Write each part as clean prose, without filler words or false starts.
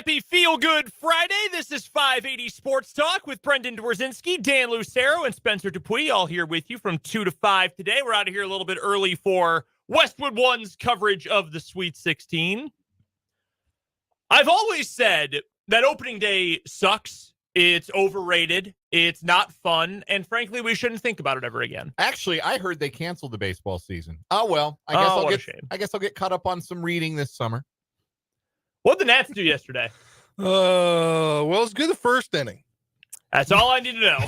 Happy Feel Good Friday. This is 580 Sports Talk with Brendan Dworzinski, Dan Lucero, and Spencer Dupuis, all here with you from 2 to 5 today. We're out of here a little bit early for Westwood One's coverage of the Sweet 16. I've always said that opening day sucks. It's overrated. It's not fun. And frankly, we shouldn't think about it ever again. Actually, I heard they canceled the baseball season. Oh, well, I guess I'll get caught up on some reading this summer. What did the Nats do yesterday? Well, it's good the first inning. That's all I need to know.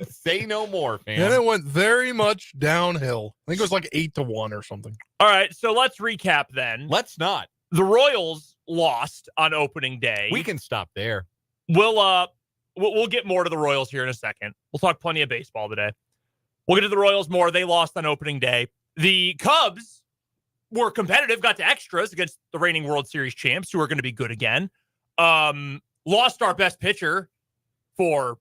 Say no more, man. And it went very much downhill. I think it was like 8-1 or something. All right, so let's recap then. Let's not. The Royals lost on opening day. We can stop there. We'll get more to the Royals here in a second. We'll talk plenty of baseball today. We'll get to the Royals more. They lost on opening day. The Cubs were competitive, got to extras against the reigning World Series champs, who are going to be good again. Lost our best pitcher for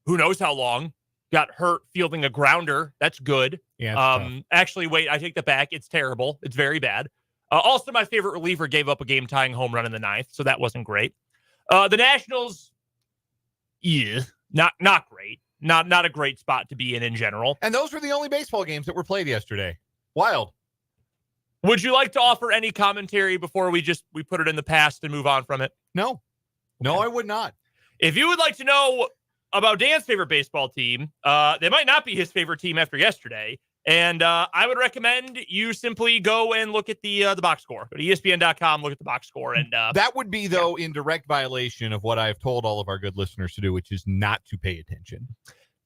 who knows how long. Got hurt fielding a grounder. That's good. Yeah. Actually, wait, I take that back. It's terrible. It's very bad. Also, my favorite reliever gave up a game-tying home run in the ninth, so that wasn't great. The Nationals, not great. Not a great spot to be in general. And those were the only baseball games that were played yesterday. Wild. Would you like to offer any commentary before we put it in the past and move on from it? No, I would not. If you would like to know about Dan's favorite baseball team, they might not be his favorite team after yesterday. And I would recommend you simply go and look at the box score. Go to ESPN.com, look at the box score. And that would be, though, in direct violation of what I've told all of our good listeners to do, which is not to pay attention.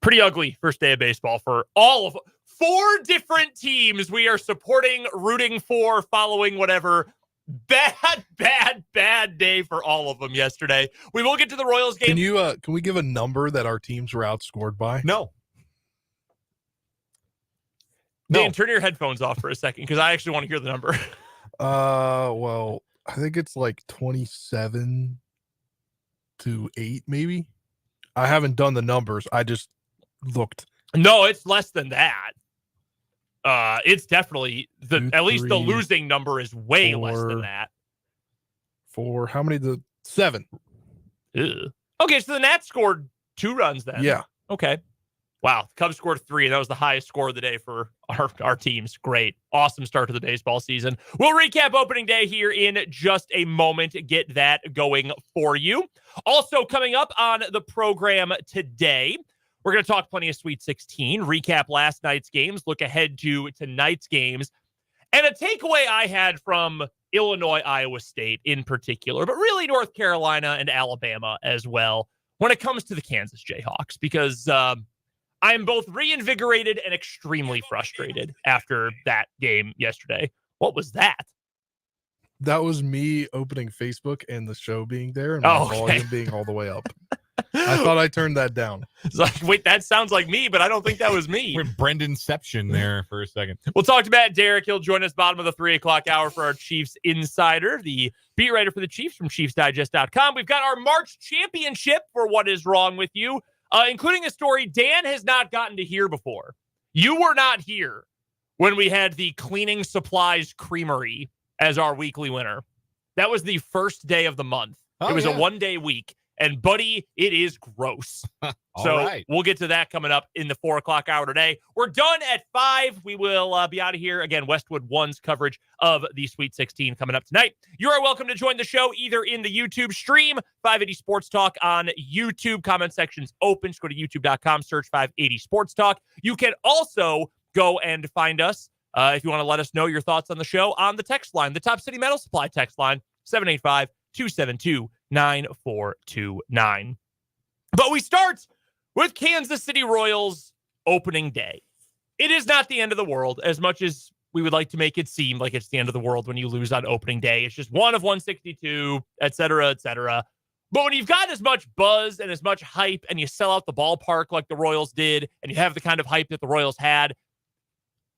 Pretty ugly first day of baseball for all of 4 different teams we are supporting, rooting for, following, whatever. Bad day for all of them yesterday. We will get to the Royals game. Can we give a number that our teams were outscored by? No. Dan, turn your headphones off for a second because I actually want to hear the number. Well, I think it's like 27-8, maybe. I haven't done the numbers. I just looked. No, it's less than that. It's definitely at least the losing number is way less than that. For how many? 7. Ew. Okay, so the Nats scored 2 runs then. Yeah. Okay. Wow. The Cubs scored 3, and that was the highest score of the day for our teams. Great. Awesome start to the baseball season. We'll recap opening day here in just a moment. Get that going for you. Also coming up on the program today, we're going to talk plenty of Sweet 16, recap last night's games, look ahead to tonight's games, and a takeaway I had from Illinois, Iowa State in particular, but really North Carolina and Alabama as well when it comes to the Kansas Jayhawks, because I'm both reinvigorated and extremely frustrated after that game yesterday. What was that? That was me opening Facebook and the show being there and my volume being all the way up. I thought I turned that down. It's like, wait, that sounds like me, but I don't think that was me. We're Brendanception there for a second. We'll talk to Matt Derrick. He'll join us bottom of the 3 o'clock hour for our Chiefs Insider, the beat writer for the Chiefs from ChiefsDigest.com. We've got our March championship for What Is Wrong With You, including a story Dan has not gotten to hear before. You were not here when we had the Cleaning Supplies Creamery as our weekly winner. That was the first day of the month. It was a 1-day week. And, buddy, it is gross. We'll get to that coming up in the 4 o'clock hour today. We're done at 5. We will be out of here. Again, Westwood One's coverage of the Sweet 16 coming up tonight. You are welcome to join the show either in the YouTube stream, 580 Sports Talk on YouTube. Comment section's open. Just go to youtube.com, search 580 Sports Talk. You can also go and find us if you want to let us know your thoughts on the show on the text line, the Top City Metal Supply text line, 785-272-9429. But we start with Kansas City Royals opening day. It is not the end of the world, as much as we would like to make it seem like it's the end of the world when you lose on opening day. It's just 1 of 162, et cetera, et cetera. But when you've got as much buzz and as much hype and you sell out the ballpark like the Royals did, and you have the kind of hype that the Royals had,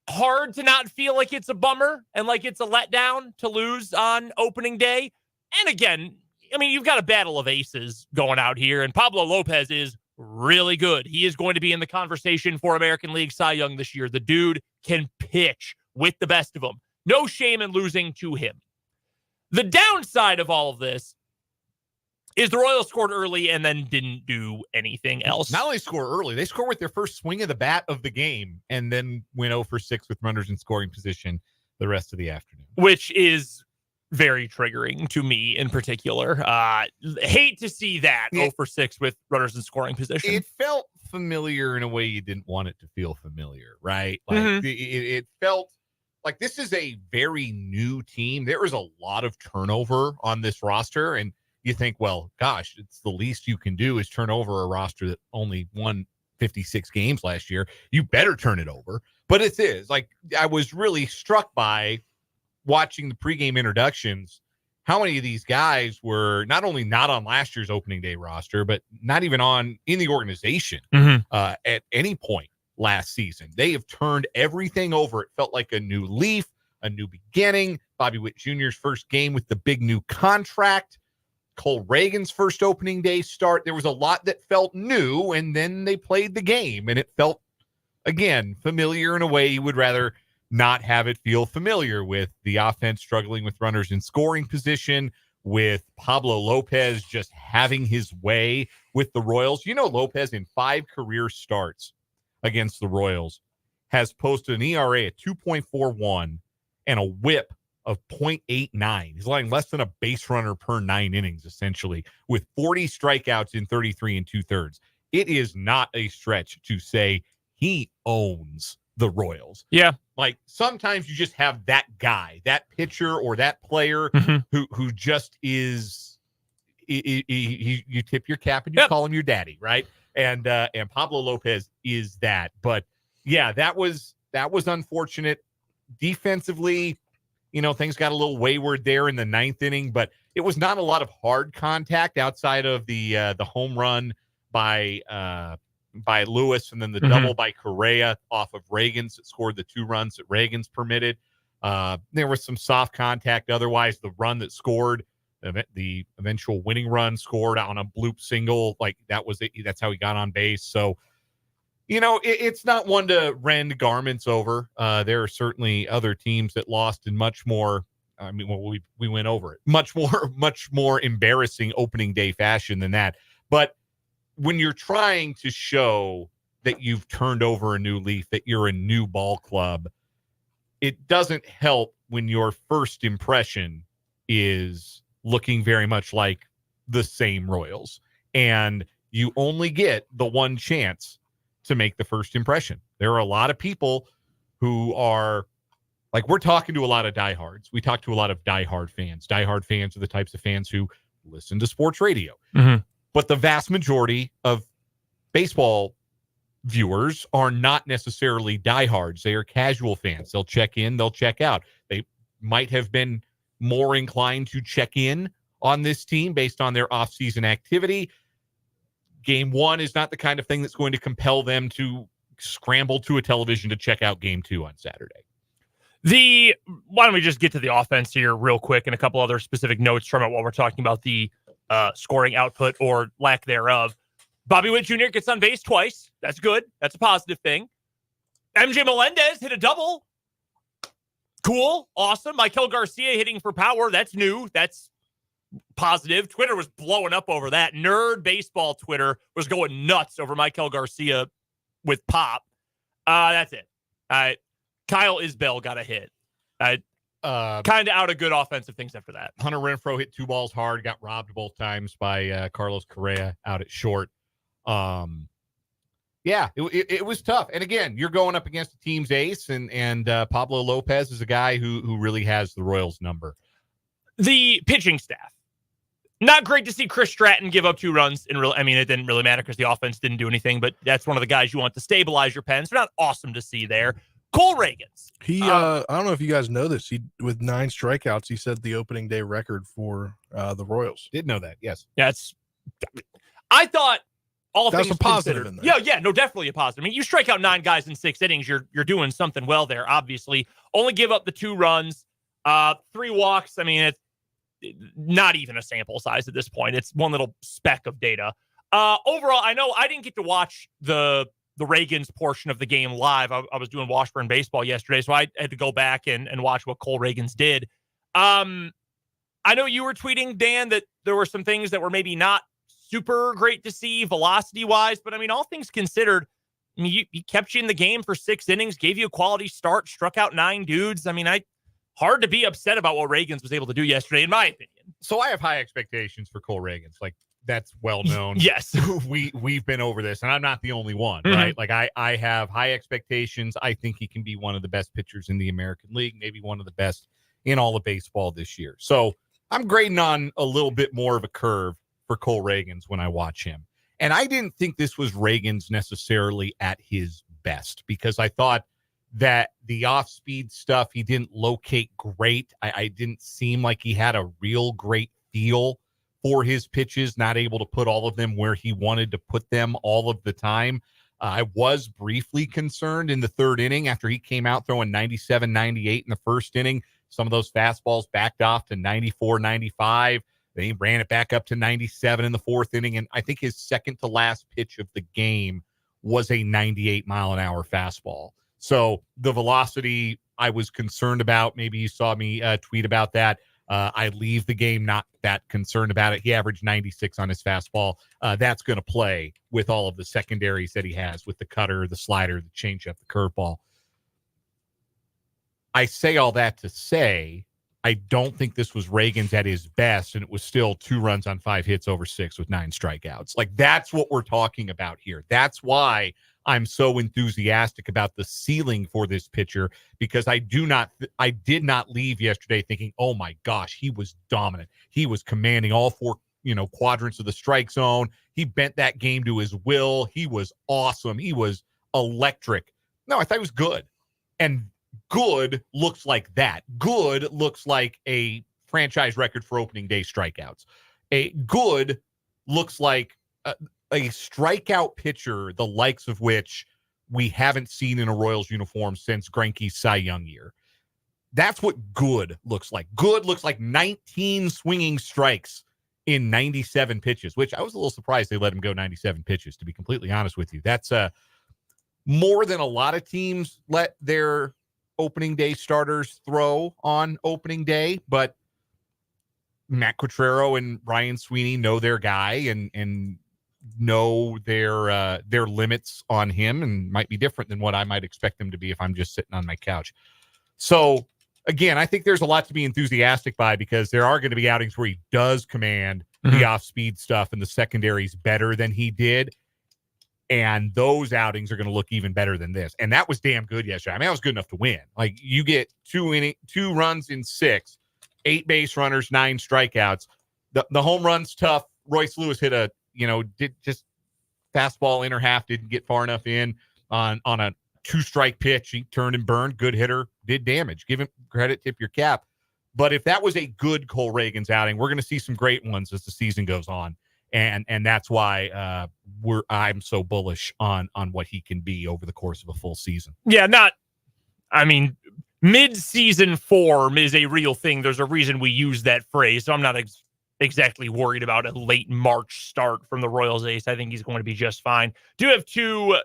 hard to not feel like it's a bummer and like it's a letdown to lose on opening day. And again, I mean, you've got a battle of aces going out here, and Pablo Lopez is really good. He is going to be in the conversation for American League Cy Young this year. The dude can pitch with the best of them. No shame in losing to him. The downside of all of this is the Royals scored early and then didn't do anything else. Not only score early, they score with their first swing of the bat of the game and then went 0 for 6 with runners in scoring position the rest of the afternoon. Which is very triggering to me in particular. Hate to see that 0 for 6 with runners in scoring position. It felt familiar in a way you didn't want it to feel familiar, right? Like it felt like this is a very new team. There is a lot of turnover on this roster, and you think, well, gosh, it's the least you can do is turn over a roster that only won 56 games last year. You better turn it over. But it is. Like, I was really struck by watching the pregame introductions, how many of these guys were not only not on last year's opening day roster, but not even in the organization at any point last season. They have turned everything over. It felt like a new leaf, a new beginning. Bobby Witt Jr.'s first game with the big new contract. Cole Reagan's first opening day start. There was a lot that felt new, and then they played the game, and it felt, again, familiar in a way you would rather not have it feel familiar, with the offense struggling with runners in scoring position, with Pablo Lopez just having his way with the Royals. You know, Lopez in 5 career starts against the Royals has posted an ERA at 2.41 and a whip of 0.89. He's allowing less than a base runner per 9 innings, essentially, with 40 strikeouts in 33 2/3. It is not a stretch to say he owns the Royals. Yeah. Like, sometimes you just have that guy, that pitcher or that player who just is, you tip your cap and you call him your daddy, right? And Pablo Lopez is that. But yeah, that was unfortunate. Defensively, you know, things got a little wayward there in the 9th inning, but it was not a lot of hard contact outside of the home run by Lewis, and then the double by Correa off of Reagan's that scored the 2 runs that Reagan's permitted. There was some soft contact. Otherwise, the run that scored, the eventual winning run, scored on a bloop single. Like, that's how he got on base. So, you know, it's not one to rend garments over. There are certainly other teams that lost in much more. I mean, well, we went over it much more embarrassing opening day fashion than that. But when you're trying to show that you've turned over a new leaf, that you're a new ball club, it doesn't help when your first impression is looking very much like the same Royals, and you only get the one chance to make the first impression. There are a lot of people who are, like, we're talking to a lot of diehards. We talk to a lot of diehard fans. Diehard fans are the types of fans who listen to sports radio. But the vast majority of baseball viewers are not necessarily diehards. They are casual fans. They'll check in, they'll check out. They might have been more inclined to check in on this team based on their offseason activity. Game 1 is not the kind of thing that's going to compel them to scramble to a television to check out Game 2 on Saturday. Why don't we just get to the offense here real quick, and a couple other specific notes from it while we're talking about the scoring output or lack thereof. Bobby Witt Jr. gets on base twice. That's good. That's a positive thing. MJ Melendez hit a double. Cool. Awesome. Michael Garcia hitting for power. That's new. That's positive. Twitter was blowing up over that. Nerd baseball Twitter was going nuts over Michael Garcia with pop. That's it. Kyle Isbell got a hit. Kind of out of good offensive things after that. Hunter Renfroe hit 2 balls hard, got robbed both times by Carlos Correa out at short. Yeah, it was tough. And again, you're going up against the team's ace, and Pablo Lopez is a guy who really has the Royals number. The pitching staff. Not great to see Chris Stratton give up 2 runs. It didn't really matter because the offense didn't do anything, but that's one of the guys you want to stabilize your pen. So not awesome to see there. Cole Reagan's. I don't know if you guys know this. He, with 9 strikeouts, he set the opening day record for the Royals. Did know that, yes. I thought all that's things a positive considered. in there. Yeah, no, definitely a positive. I mean, you strike out 9 guys in 6 innings, you're doing something well there, obviously. Only give up the 2 runs, 3 walks. I mean, it's not even a sample size at this point. It's one little speck of data. Overall, I know I didn't get to watch the Reagan's portion of the game live. I was doing Washburn baseball yesterday, so I had to go back and watch what Cole Reagan's did. I know you were tweeting, Dan, that there were some things that were maybe not super great to see velocity-wise, but I mean, all things considered, I mean, he kept you in the game for 6 innings, gave you a quality start, struck out 9 dudes. I mean, hard to be upset about what Reagans was able to do yesterday, in my opinion. So I have high expectations for Cole Reagans. Like, that's well known. Yes. We've been over this, and I'm not the only one, right? Like, I have high expectations. I think he can be one of the best pitchers in the American League, maybe one of the best in all of baseball this year. So I'm grading on a little bit more of a curve for Cole Reagans when I watch him. And I didn't think this was Reagans necessarily at his best, because I thought that the off-speed stuff, he didn't locate great. I didn't seem like he had a real great feel for his pitches, not able to put all of them where he wanted to put them all of the time. I was briefly concerned in the 3rd inning after he came out throwing 97, 98 in the 1st inning. Some of those fastballs backed off to 94, 95. Then he ran it back up to 97 in the 4th inning. And I think his second to last pitch of the game was a 98-mile-an-hour fastball. So the velocity I was concerned about. Maybe you saw me tweet about that. I leave the game not that concerned about it. He averaged 96 on his fastball. That's going to play with all of the secondaries that he has with the cutter, the slider, the changeup, the curveball. I say all that to say I don't think this was Reagans at his best, and it was still 2 runs on 5 hits over 6 with 9 strikeouts. Like, that's what we're talking about here. That's why I'm so enthusiastic about the ceiling for this pitcher, because I did not leave yesterday thinking, oh my gosh, he was dominant. He was commanding all 4, quadrants of the strike zone. He bent that game to his will. He was awesome. He was electric. No, I thought he was good. And good looks like that. Good looks like a franchise record for opening day strikeouts. A good looks like a strikeout pitcher, the likes of which we haven't seen in a Royals uniform since Greinke's Cy Young year. That's what good looks like. Good looks like 19 swinging strikes in 97 pitches, which I was a little surprised they let him go 97 pitches, to be completely honest with you. That's more than a lot of teams let their opening day starters throw on opening day, but Matt Quatraro and Ryan Sweeney know their guy and know their limits on him, and might be different than what I might expect them to be if I'm just sitting on my couch. So again, I think there's a lot to be enthusiastic by, because there are going to be outings where he does command the off-speed stuff and the secondaries better than he did. And those outings are going to look even better than this. And that was damn good yesterday. I mean, that was good enough to win. Like, you get 2 runs in 6, 8 base runners, 9 strikeouts. The home run's tough. Royce Lewis hit a, did just fastball inner half, didn't get far enough in on a 2-strike pitch. He turned and burned. Good hitter, did damage. Give him credit, tip your cap. But if that was a good Cole Reagans outing, we're going to see some great ones as the season goes on. And that's why I'm so bullish on what he can be over the course of a full season. Yeah, mid-season form is a real thing. There's a reason we use that phrase. So I'm not exactly worried about a late March start from the Royals ace. I think he's going to be just fine. Do have 2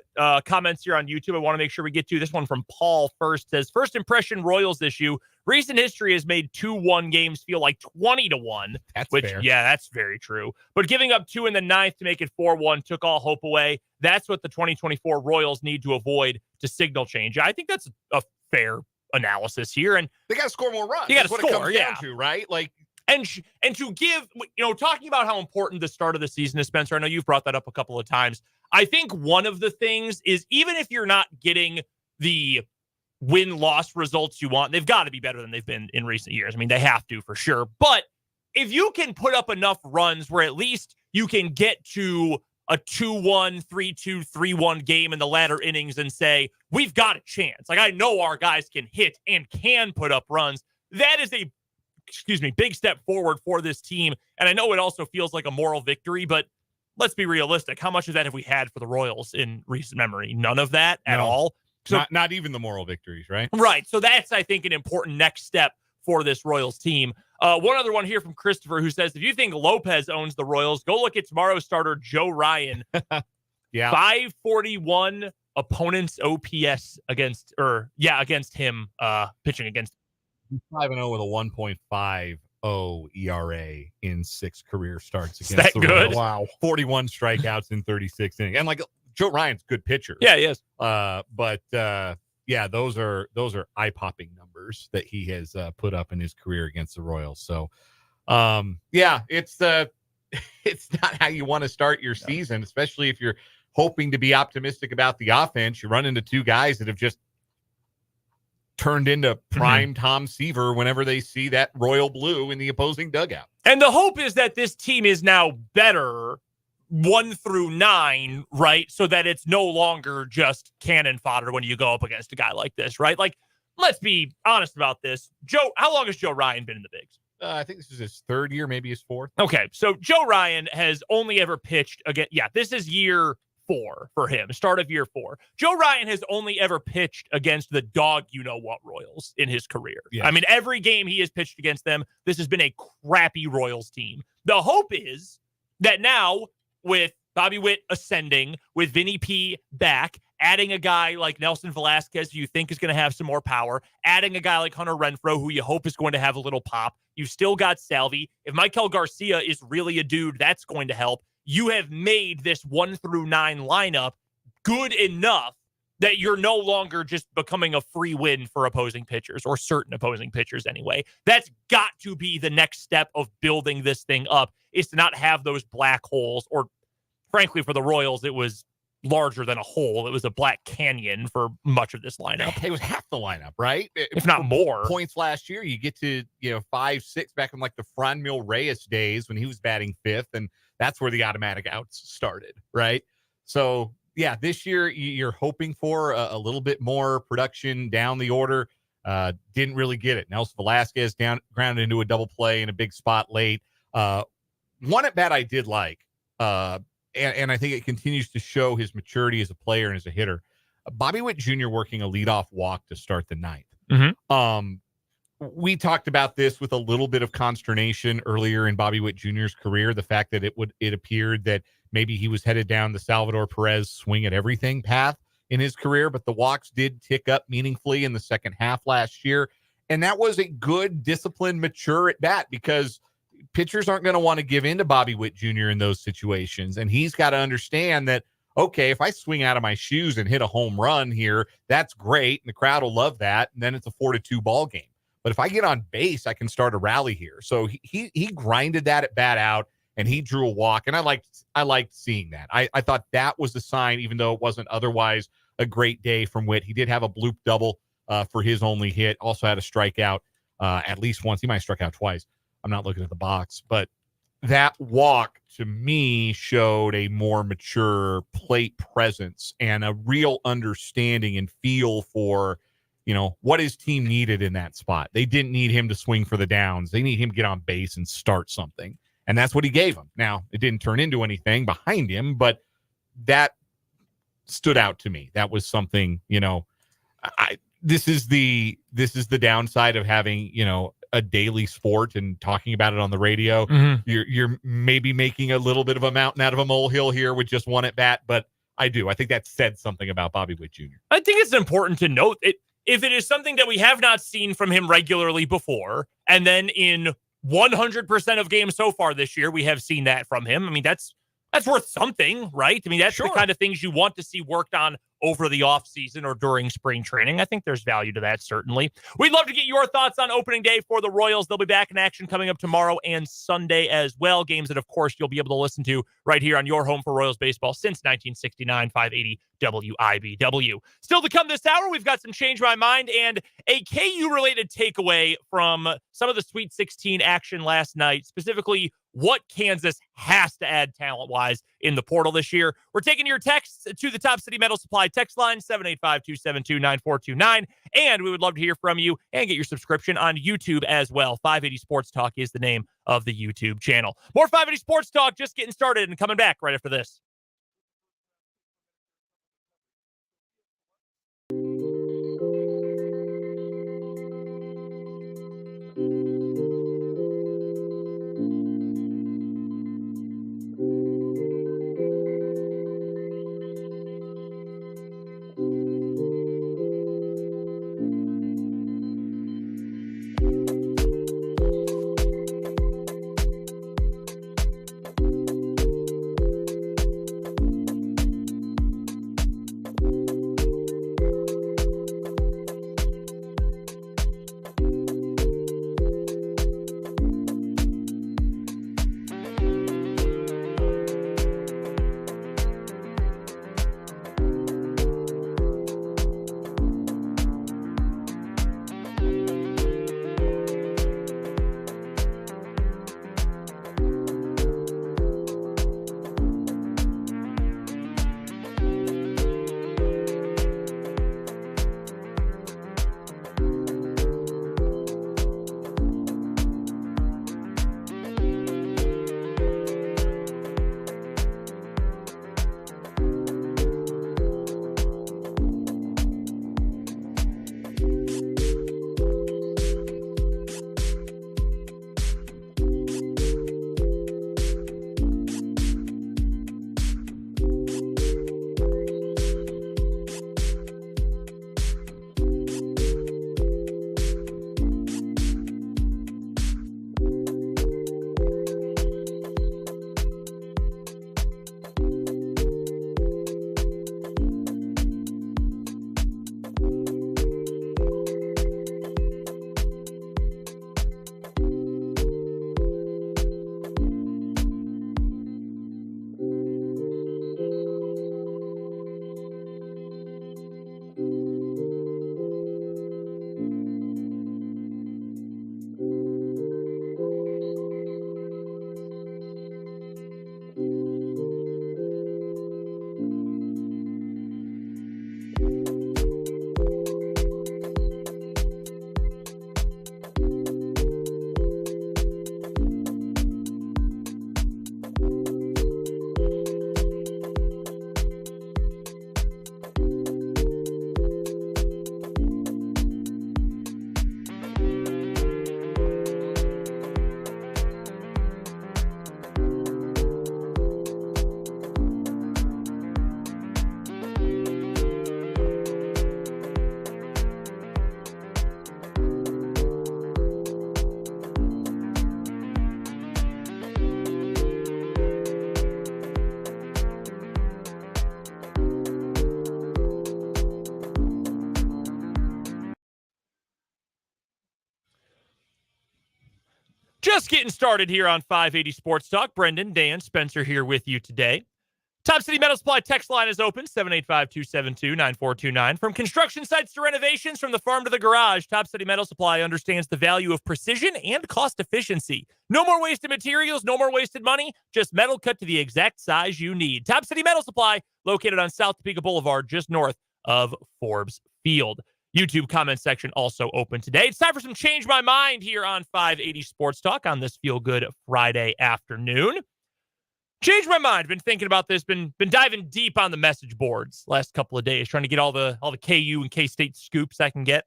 comments here on YouTube I want to make sure we get to. This one from Paul first says, first impression Royals issue. Recent history has made 2-1 games feel like 20-1. That's fair. Yeah, that's very true. But giving up 2 in the 9th to make it 4-1 took all hope away. That's what the 2024 Royals need to avoid to signal change. I think that's a fair analysis here. And they got to score more runs. You got to score, what it comes down to, right? Like, and to give, talking about how important the start of the season is, Spencer, I know you've brought that up a couple of times. I think one of the things is, even if you're not getting the win-loss results you want, they've got to be better than they've been in recent years. I mean, they have to for sure. But if you can put up enough runs where at least you can get to a 2-1, 3-2, 3-1 game in the latter innings and say, we've got a chance. Like, I know our guys can hit and can put up runs. That is a big step forward for this team. And I know it also feels like a moral victory, but let's be realistic. How much of that have we had for the Royals in recent memory? None of that at all. So, not even the moral victories, right? Right. So that's, I think, an important next step for this Royals team. One other one here from Christopher, who says, if you think Lopez owns the Royals, go look at tomorrow's starter, Joe Ryan. Yeah. 541 opponents OPS against him, pitching against. He's 5-0 with a 1.5 .0 ERA in 6 career starts Is against that the good? Royals. Wow. 41 strikeouts in 36 innings. And like Joe Ryan's a good pitcher. Yeah, he is. Yeah, those are eye-popping numbers that he has put up in his career against the Royals. So, yeah, it's not how you want to start your season, especially if you're hoping to be optimistic about the offense. You run into 2 guys that have just turned into prime Tom Seaver whenever they see that royal blue in the opposing dugout. And the hope is that this team is now better 1 through 9, right? So that it's no longer just cannon fodder when you go up against a guy like this, right? Like, let's be honest about this. Joe, how long has Joe Ryan been in the bigs? I think this is his 3rd year, maybe his 4th. Okay, so Joe Ryan has only ever pitched again. Yeah, this is year 4 for him, start of year 4. Joe Ryan has only ever pitched against the dog you-know-what Royals in his career. Yes. I mean, every game he has pitched against them, this has been a crappy Royals team. The hope is that now, with Bobby Witt ascending, with Vinny P back, adding a guy like Nelson Velasquez who you think is going to have some more power, adding a guy like Hunter Renfroe who you hope is going to have a little pop. You still got Salvi. If Maikel Garcia is really a dude, that's going to help. You have made this 1 through 9 lineup good enough that you're no longer just becoming a free win for opposing pitchers, or certain opposing pitchers anyway. That's got to be the next step of building this thing up, is to not have those black holes, or frankly, for the Royals, it was larger than a hole. It was a black canyon for much of this lineup. It was half the lineup, right? If not more. Points last year, you get to 5, 6 back in like the Franmil Reyes days when he was batting 5th, and that's where the automatic outs started, right? So yeah, this year you're hoping for a little bit more production down the order. Didn't really get it. Nelson Velasquez grounded into a double play in a big spot late. One at bat I did like, and I think it continues to show his maturity as a player and as a hitter. Bobby Witt Jr. working a leadoff walk to start the 9th. We talked about this with a little bit of consternation earlier in Bobby Witt Jr.'s career. The fact that it appeared that maybe he was headed down the Salvador Perez swing at everything path in his career, but the walks did tick up meaningfully in the second half last year. And that was a good, disciplined, mature at bat, because pitchers aren't going to want to give in to Bobby Witt Jr. in those situations. And he's got to understand that, okay, if I swing out of my shoes and hit a home run here, that's great. And the crowd will love that. And then it's a 4-2 ball game. But if I get on base, I can start a rally here. So he grinded that at bat out, and he drew a walk. And I liked seeing that. I thought that was the sign, even though it wasn't otherwise a great day from Witt. He did have a bloop double for his only hit. Also had a strikeout at least once. He might have struck out twice. I'm not looking at the box, but that walk to me showed a more mature plate presence and a real understanding and feel for, what his team needed in that spot. They didn't need him to swing for the downs. They need him to get on base and start something. And that's what he gave him. Now, it didn't turn into anything behind him, but that stood out to me. That was something, this is the downside of having, a daily sport and talking about it on the radio. You're maybe making a little bit of a mountain out of a molehill here with just one at bat, but I think that said something about Bobby Witt Jr. I think it's important to note it, if it is something that we have not seen from him regularly before, and then in 100% of games so far this year, we have seen that from him. I mean, that's worth something, right? I mean, that's the kind of things you want to see worked on over the offseason or during spring training. I think there's value to that, certainly. We'd love to get your thoughts on opening day for the Royals. They'll be back in action coming up tomorrow and Sunday as well. Games that, of course, you'll be able to listen to right here on your home for Royals baseball since 1969, 580 WIBW. Still to come this hour, we've got some Change My Mind and a KU-related takeaway from some of the Sweet 16 action last night, specifically what Kansas has to add talent-wise in the portal this year. We're taking your texts to the Top City Metal Supply text line, 785-272-9429, and we would love to hear from you and get your subscription on YouTube as well. 580 Sports Talk is the name of the YouTube channel. More 580 Sports Talk just getting started and coming back right after this. Just getting started here on 580 Sports Talk. Brendan, Dan, Spencer here with you today. Top City Metal Supply text line is open, 785-272-9429. From construction sites to renovations, from the farm to the garage, Top City Metal Supply understands the value of precision and cost efficiency. No more wasted materials, no more wasted money, just metal cut to the exact size you need. Top City Metal Supply, located on South Topeka Boulevard, just north of Forbes Field. YouTube comment section also open today. It's time for some Change My Mind here on 580 Sports Talk on this Feel Good Friday afternoon. Change my mind. Been thinking about this. Been diving deep on the message boards last couple of days, trying to get all the KU and K-State scoops I can get.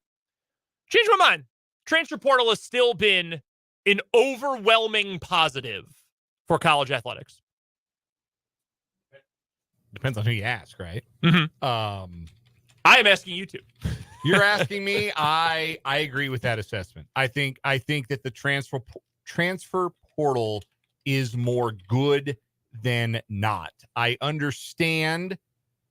Change my mind. Transfer portal has still been an overwhelming positive for college athletics. Depends on who you ask, right? Mm-hmm. I am asking you to. You're asking me. I agree with that assessment. I think that the transfer portal is more good than not. I understand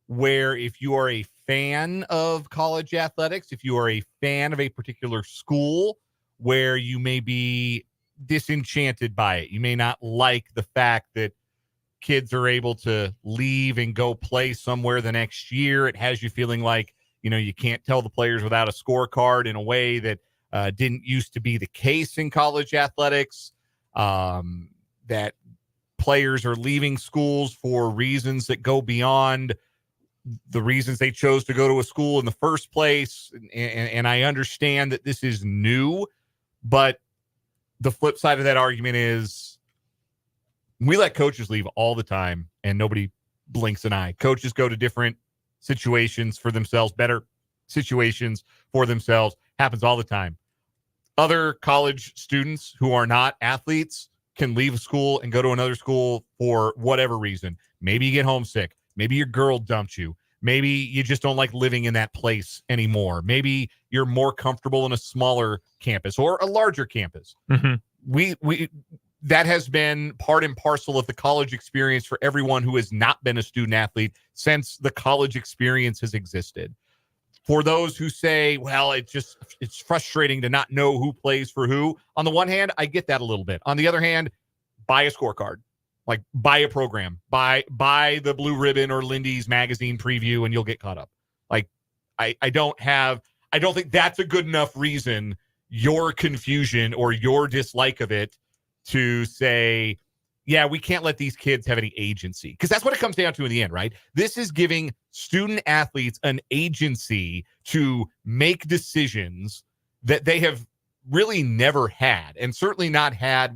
where if you are a fan of college athletics, if you are a fan of a particular school, where you may be disenchanted by it. You may not like the fact that kids are able to leave and go play somewhere the next year. It has you feeling like, you can't tell the players without a scorecard in a way that didn't used to be the case in college athletics. That players are leaving schools for reasons that go beyond the reasons they chose to go to a school in the first place. And I understand that this is new, but the flip side of that argument is we let coaches leave all the time and nobody blinks an eye. Coaches go to different situations for themselves, better situations for themselves. Happens all the time. Other college students who are not athletes can leave a school and go to another school for whatever reason. Maybe you get homesick. Maybe your girl dumped you. Maybe you just don't like living in that place anymore. Maybe you're more comfortable in a smaller campus or a larger campus. Mm-hmm. We that has been part and parcel of the college experience for everyone who has not been a student athlete since the college experience has existed. For those who say, well, it's frustrating to not know who plays for who. On the one hand, I get that a little bit. On the other hand, buy a scorecard, like buy a program, buy the Blue Ribbon or Lindy's magazine preview, and you'll get caught up. Like I don't think that's a good enough reason, your confusion or your dislike of it, to say, yeah, we can't let these kids have any agency, because that's what it comes down to in the end, right? This is giving student athletes an agency to make decisions that they have really never had, and certainly not had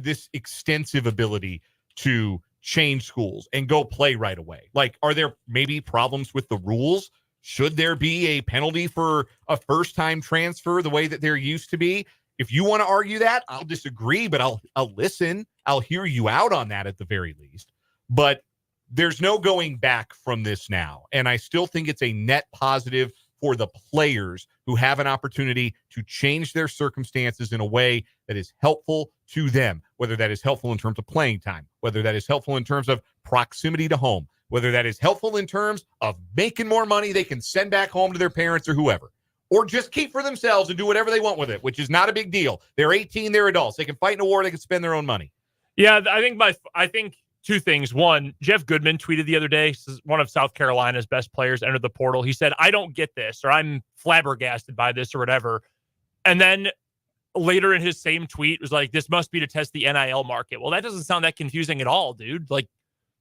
this extensive ability to change schools and go play right away. Like, are there maybe problems with the rules? Should there be a penalty for a first-time transfer the way that there used to be? If you want to argue that, I'll disagree, but I'll listen. I'll hear you out on that at the very least. But there's no going back from this now. And I still think it's a net positive for the players who have an opportunity to change their circumstances in a way that is helpful to them, whether that is helpful in terms of playing time, whether that is helpful in terms of proximity to home, whether that is helpful in terms of making more money they can send back home to their parents or whoever. Or just keep for themselves and do whatever they want with it, which is not a big deal. They're 18, they're adults. They can fight in a war, they can spend their own money. Yeah, I think two things. One, Jeff Goodman tweeted the other day, one of South Carolina's best players entered the portal. He said, I don't get this, or I'm flabbergasted by this, or whatever. And then later in his same tweet was like, this must be to test the NIL market. Well, that doesn't sound that confusing at all, dude. Like,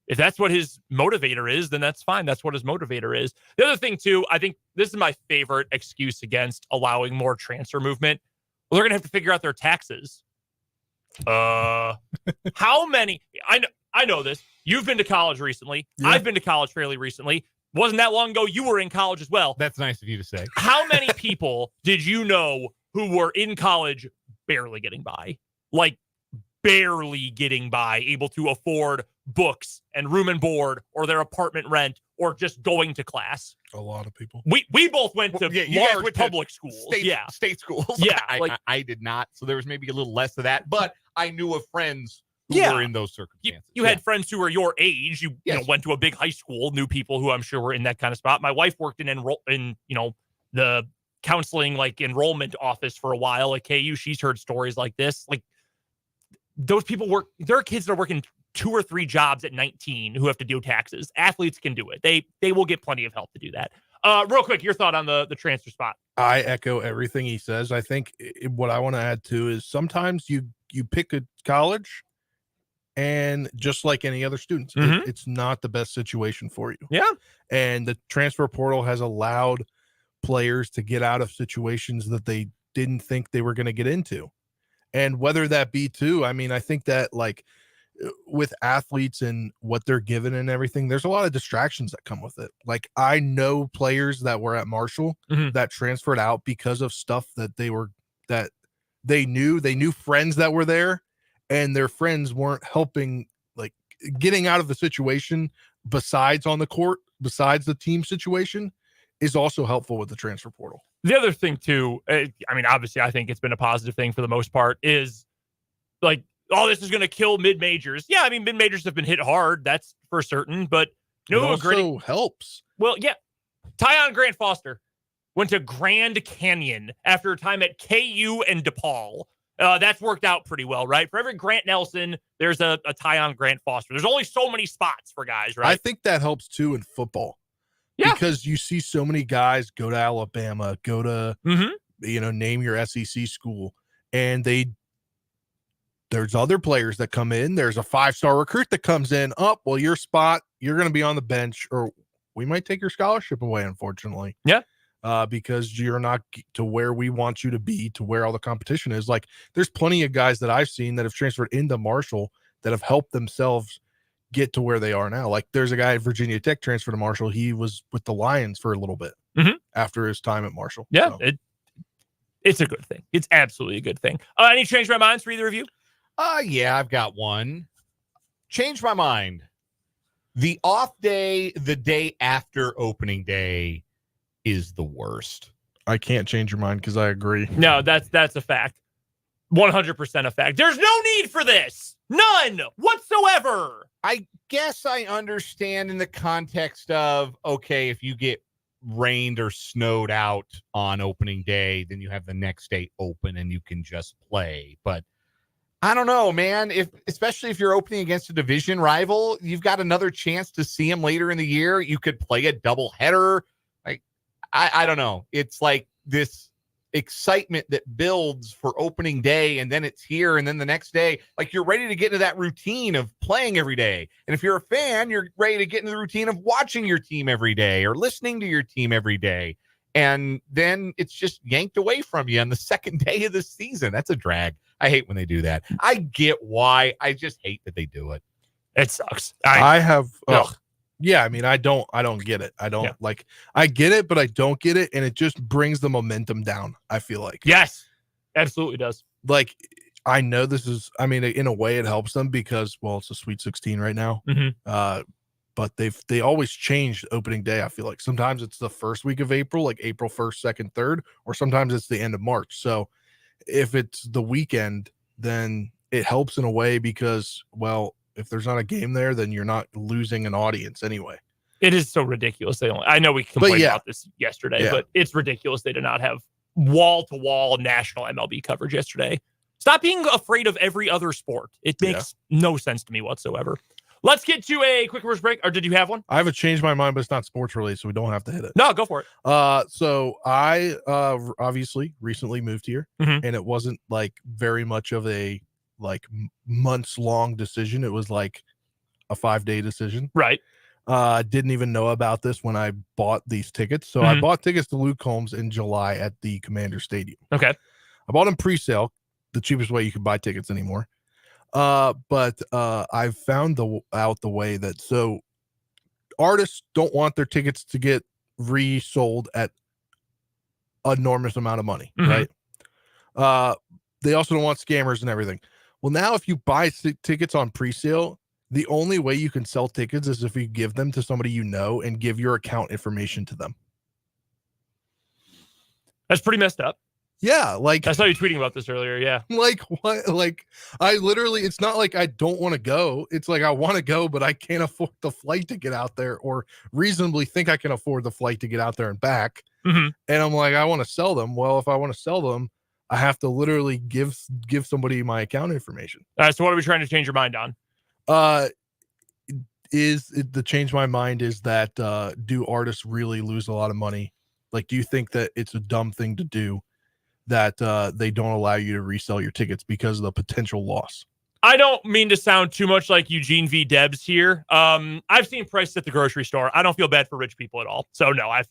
if that's what his motivator is, then that's fine. That's what his motivator is. The other thing, too, I think this is my favorite excuse against allowing more transfer movement. Well, they're going to have to figure out their taxes. How many? I know this. You've been to college recently. Yeah. I've been to college fairly recently. Wasn't that long ago you were in college as well. That's nice of you to say. How many people did you know who were in college barely getting by? Like, barely getting by, able to afford books and room and board or their apartment rent or just going to class? A lot of people. We both went to large public schools. State schools. Yeah. I did not. So there was maybe a little less of that, but I knew of friends who were in those circumstances. You had friends who were your age. You went to a big high school, knew people who I'm sure were in that kind of spot. My wife worked in the counseling like enrollment office for a while at KU. She's heard stories like this. Like those people there are kids that are working 2 or 3 jobs at 19 who have to do taxes. Athletes can do it. They will get plenty of help to do that. Real quick, your thought on the transfer spot. I echo everything he says. I think what I want to add too is sometimes you pick a college, and just like any other students, it's not the best situation for you. Yeah. And the transfer portal has allowed players to get out of situations that they didn't think they were going to get into. And whether that be too, I mean, I think that like with athletes and what they're given and everything, there's a lot of distractions that come with it. Like I know players that were at Marshall that transferred out because of stuff that they knew friends that were there, and their friends weren't helping, like getting out of the situation besides on the court, besides the team situation, is also helpful with the transfer portal. The other thing too, I mean, obviously I think it's been a positive thing for the most part, is like, oh, this is going to kill mid-majors. Yeah, I mean, mid-majors have been hit hard. That's for certain. But it also helps. Well, yeah. Tyon Grant Foster went to Grand Canyon after a time at KU and DePaul. That's worked out pretty well, right? For every Grant Nelson, there's a Tyon Grant Foster. There's only so many spots for guys, right? I think that helps too in football. Yeah. Because you see so many guys go to Alabama, go to, name your SEC school, and there's other players that come in. There's a 5-star recruit that comes in. Oh, well, your spot, you're going to be on the bench, or we might take your scholarship away, unfortunately. Yeah. Because you're not to where we want you to be, to where all the competition is. Like, there's plenty of guys that I've seen that have transferred into Marshall that have helped themselves get to where they are now. Like, there's a guy at Virginia Tech transferred to Marshall. He was with the Lions for a little bit after his time at Marshall. Yeah, so. It's a good thing. It's absolutely a good thing. Any change my minds for either of you? Yeah, I've got one. Change my mind. The off day, the day after opening day, is the worst. I can't change your mind because I agree. No, that's a fact. 100% a fact. There's no need for this. None whatsoever. I guess I understand in the context of, okay, if you get rained or snowed out on opening day, then you have the next day open and you can just play. But I don't know, man. Especially if you're opening against a division rival, you've got another chance to see him later in the year. You could play a doubleheader. Like, I don't know. It's like this excitement that builds for opening day, and then it's here, and then the next day, like you're ready to get into that routine of playing every day. And if you're a fan, you're ready to get into the routine of watching your team every day or listening to your team every day. And then it's just yanked away from you on the second day of the season. That's a drag. I hate when they do that. I get why. I just hate that they do it. It sucks. Yeah, I mean, I don't get it. I get it, but I don't get it. And it just brings the momentum down, I feel like. Yes, absolutely does. Like, I know this is, I mean, in a way it helps them because, well, it's a Sweet 16 right now. But they always change opening day. I feel like sometimes it's the first week of April, like April 1st, 2nd, 3rd, or sometimes it's the end of March. So if it's the weekend, then it helps in a way because, well, if there's not a game there, then you're not losing an audience anyway. It is so ridiculous. I know we complained about this yesterday, but it's ridiculous they did not have wall-to-wall national MLB coverage yesterday. Stop being afraid of every other sport. It makes no sense to me whatsoever. Let's get to a quick commercial break. Or did you have one? I haven't changed my mind, but it's not sports related, so we don't have to hit it. No, go for it. So I obviously recently moved here, and it wasn't like very much of a months long decision. It was like a 5-day decision. Right. Didn't even know about this when I bought these tickets. So I bought tickets to Luke Combs in July at the Commander Stadium. Okay. I bought them pre-sale, the cheapest way you could buy tickets anymore. But I've found out the way that so artists don't want their tickets to get resold at an enormous amount of money, right? They also don't want scammers and everything. Well, now if you buy tickets on pre-sale, the only way you can sell tickets is if you give them to somebody you know and give your account information to them. That's pretty messed up. Yeah, like I saw you tweeting about this earlier. Yeah, like what? Like I literally, it's not like I don't want to go. It's like I want to go, but I can't afford the flight to get out there, or reasonably think I can afford the flight to get out there and back. And I'm like, I want to sell them. Well, if I want to sell them, I have to literally give somebody my account information. So what are we trying to change your mind on? The change my mind is that do artists really lose a lot of money? Like, do you think that it's a dumb thing to do that they don't allow you to resell your tickets because of the potential loss? I don't mean to sound too much like Eugene V. Debs here. I've seen prices at the grocery store. I don't feel bad for rich people at all. So no, I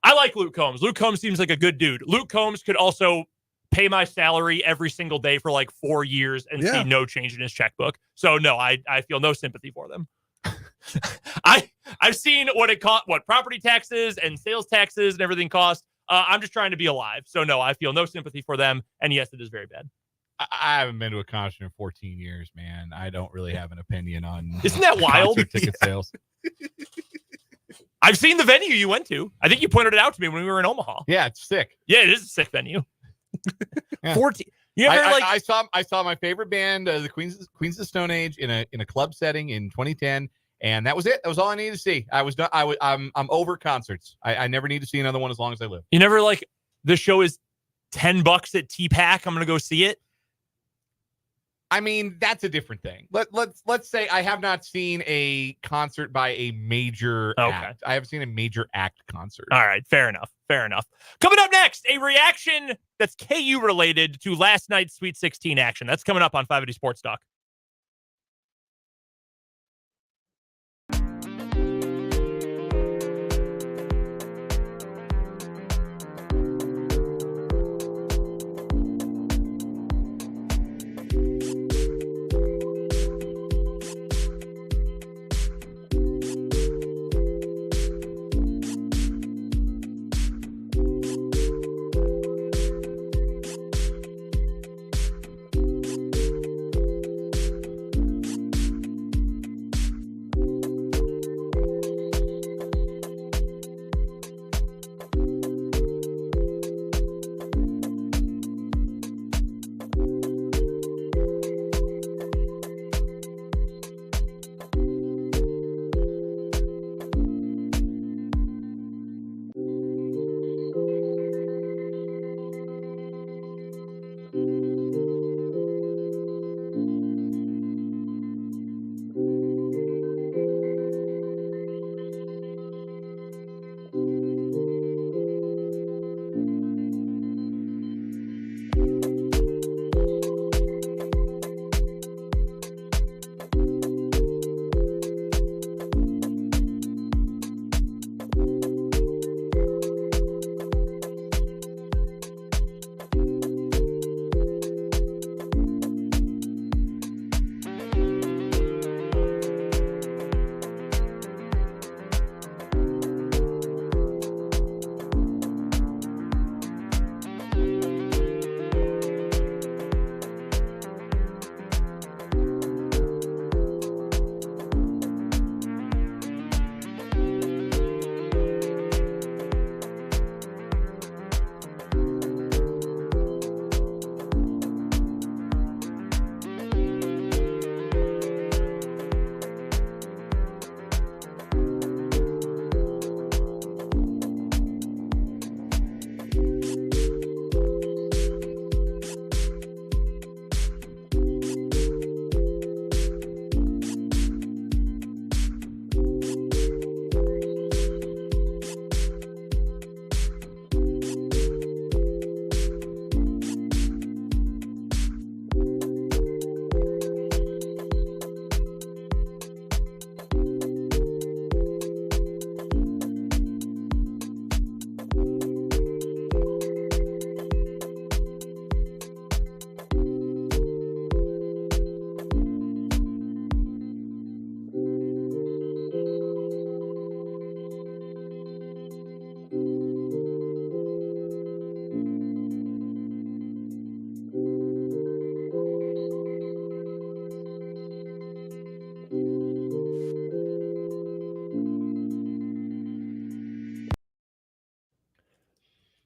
like Luke Combs. Luke Combs seems like a good dude. Luke Combs could also pay my salary every single day for like 4 years and see no change in his checkbook. So no, I feel no sympathy for them. I've seen what property taxes and sales taxes and everything cost. I'm just trying to be alive. So no, I feel no sympathy for them. And yes, it is very bad. I haven't been to a concert in 14 years, man. I don't really have an opinion on. Isn't that wild? Ticket sales. I've seen the venue you went to. I think you pointed it out to me when we were in Omaha. Yeah, it's sick. Yeah, it is a sick venue. Yeah. 14. You ever I saw my favorite band, the Queens of the Stone Age, in a club setting in 2010, and that was it. That was all I needed to see. I was done. I'm over concerts. I never need to see another one as long as I live. You never like the show is $10 at T-Pack. I'm gonna go see it. I mean, that's a different thing. Let's say I have not seen a concert by a major act. I haven't seen a major act concert. All right, fair enough. Coming up next, a reaction that's KU related to last night's Sweet 16 action. That's coming up on 580 Sports Talk.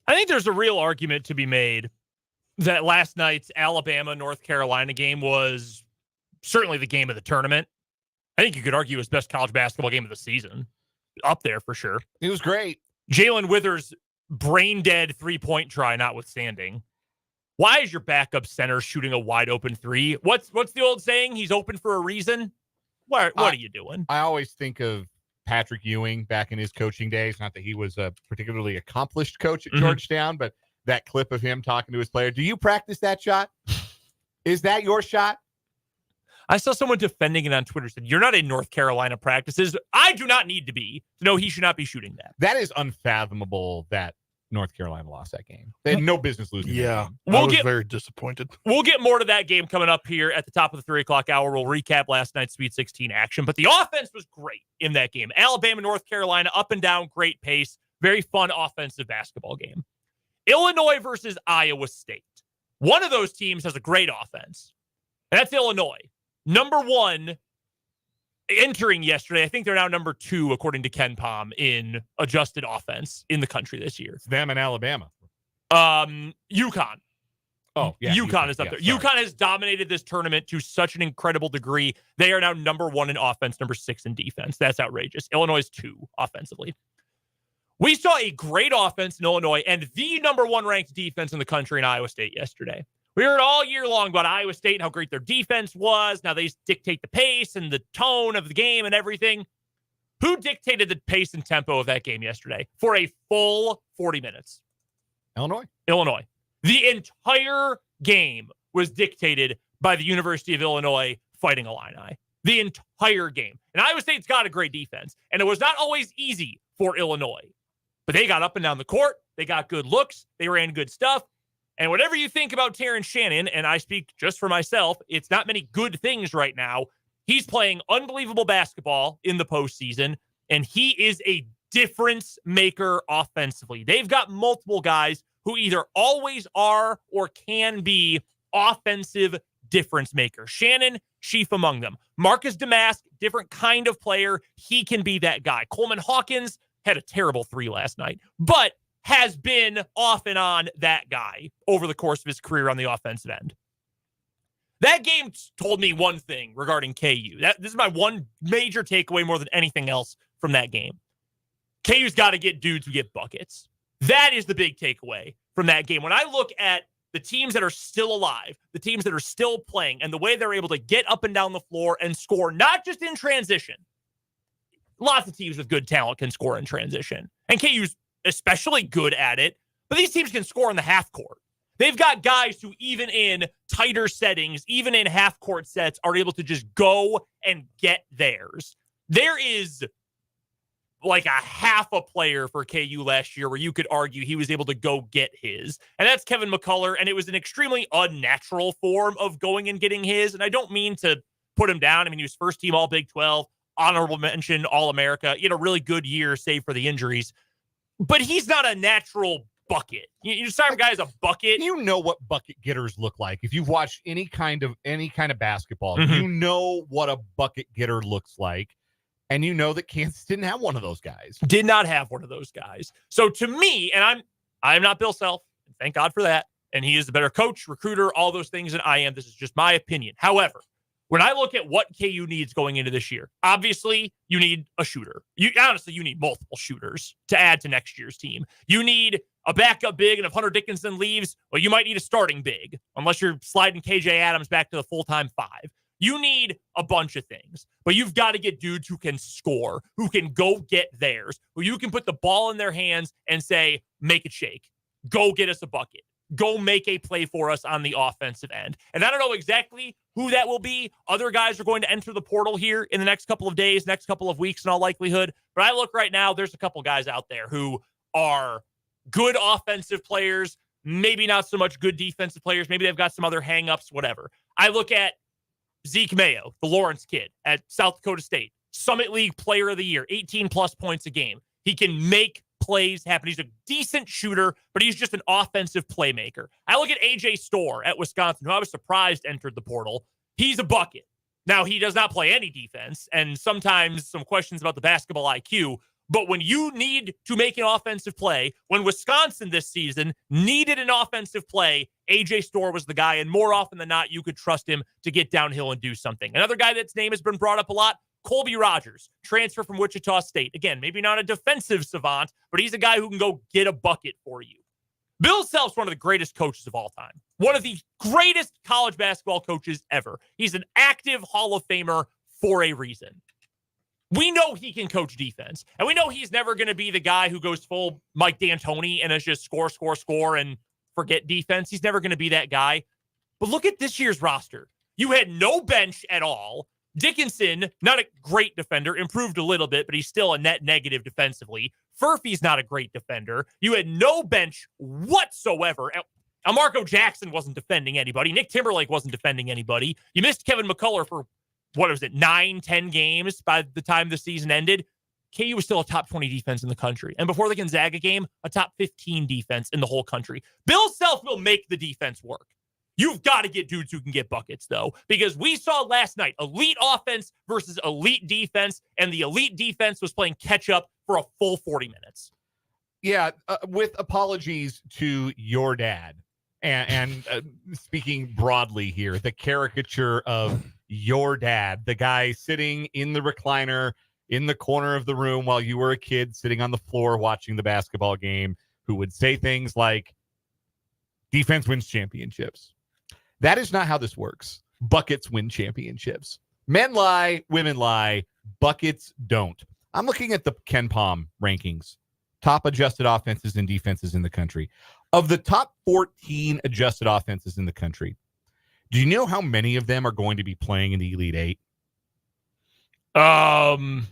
I think there's a real argument to be made that last night's Alabama-North Carolina game was certainly the game of the tournament. I think you could argue it was best college basketball game of the season. Up there for sure. It was great. Jalen Withers brain dead 3-point try notwithstanding. Why is your backup center shooting a wide open three? What's the old saying? He's open for a reason. What are you doing? I always think of Patrick Ewing back in his coaching days. Not that he was a particularly accomplished coach at Georgetown, but that clip of him talking to his player. Do you practice that shot? Is that your shot? I saw someone defending it on Twitter, said, you're not in North Carolina practices. I do not need to be. No, he should not be shooting that. That is unfathomable that North Carolina lost that game. They had no business losing that game. I was very disappointed. We'll get more to that game coming up here at the top of the 3 o'clock hour. We'll recap last night's Sweet 16 action, but the offense was great in that game. Alabama, North Carolina, up and down, great pace, very fun offensive basketball game. Illinois versus Iowa State. One of those teams has a great offense, and that's Illinois. Number 1 entering yesterday. I think they're now number 2, according to Ken Pom, in adjusted offense in the country this year. It's them and Alabama. UConn. Oh, yeah. UConn is up there. Sorry. UConn has dominated this tournament to such an incredible degree. They are now number 1 in offense, number 6 in defense. That's outrageous. Illinois is 2 offensively. We saw a great offense in Illinois and the number 1 ranked defense in the country in Iowa State yesterday. We heard all year long about Iowa State and how great their defense was. Now they dictate the pace and the tone of the game and everything. Who dictated the pace and tempo of that game yesterday for a full 40 minutes? Illinois. The entire game was dictated by the University of Illinois Fighting Illini. The entire game. And Iowa State's got a great defense. And it was not always easy for Illinois. But they got up and down the court. They got good looks. They ran good stuff. And whatever you think about Terrence Shannon, and I speak just for myself, it's not many good things right now. He's playing unbelievable basketball in the postseason, and he is a difference maker offensively. They've got multiple guys who either always are or can be offensive difference makers. Shannon, chief among them. Marcus Damask, different kind of player. He can be that guy. Coleman Hawkins had a terrible 3 last night, but has been off and on that guy over the course of his career on the offensive end. That game told me one thing regarding KU. This is my one major takeaway more than anything else from that game. KU's got to get dudes who get buckets. That is the big takeaway from that game. When I look at the teams that are still alive, the teams that are still playing, and the way they're able to get up and down the floor and score, not just in transition. Lots of teams with good talent can score in transition. And KU's especially good at it, but these teams can score in the half court. They've got guys who, even in tighter settings, even in half court sets, are able to just go and get theirs. There is like a half a player for KU last year where you could argue he was able to go get his, and that's Kevin McCullough, and it was an extremely unnatural form of going and getting his, and I don't mean to put him down. I mean, he was first team All Big 12, honorable mention All-America. He had a really good year, save for the injuries. But he's not a natural bucket. You describe a guy as a bucket. You know what bucket getters look like. If you've watched any kind of basketball, you know what a bucket getter looks like. And you know that Kansas didn't have one of those guys. Did not have one of those guys. So to me, and I'm not Bill Self, thank God for that. And he is a better coach, recruiter, all those things than I am. This is just my opinion. However, when I look at what KU needs going into this year, obviously you need a shooter. You need multiple shooters to add to next year's team. You need a backup big, and if Hunter Dickinson leaves, well, you might need a starting big, unless you're sliding KJ Adams back to the full-time 5. You need a bunch of things, but you've got to get dudes who can score, who can go get theirs, who you can put the ball in their hands and say, make it shake. Go get us a bucket. Go make a play for us on the offensive end. And I don't know exactly who that will be. Other guys are going to enter the portal here in the next couple of days, next couple of weeks in all likelihood. But I look right now, there's a couple guys out there who are good offensive players, maybe not so much good defensive players. Maybe they've got some other hangups, whatever. I look at Zeke Mayo, the Lawrence kid at South Dakota State, Summit League Player of the Year, 18-plus points a game. He can make plays happen. He's a decent shooter, but he's just an offensive playmaker. I look at AJ Storr at Wisconsin, who I was surprised entered the portal. He's a bucket. Now, he does not play any defense, and sometimes some questions about the basketball IQ, but when you need to make an offensive play, when Wisconsin this season needed an offensive play, AJ Storr was the guy, and more often than not, you could trust him to get downhill and do something. Another guy that's name has been brought up a lot, Colby Rogers, transfer from Wichita State. Again, maybe not a defensive savant, but he's a guy who can go get a bucket for you. Bill Self's one of the greatest coaches of all time. One of the greatest college basketball coaches ever. He's an active Hall of Famer for a reason. We know he can coach defense, and we know he's never going to be the guy who goes full Mike D'Antoni and is just score, and forget defense. He's never going to be that guy. But look at this year's roster. You had no bench at all. Dickinson, not a great defender, improved a little bit, but he's still a net negative defensively. Furphy's not a great defender. You had no bench whatsoever. Marco Jackson wasn't defending anybody. Nick Timberlake wasn't defending anybody. You missed Kevin McCullough for, 9-10 games by the time the season ended. KU was still a top 20 defense in the country. And before the Gonzaga game, a top 15 defense in the whole country. Bill Self will make the defense work. You've got to get dudes who can get buckets, though, because we saw last night elite offense versus elite defense, and the elite defense was playing catch up for a full 40 minutes. Yeah, with apologies to your dad, and speaking broadly here, the caricature of your dad, the guy sitting in the recliner in the corner of the room while you were a kid sitting on the floor watching the basketball game, who would say things like, defense wins championships. That is not how this works. Buckets win championships. Men lie, women lie, buckets don't. I'm looking at the KenPom rankings. Top adjusted offenses and defenses in the country. Of the top 14 adjusted offenses in the country, do you know how many of them are going to be playing in the Elite Eight? Almost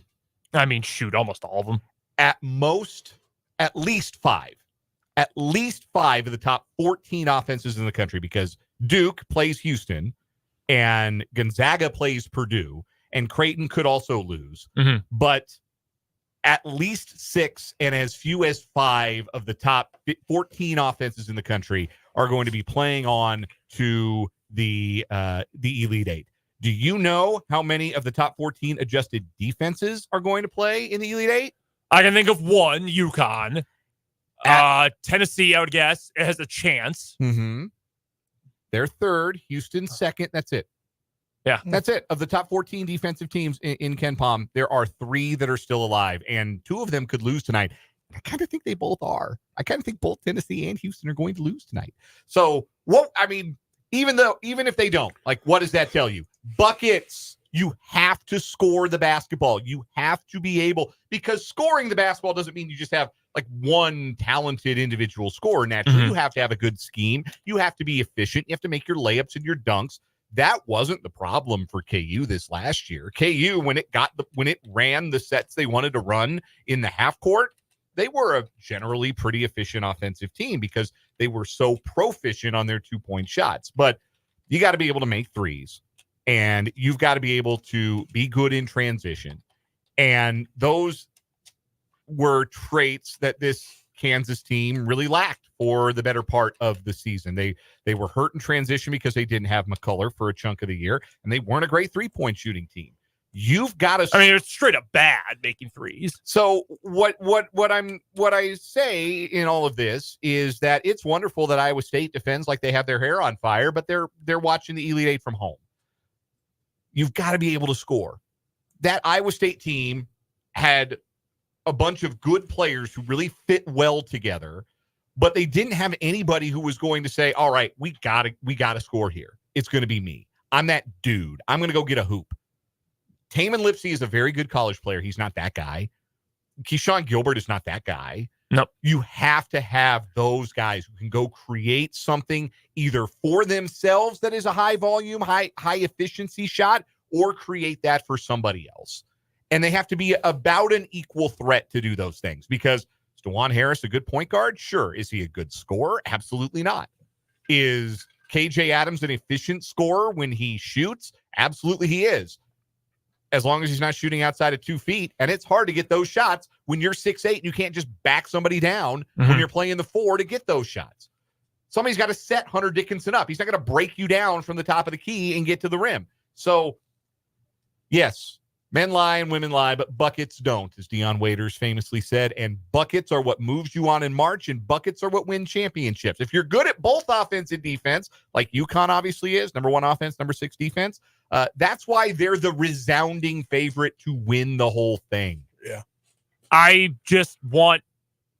all of them. At least five. At least five of the top 14 offenses in the country, because Duke plays Houston and Gonzaga plays Purdue, and Creighton could also lose. Mm-hmm. But at least 6 and as few as 5 of the top 14 offenses in the country are going to be playing on to the Elite Eight. Do you know how many of the top 14 adjusted defenses are going to play in the Elite Eight? I can think of one, UConn. Tennessee, I would guess, has a chance. Mm-hmm. They're third, Houston second. That's it. Yeah. That's it. Of the top 14 defensive teams in KenPom, there are 3 that are still alive, and 2 of them could lose tonight. I kind of think they both are. I kind of think both Tennessee and Houston are going to lose tonight. So, even if they don't, what does that tell you? Buckets. You have to score the basketball. You have to be able, because scoring the basketball doesn't mean you just have one talented individual scorer. Naturally, you have to have a good scheme. You have to be efficient. You have to make your layups and your dunks. That wasn't the problem for KU this last year. KU, when it ran the sets they wanted to run in the half court, they were a generally pretty efficient offensive team because they were so proficient on their 2-point shots. But you got to be able to make threes, and you've got to be able to be good in transition. And those were traits that this Kansas team really lacked for the better part of the season. They were hurt in transition because they didn't have McCullough for a chunk of the year, and they weren't a great 3-point shooting team. You've got to. It's straight up bad making threes. So what I say in all of this is that it's wonderful that Iowa State defends like they have their hair on fire, but they're watching the Elite Eight from home. You've got to be able to score. That Iowa State team had a bunch of good players who really fit well together, but they didn't have anybody who was going to say, all right, we gotta score here. It's going to be me. I'm that dude. I'm going to go get a hoop. Taman Lipsey is a very good college player. He's not that guy. Keyshawn Gilbert is not that guy. Nope. You have to have those guys who can go create something either for themselves that is a high volume, high efficiency shot, or create that for somebody else. And they have to be about an equal threat to do those things, because is DeJuan Harris a good point guard? Sure. Is he a good scorer? Absolutely not. Is KJ Adams an efficient scorer when he shoots? Absolutely he is. As long as he's not shooting outside of 2 feet. And it's hard to get those shots when you're 6'8", and you can't just back somebody down when you're playing the 4 to get those shots. Somebody's got to set Hunter Dickinson up. He's not going to break you down from the top of the key and get to the rim. So, yes, men lie and women lie, but buckets don't, as Deion Waiters famously said. And buckets are what moves you on in March, and buckets are what win championships. If you're good at both offense and defense, like UConn obviously is, number 1 offense, number 6 defense, That's why they're the resounding favorite to win the whole thing. Yeah. I just want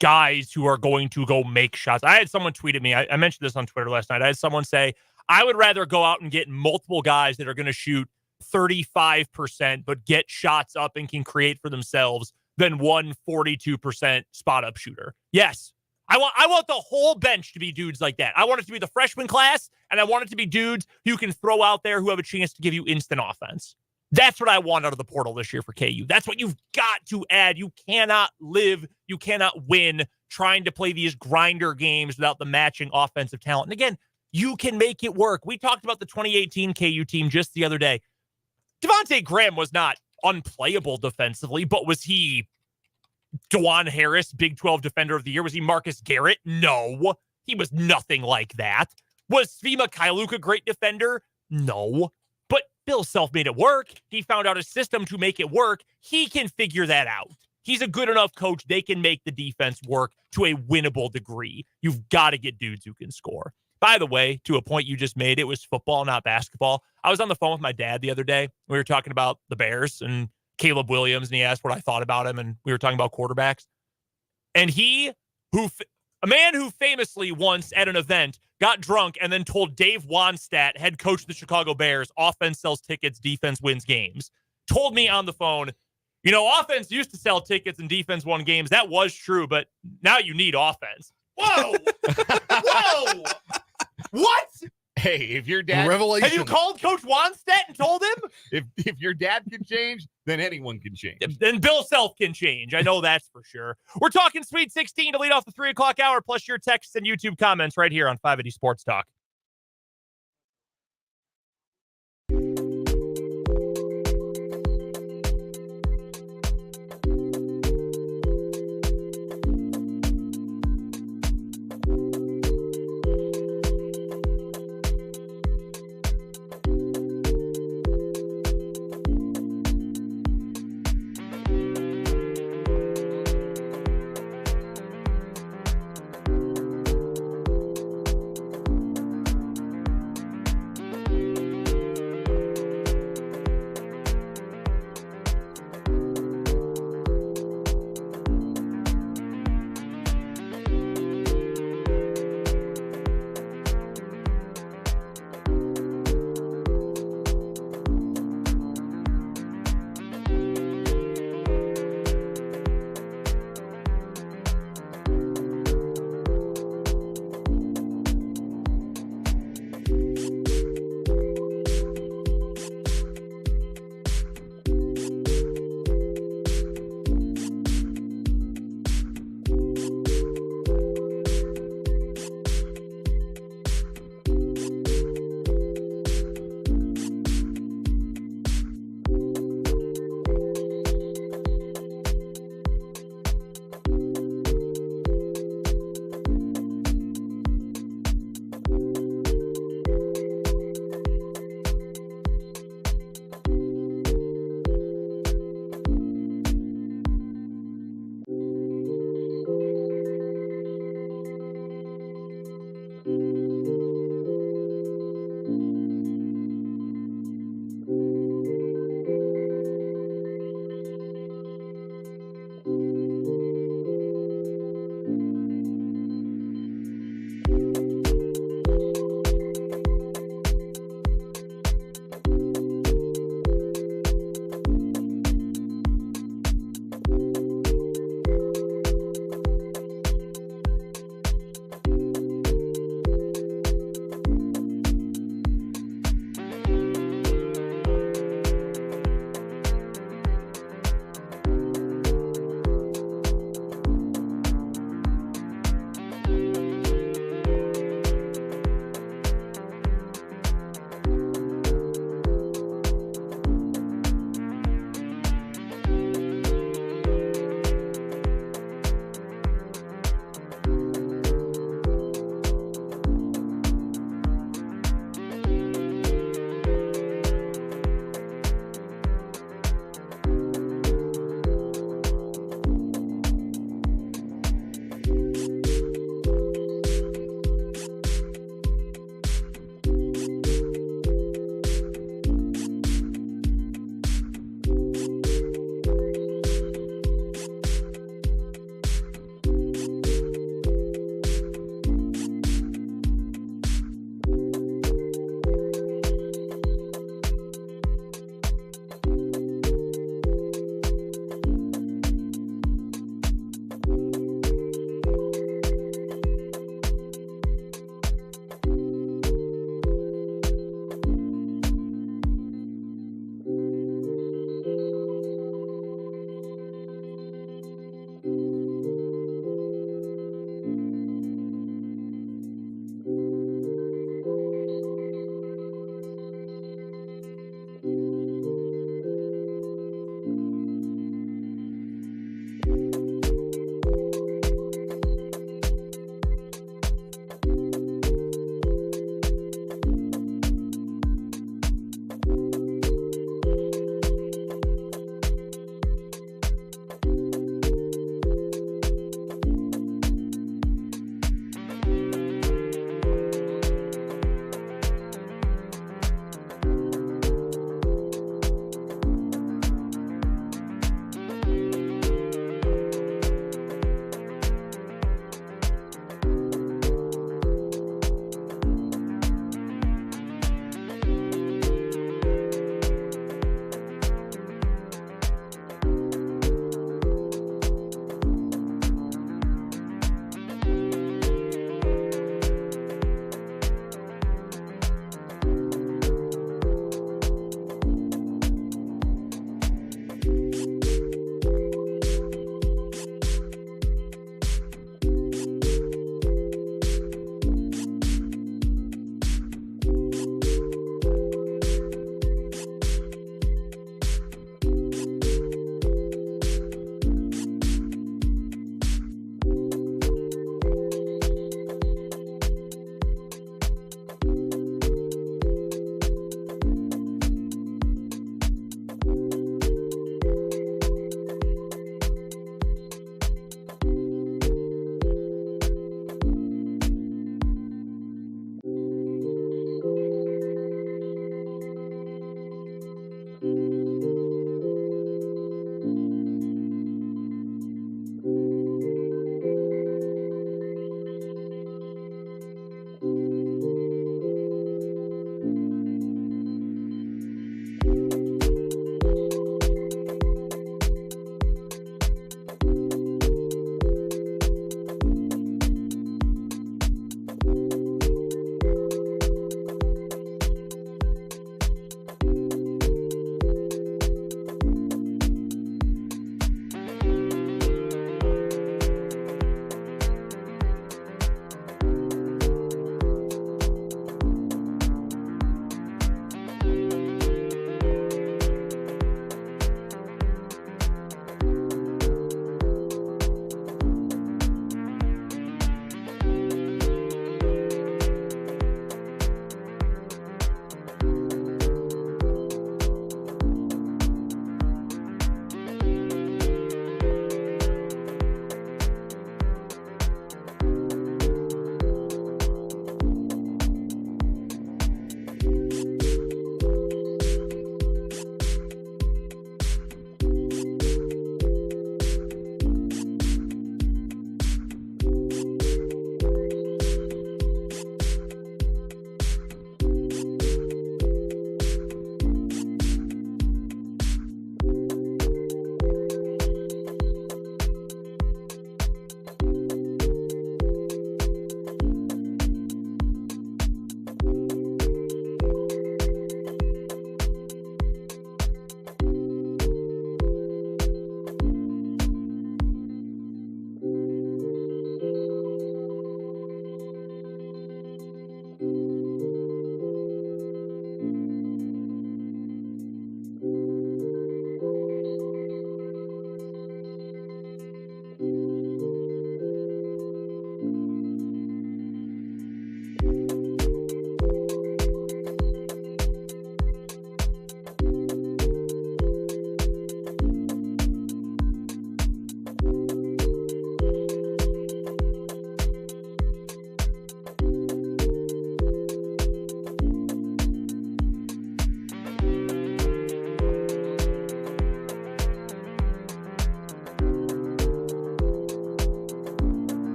guys who are going to go make shots. I had someone tweet at me. I mentioned this on Twitter last night. I had someone say, I would rather go out and get multiple guys that are going to shoot 35%, but get shots up and can create for themselves than one 42% spot up shooter. Yes. I want the whole bench to be dudes like that. I want it to be the freshman class, and I want it to be dudes who can throw out there who have a chance to give you instant offense. That's what I want out of the portal this year for KU. That's what you've got to add. You cannot win trying to play these grinder games without the matching offensive talent. And again, you can make it work. We talked about the 2018 KU team just the other day. Devontae Graham was not unplayable defensively, but was he DeJuan Harris, Big 12 Defender of the Year? Was he Marcus Garrett? No. He was nothing like that. Was Svi Mykhailiuk a great defender? No. But Bill Self made it work. He found out a system to make it work. He can figure that out. He's a good enough coach. They can make the defense work to a winnable degree. You've got to get dudes who can score. By the way, to a point you just made, it was football, not basketball. I was on the phone with my dad the other day. We were talking about the Bears and Caleb Williams, and he asked what I thought about him, and we were talking about quarterbacks. And a man who famously once at an event got drunk and then told Dave Wannstedt, head coach of the Chicago Bears, offense sells tickets, defense wins games, told me on the phone, offense used to sell tickets and defense won games. That was true, but now you need offense. Whoa! Whoa! What? Hey, if your dad... Revelation. Have you called Coach Wannstedt and told him? If your dad can change, then anyone can change. Then Bill Self can change. I know that's for sure. We're talking Sweet 16 to lead off the 3 o'clock hour, plus your texts and YouTube comments right here on 580 Sports Talk.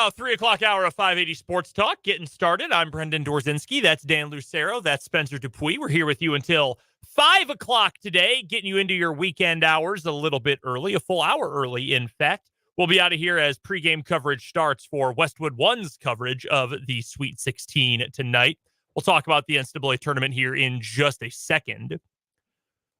3 o'clock hour of 580 Sports Talk getting started. I'm Brendan Dorzinski. That's Dan Lucero. That's Spencer Dupuis. We're here with you until 5 o'clock today, getting you into your weekend hours a little bit early, a full hour early, in fact. We'll be out of here as pregame coverage starts for Westwood One's coverage of the Sweet 16 tonight. We'll talk about the NCAA tournament here in just a second.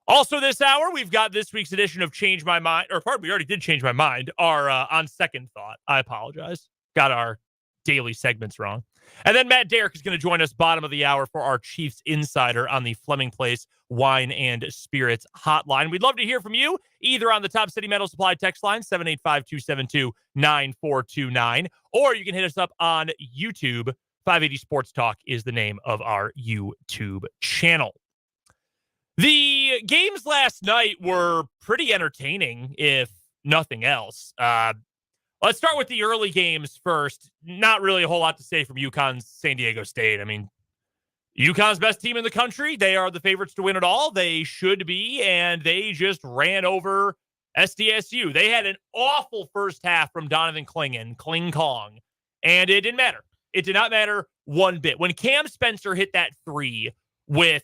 Also this hour, we've got this week's edition of Change My Mind, or pardon, we already did Change My Mind, our On Second Thought. I apologize. Got our daily segments wrong. And then Matt Derrick is going to join us bottom of the hour for our Chiefs Insider on the Fleming Place Wine and Spirits hotline. We'd love to hear from you either on the Top City Metal Supply text line, 785-272-9429, or you can hit us up on YouTube. 580 Sports Talk is the name of our YouTube channel. The games last night were pretty entertaining, if nothing else. Let's start with the early games first. Not really a whole lot to say from UConn's San Diego State. I mean, UConn's best team in the country. They are the favorites to win it all. They should be, and they just ran over SDSU. They had an awful first half from Donovan Kling Kong, and it didn't matter. It did not matter one bit. When Cam Spencer hit that three with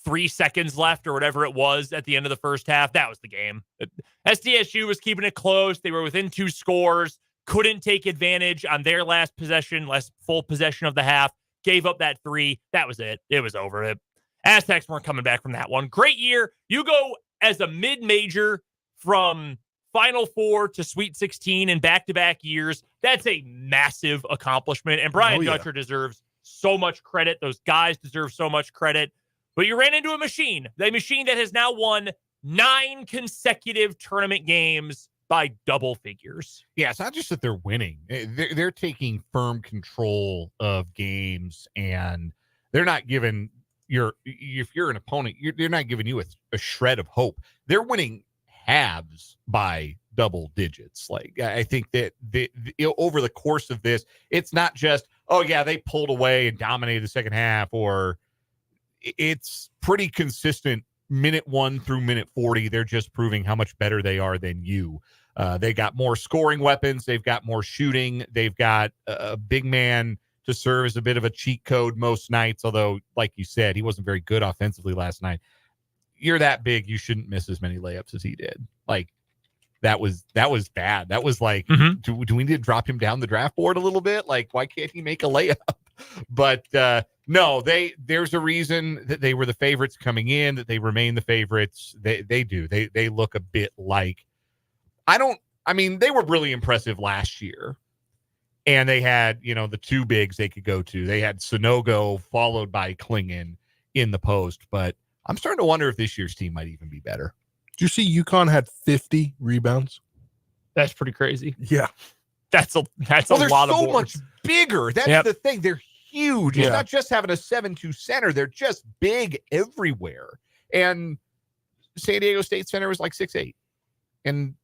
3 seconds left or whatever it was at the end of the first half, that was the game. SDSU was keeping it close. They were within 2 scores, couldn't take advantage on their last full possession of the half, gave up that 3. That was it. It was over. Aztecs weren't coming back from that one. Great year. You go as a mid-major from Final Four to Sweet 16 in back-to-back years. That's a massive accomplishment, and Brian Dutcher deserves so much credit. Those guys deserve so much credit. But you ran into a machine that has now won 9 consecutive tournament games by double figures. Yeah, it's not just that they're winning. They're taking firm control of games, and they're not giving if you're an opponent, they're not giving you a shred of hope. They're winning halves by double digits. Like, I think that over the course of this, it's not just, oh yeah, they pulled away and dominated the second half, or it's pretty consistent minute 1 through minute 40. They're just proving how much better they are than you. They got more scoring weapons. They've got more shooting. They've got a big man to serve as a bit of a cheat code most nights. Although, like you said, he wasn't very good offensively last night. You're that big, you shouldn't miss as many layups as he did. Like, that was bad. That was like, do we need to drop him down the draft board a little bit? Like, why can't he make a layup? But no, there's a reason that they were the favorites coming in, that they remain the favorites. They do. They look a bit like, they were really impressive last year. And they had, the 2 bigs they could go to. They had Sonogo followed by Klingon in the post. But I'm starting to wonder if this year's team might even be better. Did you see UConn had 50 rebounds? That's pretty crazy. Yeah. That's a lot of boards. They're so much bigger. That's the thing. They're huge. It's not just having a 7'2" center. They're just big everywhere. And San Diego State center was like 6'8" and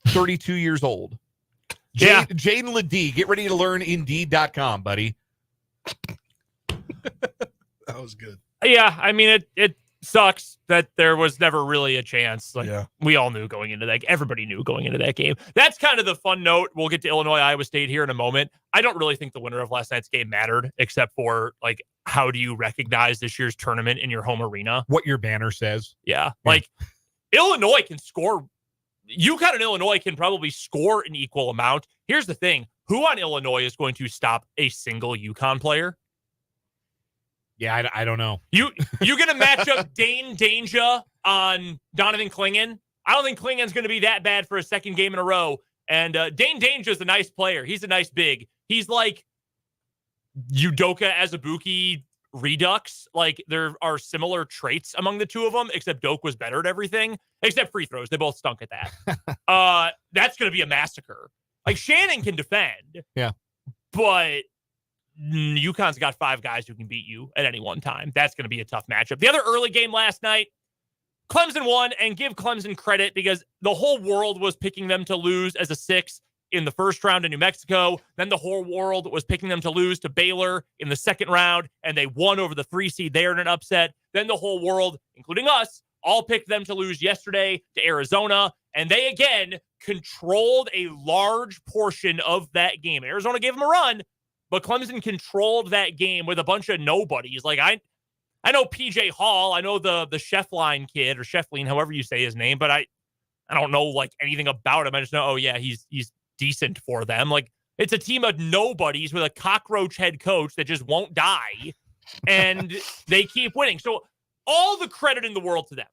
32 years old. Jaden Ledee, get ready to learn Indeed.com, buddy. That was good. Yeah, I mean, it sucks that there was never really a chance. We all knew going into that. Everybody knew going into that game. That's kind of the fun note. We'll get to Illinois, Iowa State here in a moment. I don't really think the winner of last night's game mattered, except for, like, how do you recognize this year's tournament in your home arena? What your banner says. Yeah. Like, Illinois can score. UConn and Illinois can probably score an equal amount. Here's the thing. Who on Illinois is going to stop a single UConn player? Yeah, I don't know. You going to match up Dane Danger on Donovan Klingon? I don't think Klingon's going to be that bad for a second game in a row. And Dane Danger is a nice player. He's a nice big. He's like Udoka Azubuike Redux. Like, there are similar traits among the two of them, except Doak was better at everything, except free throws. They both stunk at that. That's going to be a massacre. Like, Shannon can defend. Yeah. But UConn's got 5 guys who can beat you at any one time. That's going to be a tough matchup. The other early game last night, Clemson won, and give Clemson credit because the whole world was picking them to lose as a 6 in the first round in New Mexico. Then the whole world was picking them to lose to Baylor in the second round, and they won over the 3 seed there in an upset. Then the whole world, including us, all picked them to lose yesterday to Arizona, and they again controlled a large portion of that game. Arizona gave them a run, but Clemson controlled that game with a bunch of nobodies. Like I know PJ Hall, I know the Sheffline kid or Sheffline, however you say his name, but I don't know like anything about him. I just know, oh yeah, he's decent for them. Like it's a team of nobodies with a cockroach head coach that just won't die, and they keep winning. So all the credit in the world to them.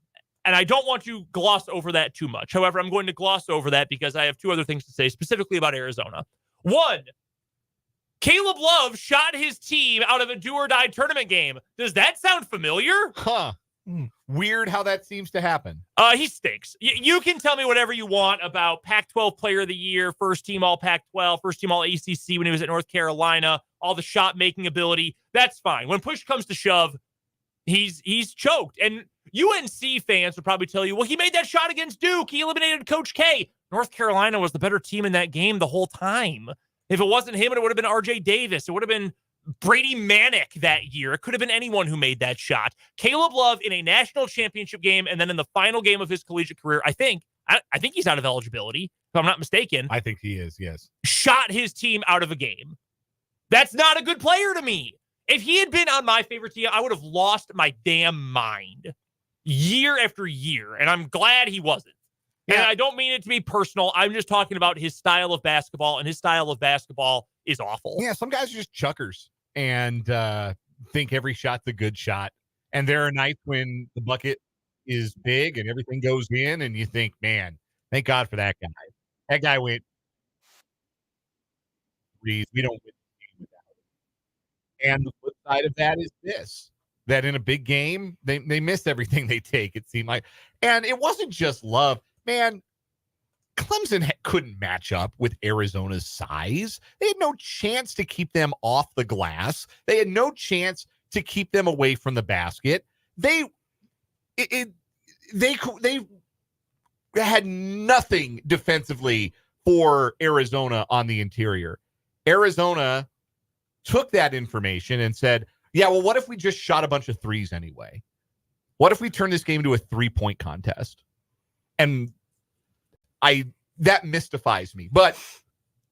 And I don't want to gloss over that too much. However, I'm going to gloss over that because I have two other things to say specifically about Arizona. One, Caleb Love shot his team out of a do-or-die tournament game. Does that sound familiar? Huh. Weird how that seems to happen. He stinks. You can tell me whatever you want about Pac-12 Player of the Year, first team all Pac-12, first team all ACC when he was at North Carolina, all the shot-making ability. That's fine. When push comes to shove, he's choked. And UNC fans would probably tell you, well, he made that shot against Duke. He eliminated Coach K. North Carolina was the better team in that game the whole time. If it wasn't him, it would have been RJ Davis. It would have been Brady Manick that year. It could have been anyone who made that shot. Caleb Love in a national championship game and then in the final game of his collegiate career, I think he's out of eligibility, if I'm not mistaken. I think he is, yes. Shot his team out of a game. That's not a good player to me. If he had been on my favorite team, I would have lost my damn mind year after year, and I'm glad he wasn't. Yeah. And I don't mean it to be personal. I'm just talking about his style of basketball, and his style of basketball is awful. Yeah, some guys are just chuckers and think every shot's a good shot. And there are nights when the bucket is big and everything goes in, and you think, man, thank God for that guy. That guy went, we don't win the game without him. And the flip side of that is this. That in a big game, they miss everything they take, it seemed like. And it wasn't just Love. Man, Clemson couldn't match up with Arizona's size. They had no chance to keep them off the glass. They had no chance to keep them away from the basket. They had nothing defensively for Arizona on the interior. Arizona took that information and said, yeah, well, what if we just shot a bunch of threes anyway? What if we turn this game into a 3-point contest? And that mystifies me. But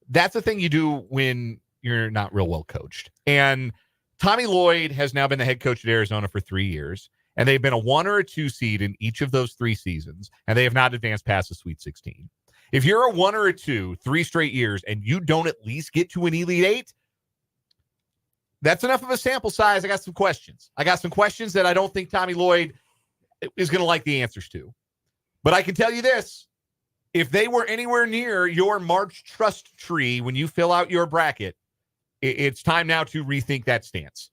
that's the thing you do when you're not real well coached. And Tommy Lloyd has now been the head coach at Arizona for 3 years, and they've been a 1 or a 2 seed in each of those 3 seasons, and they have not advanced past the Sweet 16. If you're a 1 or a 2, 3 straight years, and you don't at least get to an Elite 8, that's enough of a sample size. I got some questions. That I don't think Tommy Lloyd is going to like the answers to. But I can tell you this. If they were anywhere near your March trust tree when you fill out your bracket, it's time now to rethink that stance.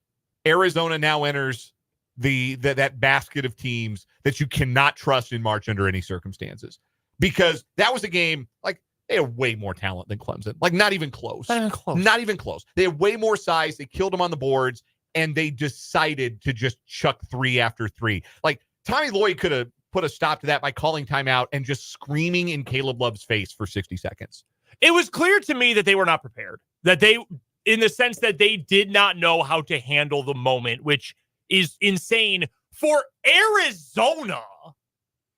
Arizona now enters that basket of teams that you cannot trust in March under any circumstances. Because that was a game, like, they had way more talent than Clemson. Like, not even close. Not even close. They had way more size. They killed them on the boards, and they decided to just chuck 3 after 3. Like, Tommy Lloyd could have put a stop to that by calling timeout and just screaming in Caleb Love's face for 60 seconds. It was clear to me that they were not prepared. That they, in the sense that they did not know how to handle the moment, which is insane for Arizona.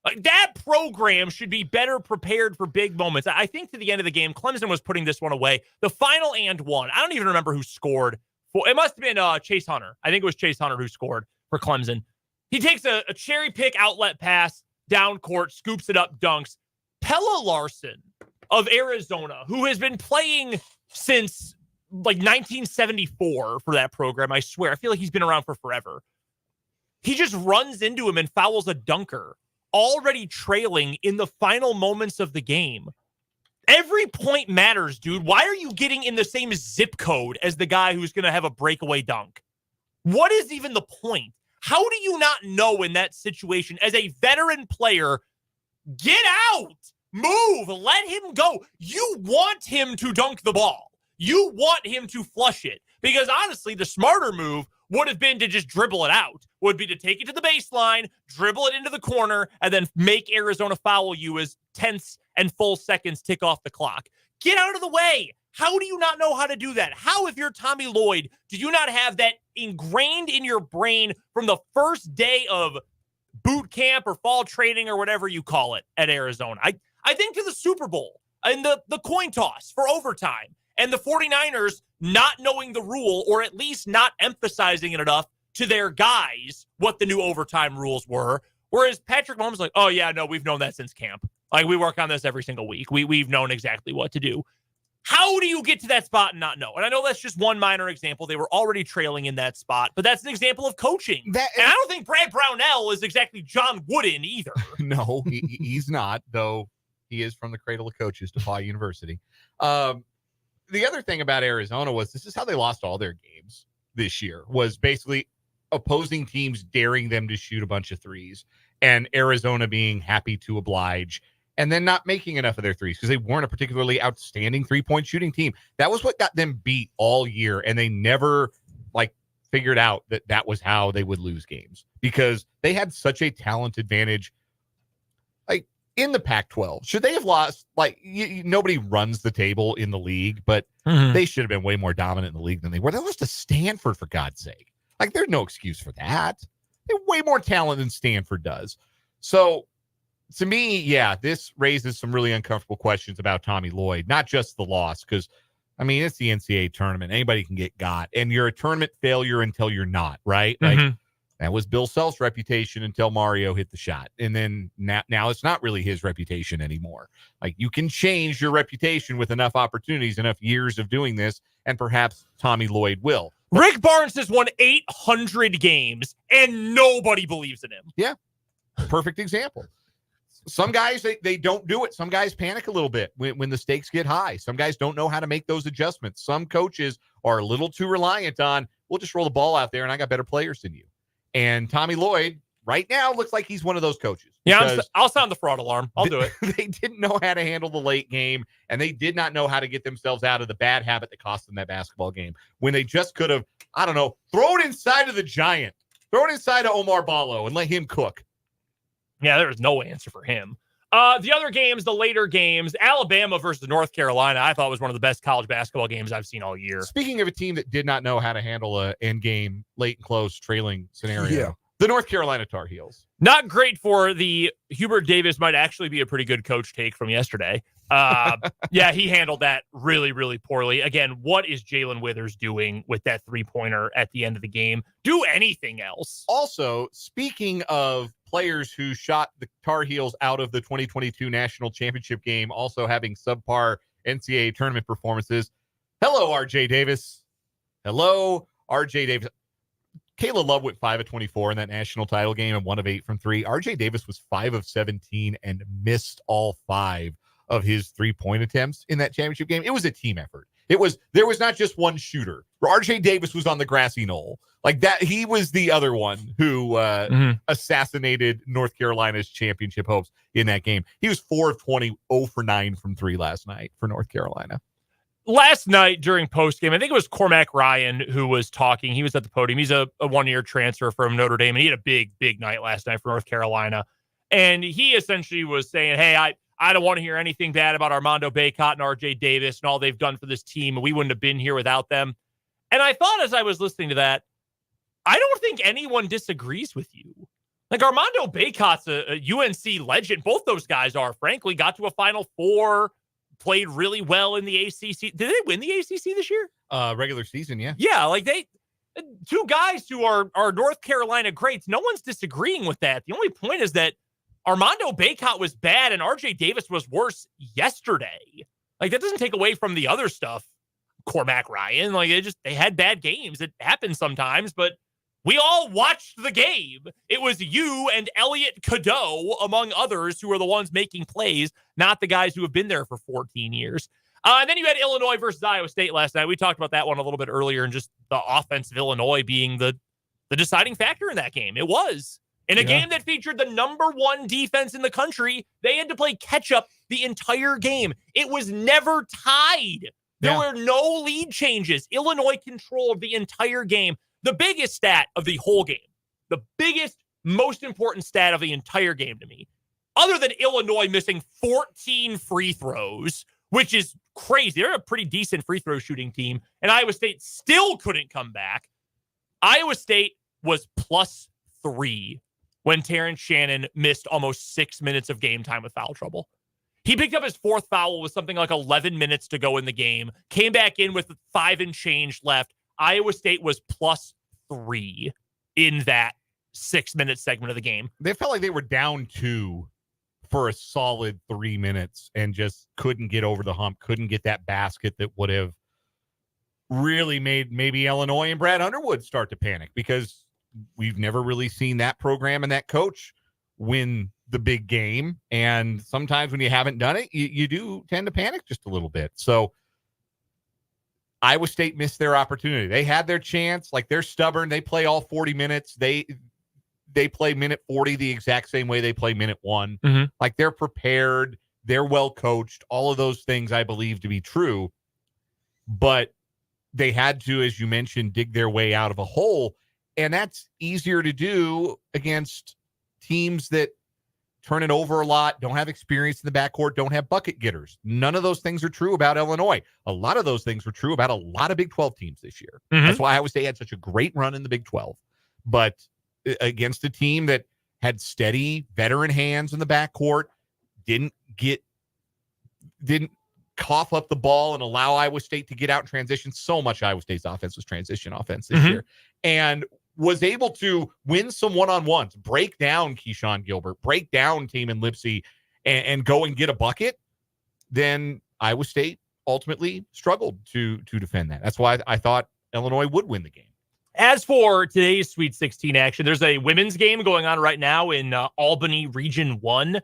Like, that program should be better prepared for big moments. I think to the end of the game, Clemson was putting this one away. The final and one. I don't even remember who scored. It must have been Chase Hunter. I think it was Chase Hunter who scored for Clemson. He takes a cherry pick outlet pass down court, scoops it up, dunks. Pella Larson of Arizona, who has been playing since like 1974 for that program, I swear. I feel like he's been around for forever. He just runs into him and fouls a dunker, already trailing in the final moments of the game. Every point matters, dude. Why are you getting in the same zip code as the guy who's going to have a breakaway dunk? What is even the point? How do you not know in that situation as a veteran player, get out, move, let him go. You want him to dunk the ball. You want him to flush it. Because honestly, the smarter move would have been to just dribble it out, would be to take it to the baseline, dribble it into the corner, and then make Arizona foul you as tenths and full seconds tick off the clock. Get out of the way. How do you not know how to do that? How, if you're Tommy Lloyd, do you not have that ingrained in your brain from the first day of boot camp or fall training or whatever you call it at Arizona. I think to the Super Bowl and the coin toss for overtime and the 49ers not knowing the rule or at least not emphasizing it enough to their guys what the new overtime rules were. Whereas Patrick Mahomes is like, oh, yeah, no, we've known that since camp. Like, we work on this every single week. We've known exactly what to do. How do you get to that spot and not know? And I know that's just one minor example. They were already trailing in that spot, but that's an example of coaching. And I don't think Brad Brownell is exactly John Wooden either. No, he's not, though he is from the cradle of coaches, DePauw University. The other thing about Arizona was this is how they lost all their games this year, was basically opposing teams daring them to shoot a bunch of threes and Arizona being happy to oblige and then not making enough of their threes because they weren't a particularly outstanding three-point shooting team. That was what got them beat all year, and they never figured out that was how they would lose games because they had such a talent advantage in the Pac-12. Should they have lost? Nobody runs the table in the league, but they should have been way more dominant in the league than they were. They lost to Stanford, for God's sake. There's no excuse for that. They have way more talent than Stanford does. So, to me, yeah, this raises some really uncomfortable questions about Tommy Lloyd, not just the loss, because, it's the NCAA tournament. Anybody can get got, and you're a tournament failure until you're not, right? That was Bill Self's reputation until Mario hit the shot. And then now it's not really his reputation anymore. You can change your reputation with enough opportunities, enough years of doing this, and perhaps Tommy Lloyd will. Rick Barnes has won 800 games, and nobody believes in him. Yeah, perfect example. Some guys, they don't do it. Some guys panic a little bit when the stakes get high. Some guys don't know how to make those adjustments. Some coaches are a little too reliant on, we'll just roll the ball out there, and I got better players than you. And Tommy Lloyd, right now, looks like he's one of those coaches. Yeah, I'll sound the fraud alarm. I'll do it. They didn't know how to handle the late game, and they did not know how to get themselves out of the bad habit that cost them that basketball game when they just could have, throw it inside of the Giant. Throw it inside of Omar Ballo and let him cook. Yeah, there was no answer for him. The other games, the later games, Alabama versus North Carolina, I thought was one of the best college basketball games I've seen all year. Speaking of a team that did not know how to handle a end game, late and close trailing scenario, the North Carolina Tar Heels. Not great for the Hubert Davis might actually be a pretty good coach take from yesterday. Yeah, he handled that really, really poorly. Again, what is Jalen Withers doing with that three-pointer at the end of the game? Do anything else. Also, speaking of players who shot the Tar Heels out of the 2022 national championship game, also having subpar NCAA tournament performances. Hello, RJ Davis. Hello, RJ Davis. Kayla Love went 5 of 24 in that national title game and 1 of 8 from 3. RJ Davis was 5 of 17 and missed all 5 of his 3-point attempts in that championship game. It was a team effort. There was not just one shooter. RJ Davis was on the grassy knoll. That, he was the other one who assassinated North Carolina's championship hopes in that game. He was 4 of 20, 0 for 9 from 3 last night for North Carolina. Last night during postgame, I think it was Cormac Ryan who was talking. He was at the podium. He's a one-year transfer from Notre Dame, and he had a big, big night last night for North Carolina. And he essentially was saying, hey, I don't want to hear anything bad about Armando Bacot and RJ Davis and all they've done for this team. We wouldn't have been here without them. And I thought as I was listening to that, I don't think anyone disagrees with you. Armando Bacot's a UNC legend. Both those guys are, frankly, got to a Final Four, played really well in the ACC. Did they win the ACC this year? Regular season, yeah. Yeah, two guys who are North Carolina greats. No one's disagreeing with that. The only point is that Armando Bacot was bad and RJ Davis was worse yesterday. That doesn't take away from the other stuff. Cormac Ryan, they had bad games. It happens sometimes, but we all watched the game. It was you and Elliot Cadeau, among others, who are the ones making plays, not the guys who have been there for 14 years. And then you had Illinois versus Iowa State last night. We talked about that one a little bit earlier, and just the offense of Illinois being the deciding factor in that game. It was. In a game that featured the number 1 defense in the country, they had to play catch-up the entire game. It was never tied. There were no lead changes. Illinois controlled the entire game. The biggest stat of the whole game, the biggest, most important stat of the entire game to me, other than Illinois missing 14 free throws, which is crazy. They're a pretty decent free throw shooting team, and Iowa State still couldn't come back. Iowa State was +3 when Terrence Shannon missed almost 6 minutes of game time with foul trouble. He picked up his fourth foul with something like 11 minutes to go in the game, came back in with 5 and change left. Iowa State was +3 in that 6-minute segment of the game. They felt like they were down 2 for a solid 3 minutes and just couldn't get over the hump, couldn't get that basket that would have really made maybe Illinois and Brad Underwood start to panic, because we've never really seen that program and that coach win the big game. And sometimes when you haven't done it, you do tend to panic just a little bit. So Iowa State missed their opportunity. They had their chance. Like, they're stubborn. They play all 40 minutes. They play minute 40 the exact same way they play minute 1. Mm-hmm. Like, they're prepared. They're well coached. All of those things I believe to be true. But they had to, as you mentioned, dig their way out of a hole. And that's easier to do against teams that turn it over a lot, don't have experience in the backcourt, don't have bucket getters. None of those things are true about Illinois. A lot of those things were true about a lot of Big 12 teams this year. Mm-hmm. That's why Iowa State had such a great run in the Big 12. But against a team that had steady veteran hands in the backcourt, didn't cough up the ball and allow Iowa State to get out in transition. So much Iowa State's offense was transition offense this year. And was able to win some one-on-ones, break down Keyshawn Gilbert, break down Taman Lipsey, and go and get a bucket. Then Iowa State ultimately struggled to defend that. That's why I thought Illinois would win the game. As for today's Sweet 16 action, there's a women's game going on right now in Albany Region 1.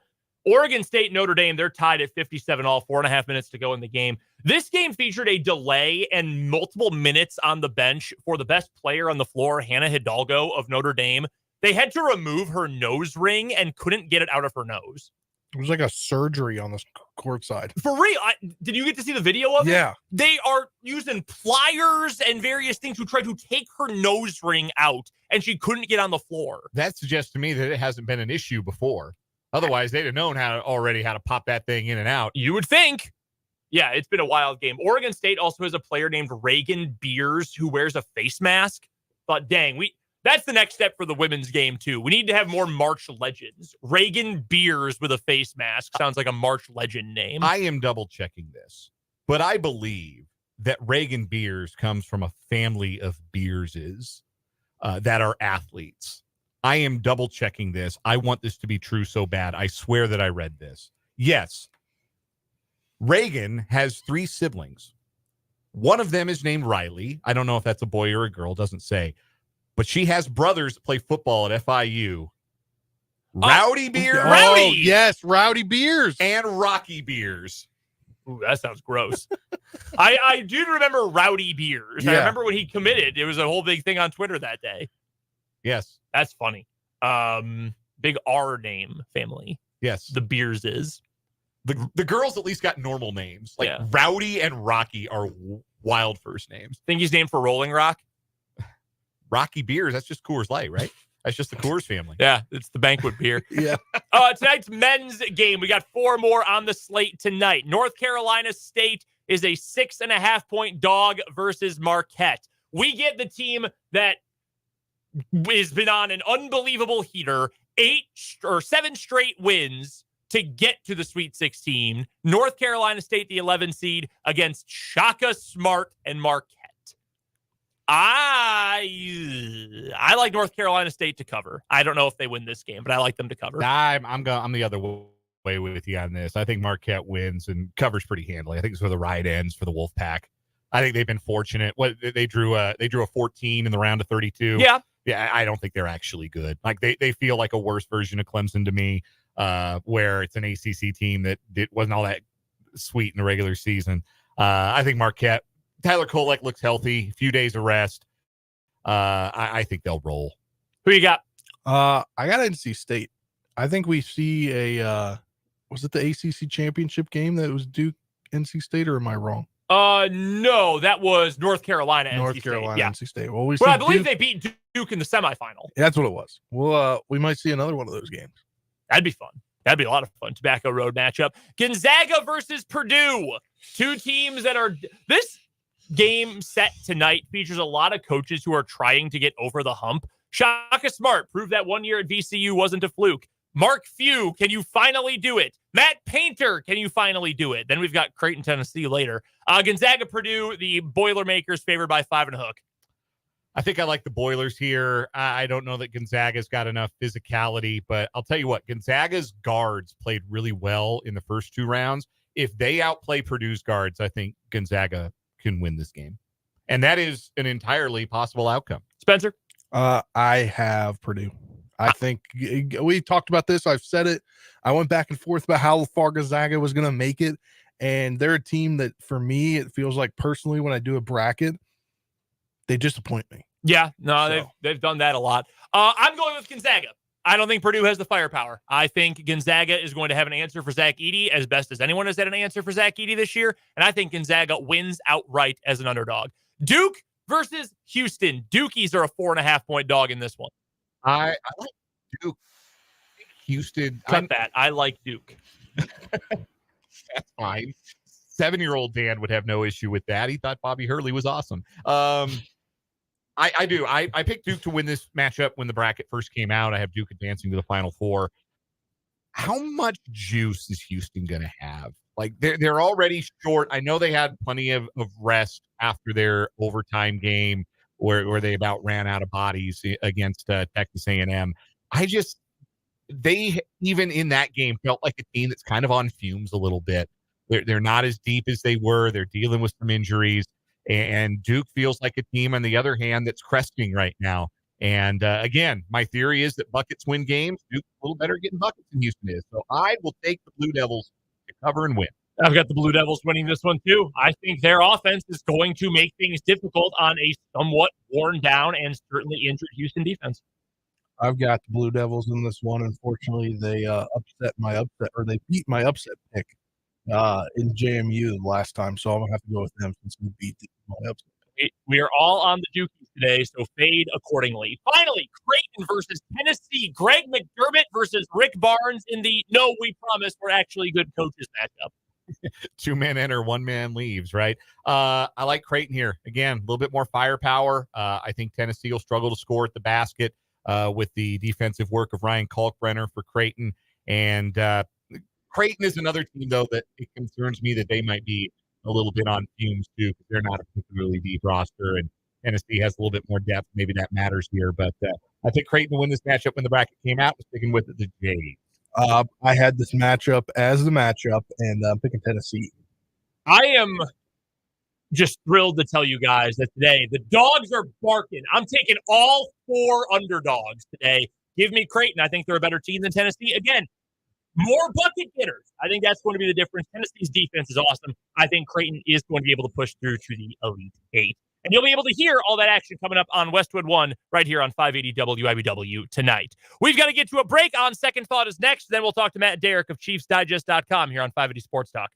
Oregon State, Notre Dame, they're tied at 57 all, 4.5 minutes to go in the game. This game featured a delay and multiple minutes on the bench for the best player on the floor, Hannah Hidalgo of Notre Dame. They had to remove her nose ring and couldn't get it out of her nose. It was like a surgery on the court side. For real. Did you get to see the video of it? Yeah. They are using pliers and various things to try to take her nose ring out, and she couldn't get on the floor. That suggests to me that it hasn't been an issue before. Otherwise, they'd have known how to pop that thing in and out. You would think. Yeah, it's been a wild game. Oregon State also has a player named Reagan Beers who wears a face mask. Thought, dang, that's the next step for the women's game, too. We need to have more March legends. Reagan Beers with a face mask sounds like a March legend name. I am double-checking this, but I believe that Reagan Beers comes from a family of Beerses that are athletes. I am double-checking this. I want this to be true so bad. I swear that I read this. Yes, Reagan has 3 siblings. One of them is named Riley. I don't know if that's a boy or a girl. Doesn't say. But she has brothers that play football at FIU. Rowdy Beers. Oh, yes, Rowdy Beers. And Rocky Beers. Ooh, that sounds gross. I do remember Rowdy Beers. Yeah. I remember when he committed. It was a whole big thing on Twitter that day. Yes. That's funny. Big R name family. Yes. The Beers is. The girls at least got normal names. Like, yeah. Rowdy and Rocky are wild first names. Think he's named for Rolling Rock? Rocky Beers, that's just Coors Light, right? That's just the Coors family. Yeah, it's the banquet beer. Yeah. Tonight's men's game. We got 4 more on the slate tonight. North Carolina State is a 6.5-point dog versus Marquette. We get the team that has been on an unbelievable heater, 7 straight wins to get to the Sweet 16. North Carolina State, the 11 seed, against Shaka Smart and Marquette. I like North Carolina State to cover. I don't know if they win this game, but I like them to cover. I'm the other way with you on this. I think Marquette wins and covers pretty handily. I think it's where the ride ends for the Wolfpack. I think they've been fortunate. They drew a 14 in the round of 32. Yeah. Yeah, I don't think they're actually good. Like, they feel like a worse version of Clemson to me, where it's an ACC team that wasn't all that sweet in the regular season. I think Marquette, Tyler Kolek looks healthy, a few days of rest. I think they'll roll. Who you got? I got NC State. I think we see was it the ACC championship game that was Duke NC State, or am I wrong? No, that was North Carolina. North NC Carolina, State. Yeah. NC State. Well, I believe they beat Duke in the semifinal. Yeah, that's what it was. Well, we might see another one of those games. That'd be fun. That'd be a lot of fun. Tobacco Road matchup. Gonzaga versus Purdue. 2 teams that are this game set tonight features a lot of coaches who are trying to get over the hump. Shaka Smart proved that 1 year at VCU wasn't a fluke. Mark Few, can you finally do it? Matt Painter, can you finally do it? Then we've got Creighton, Tennessee later. Gonzaga, Purdue, the Boilermakers favored by 5 and a hook. I think I like the Boilers here. I don't know that Gonzaga's got enough physicality, but I'll tell you what, Gonzaga's guards played really well in the first 2 rounds. If they outplay Purdue's guards, I think Gonzaga can win this game. And that is an entirely possible outcome. Spencer? I have Purdue. I think we talked about this. I've said it. I went back and forth about how far Gonzaga was going to make it. And they're a team that, for me, it feels like personally when I do a bracket, they disappoint me. Yeah, no, they've done that a lot. I'm going with Gonzaga. I don't think Purdue has the firepower. I think Gonzaga is going to have an answer for Zach Edey as best as anyone has had an answer for Zach Edey this year. And I think Gonzaga wins outright as an underdog. Duke versus Houston. Dukies are a 4.5-point dog in this one. I like Duke. Houston. Cut that. I like Duke. That's fine. 7-year-old Dan would have no issue with that. He thought Bobby Hurley was awesome. I do. I picked Duke to win this matchup when the bracket first came out. I have Duke advancing to the Final Four. How much juice is Houston going to have? Like, they're already short. I know they had plenty of rest after their overtime game where they about ran out of bodies against Texas A&M. They even in that game felt like a team that's kind of on fumes a little bit. They're not as deep as they were. They're dealing with some injuries. And Duke feels like a team, on the other hand, that's cresting right now. And again, my theory is that buckets win games. Duke's a little better getting buckets than Houston is. So I will take the Blue Devils to cover and win. I've got the Blue Devils winning this one, too. I think their offense is going to make things difficult on a somewhat worn down and certainly injured Houston defense. I've got the Blue Devils in this one. Unfortunately, they beat my upset pick in JMU the last time, so I'm going to have to go with them since we beat my upset. We are all on the Dukies today, so fade accordingly. Finally, Creighton versus Tennessee. Greg McDermott versus Rick Barnes in the no, we promise we're actually good coaches matchup. 2 men enter, 1 man leaves, right? I like Creighton here. Again, a little bit more firepower. I think Tennessee will struggle to score at the basket with the defensive work of Ryan Kalkbrenner for Creighton. And Creighton is another team, though, that it concerns me that they might be a little bit on fumes, too, because they're not a particularly deep roster, and Tennessee has a little bit more depth. Maybe that matters here. But I think Creighton will win this matchup when the bracket came out. Was sticking with the Jade. I had this matchup as the matchup, and I'm picking Tennessee. I am just thrilled to tell you guys that today the dogs are barking. I'm taking all 4 underdogs today. Give me Creighton. I think they're a better team than Tennessee. Again, more bucket getters. I think that's going to be the difference. Tennessee's defense is awesome. I think Creighton is going to be able to push through to the Elite 8. And you'll be able to hear all that action coming up on Westwood One right here on 580 WIBW tonight. We've got to get to a break. On Second Thought is next. Then we'll talk to Matt Derrick of ChiefsDigest.com here on 580 Sports Talk.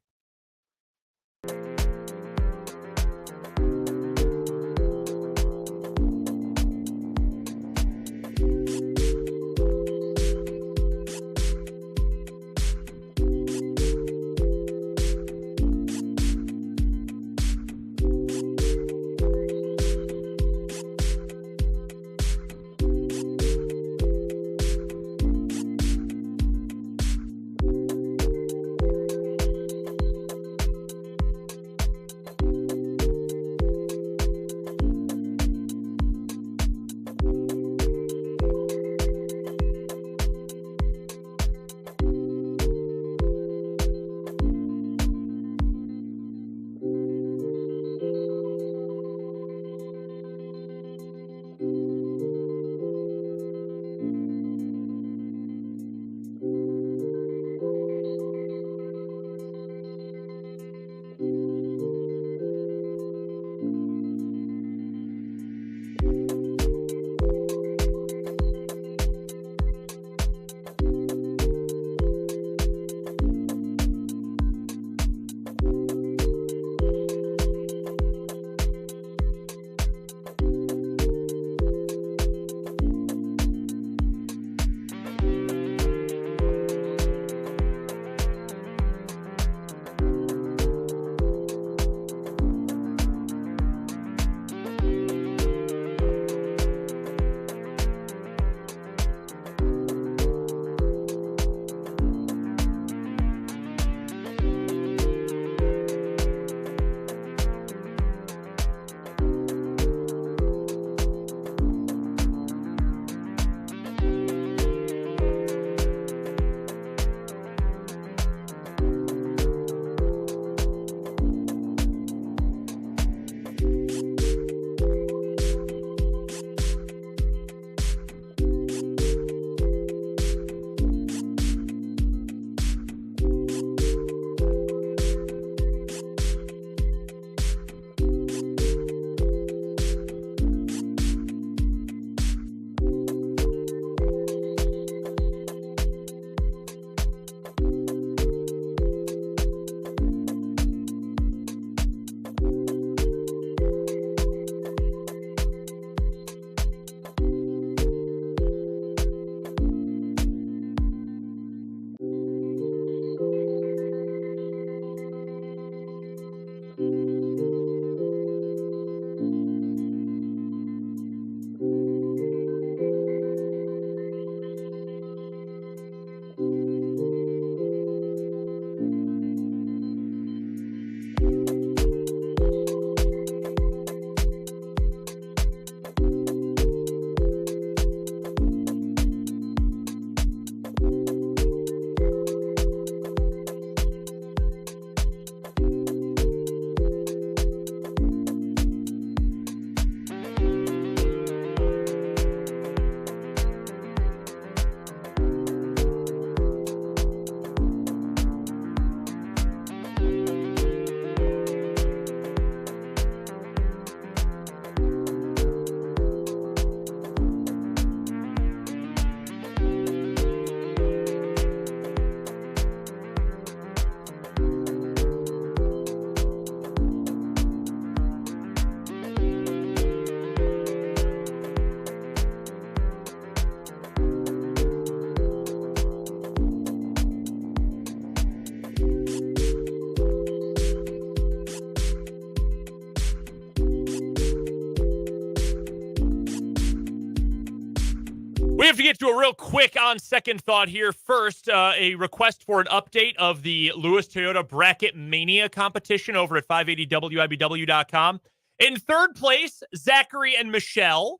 have to get to a real quick on second thought here. First, a request for an update of the Lewis Toyota Bracket Mania competition over at 580WIBW.com. In third place, Zachary and Michelle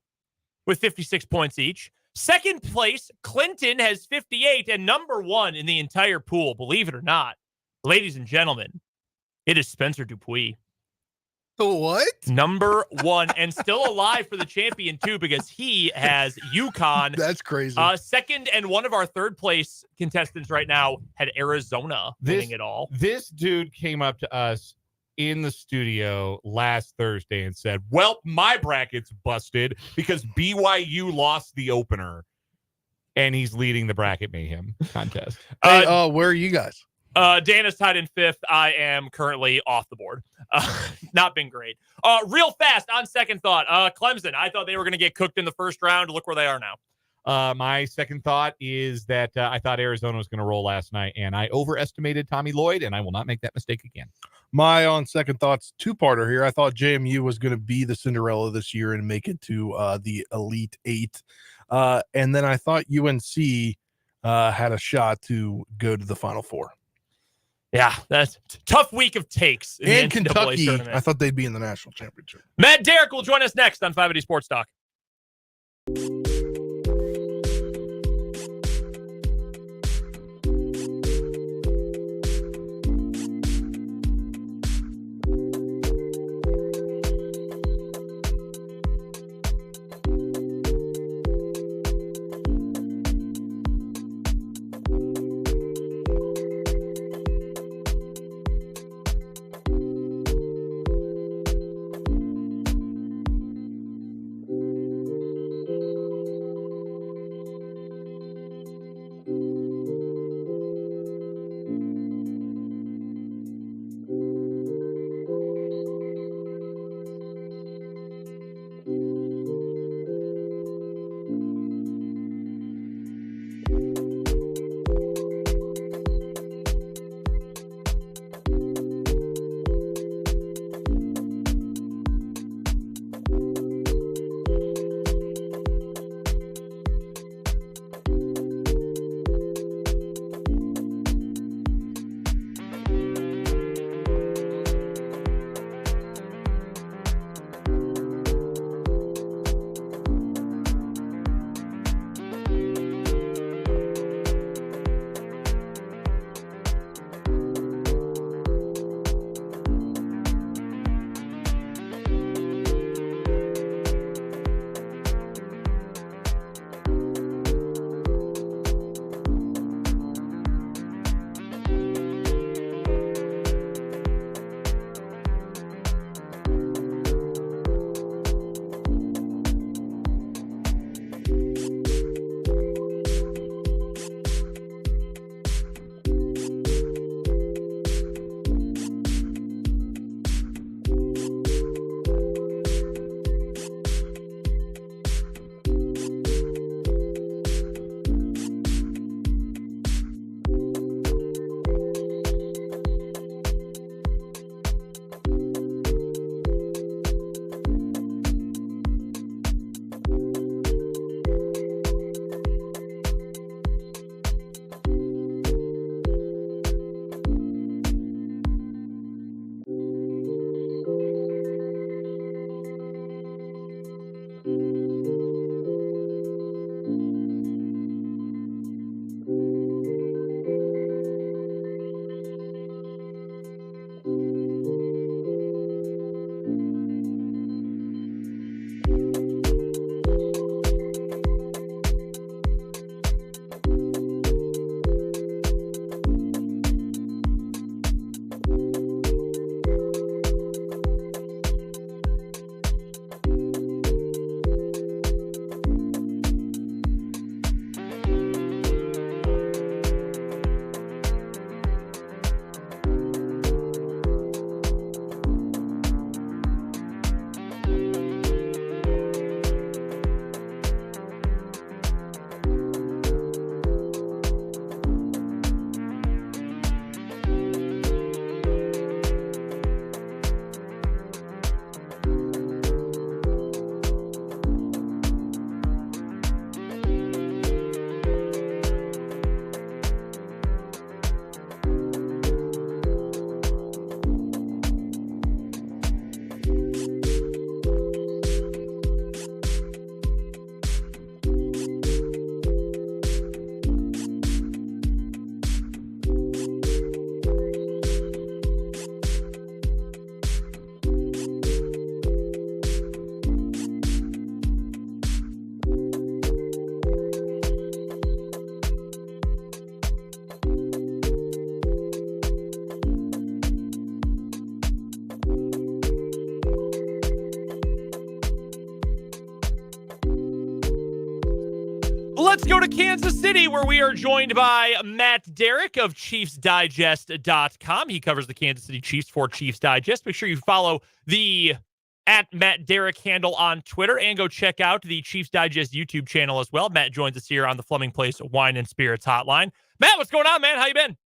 with 56 points each. Second place, Clinton has 58, and number one in the entire pool, believe it or not, ladies and gentlemen, it is Spencer Dupuis. What? Number one, and still alive for the champion, too, because he has UConn. That's crazy. Second, and one of our third place contestants right now had Arizona winning it all. This dude came up to us in the studio last Thursday and said, well, my bracket's busted because BYU lost the opener. And he's leading the Bracket Mayhem contest. Hey, where are you guys? Dan is tied in fifth. I am currently off the board. Not been great. Real fast on second thought. Clemson, I thought they were going to get cooked in the first round. Look where they are now. My second thought is that I thought Arizona was going to roll last night, and I overestimated Tommy Lloyd, and I will not make that mistake again. My on second thoughts two-parter here. I thought JMU was going to be the Cinderella this year and make it to the Elite Eight. And then I thought UNC had a shot to go to the Final Four. Yeah, that's a tough week of takes. And Kentucky, I thought they'd be in the national championship. Matt Derrick will join us next on 580 Sports Talk. Let's go to Kansas City, where we are joined by Matt Derrick of ChiefsDigest.com. He covers the Kansas City Chiefs for Chiefs Digest. Make sure you follow the @MattDerrick handle on Twitter and go check out the Chiefs Digest YouTube channel as well. Matt joins us here on the Fleming Place Wine and Spirits Hotline. Matt, what's going on, man? How you been?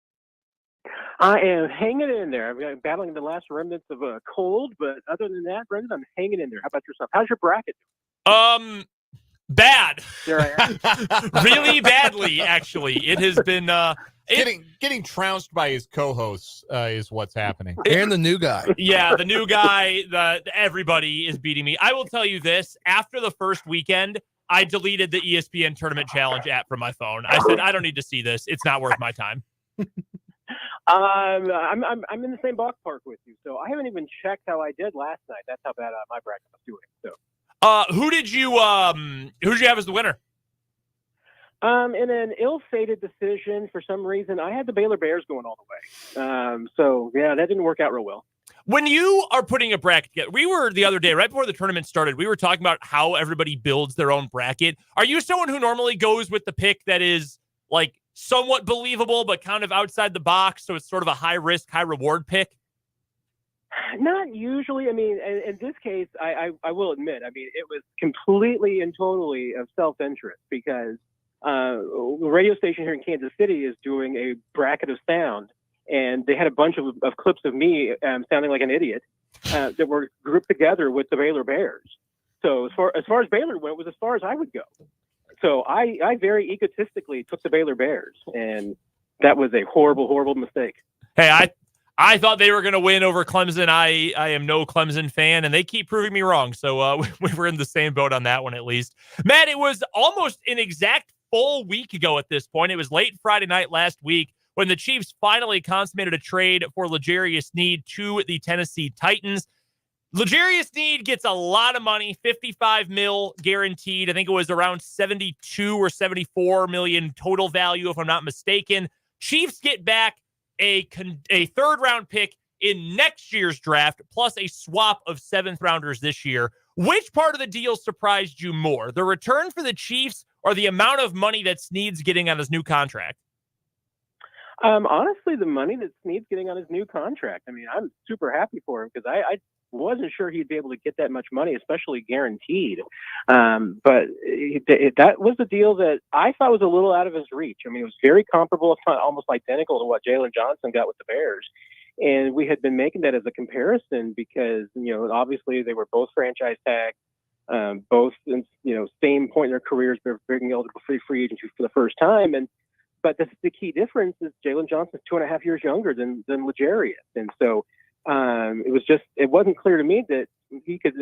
I am hanging in there. I'm battling the last remnants of a cold, but other than that, Brendan, I'm hanging in there. How about yourself? How's your bracket? Bad. There I am. Really badly, actually. It has been getting trounced by his co-hosts is what's happening. And the new guy. Yeah, the new guy, everybody is beating me. I will tell you this, after the first weekend, I deleted the ESPN Tournament Challenge app from my phone. I said, I don't need to see this. It's not worth my time. I'm in the same ballpark with you, so I haven't even checked how I did last night. That's how bad my bracket was doing. So, who did you have as the winner? In an ill-fated decision, for some reason, I had the Baylor Bears going all the way. So yeah, that didn't work out real well. When you are putting a bracket together, we were the other day, right before the tournament started, we were talking about how everybody builds their own bracket. Are you someone who normally goes with the pick that is like somewhat believable, but kind of outside the box, so it's sort of a high risk, high reward pick? Not usually. I mean, in this case, I will admit, I mean, it was completely and totally of self-interest because the radio station here in Kansas City is doing a bracket of sound, and they had a bunch of clips of me sounding like an idiot that were grouped together with the Baylor Bears. So as far as Baylor went, was as far as I would go. So I very egotistically took the Baylor Bears, and that was a horrible, horrible mistake. Hey, I thought they were going to win over Clemson. I am no Clemson fan, and they keep proving me wrong. So we were in the same boat on that one, at least. Matt, it was almost an exact full week ago at this point. It was late Friday night last week when the Chiefs finally consummated a trade for L'Jarius Sneed to the Tennessee Titans. L'Jarius Sneed gets a lot of money, $55 million guaranteed. I think it was around 72 or 74 million total value, if I'm not mistaken. Chiefs get back a third-round pick in next year's draft, plus a swap of seventh-rounders this year. Which part of the deal surprised you more, the return for the Chiefs or the amount of money that Sneed's getting on his new contract? Honestly, the money that Sneed's getting on his new contract. I mean, I'm super happy for him because I wasn't sure he'd be able to get that much money, especially guaranteed. But that was the deal that I thought was a little out of his reach. I mean, it was very comparable, if not almost identical to what Jalen Johnson got with the Bears. And we had been making that as a comparison because, obviously they were both franchise tagged, both, same point in their careers, they're being eligible free agents for the first time. But the key difference is Jalen Johnson's 2.5 years younger than L'Jarius. And so, it wasn't clear to me that he could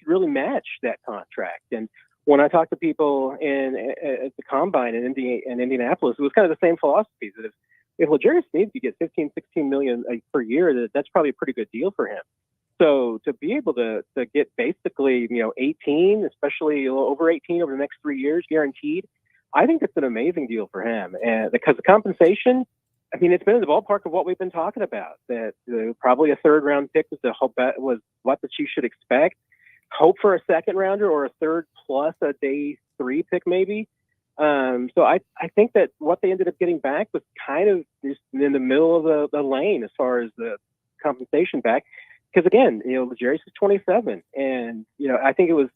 really match that contract. And when I talked to people at the combine in Indianapolis, it was kind of the same philosophy that if L'Jarius Sneed could get 15, 16 million per year, that's probably a pretty good deal for him. So to be able to get basically, 18, especially over 18 over the next 3 years guaranteed, I think it's an amazing deal for him. And because the compensation, I mean, it's been in the ballpark of what we've been talking about, that probably a third-round pick was what the Chiefs should expect. Hope for a second-rounder or a third plus a day 3 pick maybe. So I think that what they ended up getting back was kind of just in the middle of the lane as far as the compensation back. Because, again, L'Jarius is 27. And, I think it was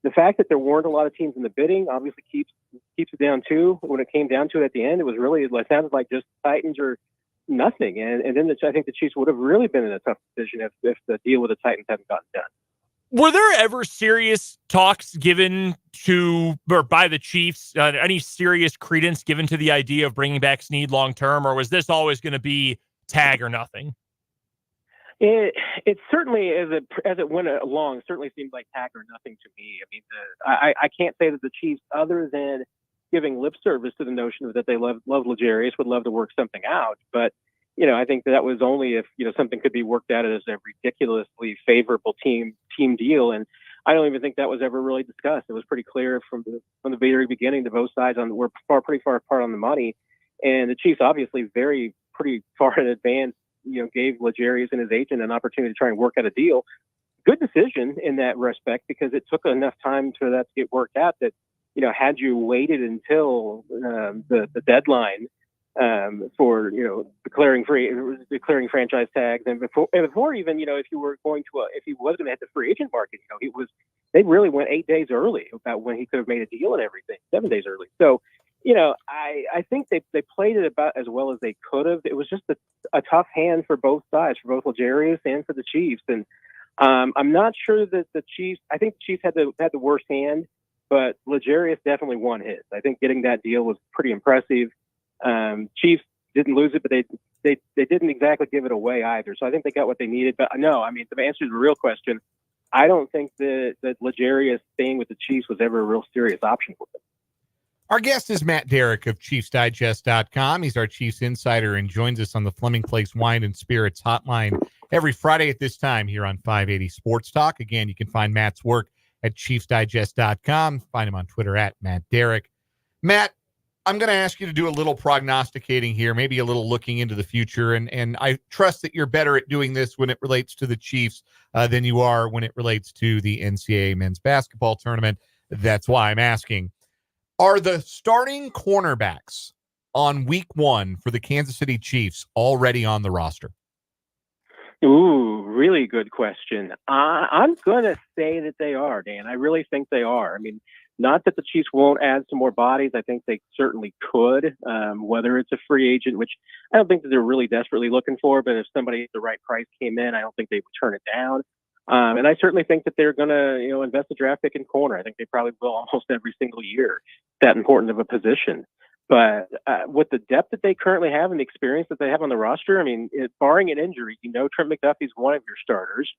the fact that there weren't a lot of teams in the bidding obviously keeps it down too. When it came down to it at the end, it sounded like just Titans or nothing. And then I think the Chiefs would have really been in a tough position if the deal with the Titans hadn't gotten done. Were there ever serious talks given by the Chiefs, any serious credence given to the idea of bringing back Sneed long term, or was this always going to be tag or nothing? It certainly, as it went along, certainly seemed like tag or nothing to me. I mean, I can't say that the Chiefs, other than giving lip service to the notion that they love L'Jarius, would love to work something out. But I think that was only if something could be worked out as a ridiculously favorable team deal. And I don't even think that was ever really discussed. It was pretty clear from the very beginning that both sides were pretty far apart on the money, and the Chiefs obviously pretty far in advance. Gave L'Jarius and his agent an opportunity to try and work out a deal. Good decision in that respect because it took enough time for that to get worked out that had you waited until the deadline for declaring franchise tags, and before even if you were going to if he was going to hit the free agent market, they really went 8 days early about when he could have made a deal and everything, 7 days early. So I think they played it about as well as they could have. It was just a tough hand for both sides, for both L'Jarius and for the Chiefs. And I'm not sure that the Chiefs. I think the Chiefs had the worst hand, but L'Jarius definitely won his. I think getting that deal was pretty impressive. Chiefs didn't lose it, but they didn't exactly give it away either. So I think they got what they needed. But no, I mean, to answer the real question, I don't think that L'Jarius staying with the Chiefs was ever a real serious option for them. Our guest is Matt Derrick of ChiefsDigest.com. He's our Chiefs insider and joins us on the Fleming Place Wine and Spirits hotline every Friday at this time here on 580 Sports Talk. Again, you can find Matt's work at ChiefsDigest.com. Find him on Twitter at Matt Derrick. Matt, I'm going to ask you to do a little prognosticating here, maybe a little looking into the future. And I trust that you're better at doing this when it relates to the Chiefs than you are when it relates to the NCAA men's basketball tournament. That's why I'm asking. Are the starting cornerbacks on week 1 for the Kansas City Chiefs already on the roster? Ooh, really good question. I'm going to say that they are, Dan. I really think they are. I mean, not that the Chiefs won't add some more bodies. I think they certainly could, whether it's a free agent, which I don't think that they're really desperately looking for, but if somebody at the right price came in, I don't think they would turn it down. And I certainly think that they're going to, invest a draft pick in corner. I think they probably will almost every single year. That important of a position. But with the depth that they currently have and the experience that they have on the roster, I mean, barring an injury, Trent McDuffie's one of your starters.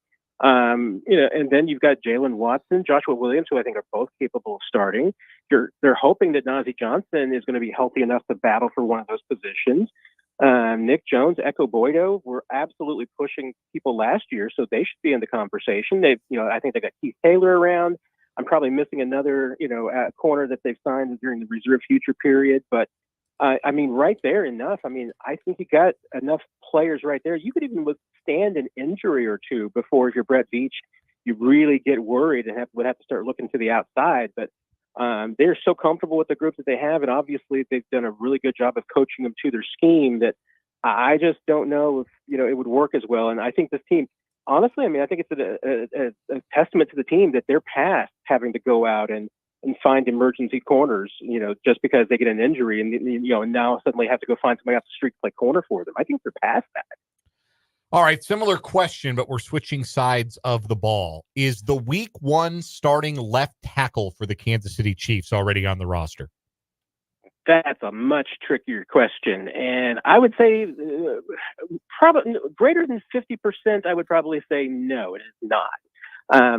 And then you've got Jalen Watson, Joshua Williams, who I think are both capable of starting. They're hoping that Najee Johnson is going to be healthy enough to battle for one of those positions. Nick Jones, Echo Boydo were absolutely pushing people last year, so they should be in the conversation. I think they got Keith Taylor around. I'm probably missing another, corner that they've signed during the reserve future period. But, I mean, right there, enough. I mean, I think you got enough players right there. You could even withstand an injury or two before, if you're Brett Veach, you really get worried and would have to start looking to the outside. But they're so comfortable with the group that they have, and obviously they've done a really good job of coaching them to their scheme that I just don't know if, it would work as well. And I think this team, honestly, I mean, I think it's a testament to the team that they're past having to go out and find emergency corners, just because they get an injury and now suddenly have to go find somebody off the street to play corner for them. I think they're past that. All right, similar question, but we're switching sides of the ball. Is the week 1 starting left tackle for the Kansas City Chiefs already on the roster? That's a much trickier question. And I would say probably greater than 50%, I would probably say no, it is not.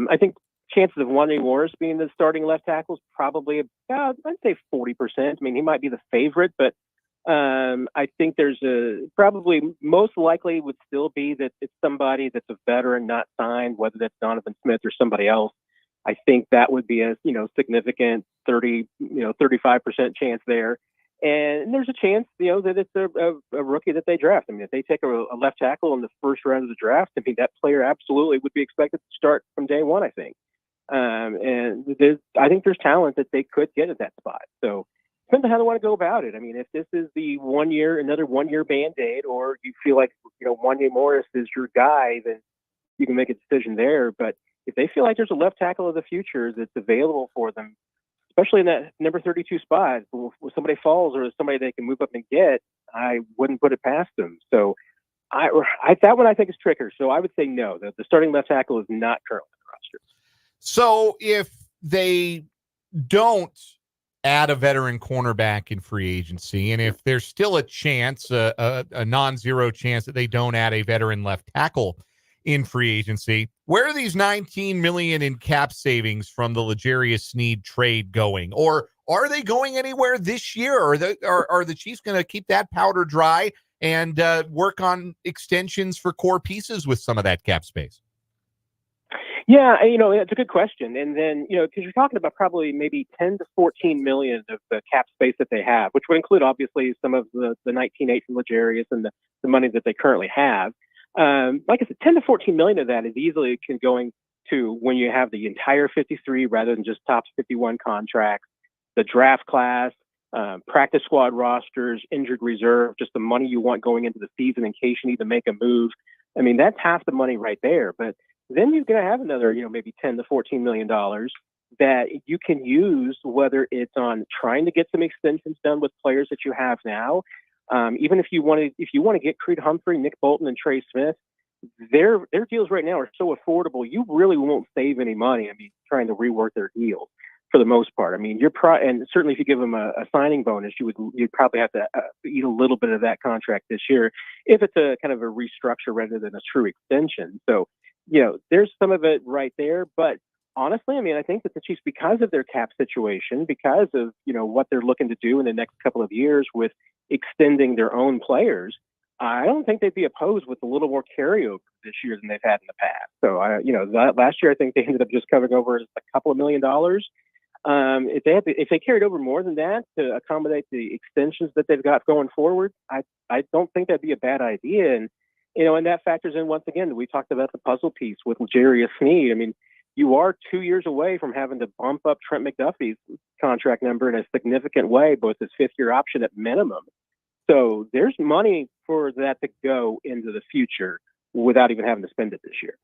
I think chances of Wande Morris being the starting left tackle is probably about, I'd say 40%. I mean, he might be the favorite, but I think there's probably most likely would still be that it's somebody that's a veteran, not signed, whether that's Donovan Smith or somebody else. I think that would be a significant 35% chance there, and there's a chance that it's a rookie that they draft. I mean, if they take a left tackle in the first round of the draft, I mean that player absolutely would be expected to start from day one. I think, and I think there's talent that they could get at that spot. So depends on how they want to go about it. I mean, if this is another 1 year Band-Aid, or you feel like Wande Morris is your guy, then you can make a decision there. But if they feel like there's a left tackle of the future that's available for them, especially in that number 32 spot, where somebody falls or somebody they can move up and get, I wouldn't put it past them. So that one I think is trickier. So I would say no, the starting left tackle is not currently on the roster. So if they don't add a veteran cornerback in free agency, and if there's still a chance, a non-zero chance that they don't add a veteran left tackle in free agency, where are these $19 million in cap savings from the L'Jarius Sneed trade going? Or are they going anywhere this year? Or are the Chiefs going to keep that powder dry and work on extensions for core pieces with some of that cap space? Yeah, it's a good question. And then, because you're talking about probably maybe 10 to 14 million of the cap space that they have, which would include obviously some of the 19.8 from L'Jarius and the money that they currently have. Like I said, 10 to 14 million of that is easily going to when you have the entire 53 rather than just top 51 contracts. the draft class, practice squad rosters, injured reserve, just the money you want going into the season in case you need to make a move. I mean, that's half the money right there. But then you're going to have another, maybe $10 to $14 million that you can use, whether it's on trying to get some extensions done with players that you have now. Even if you want to get Creed Humphrey, Nick Bolton, and Trey Smith, their deals right now are so affordable. You really won't save any money. I mean, trying to rework their deals for the most part. I mean, and certainly if you give them a signing bonus, you'd probably have to eat a little bit of that contract this year if it's a kind of a restructure rather than a true extension. So, there's some of it right there, but honestly, I mean, I think that the Chiefs, because of their cap situation, because of, what they're looking to do in the next couple of years with extending their own players, I don't think they'd be opposed with a little more carryover this year than they've had in the past. So, last year, I think they ended up just covering over a couple of $1 million. If they carried over more than that to accommodate the extensions that they've got going forward, I don't think that'd be a bad idea. And, and that factors in, once again, we talked about the puzzle piece with Jarius Sneed. I mean, you are 2 years away from having to bump up Trent McDuffie's contract number in a significant way, both his fifth-year option at minimum. So there's money for that to go into the future without even having to spend it this year.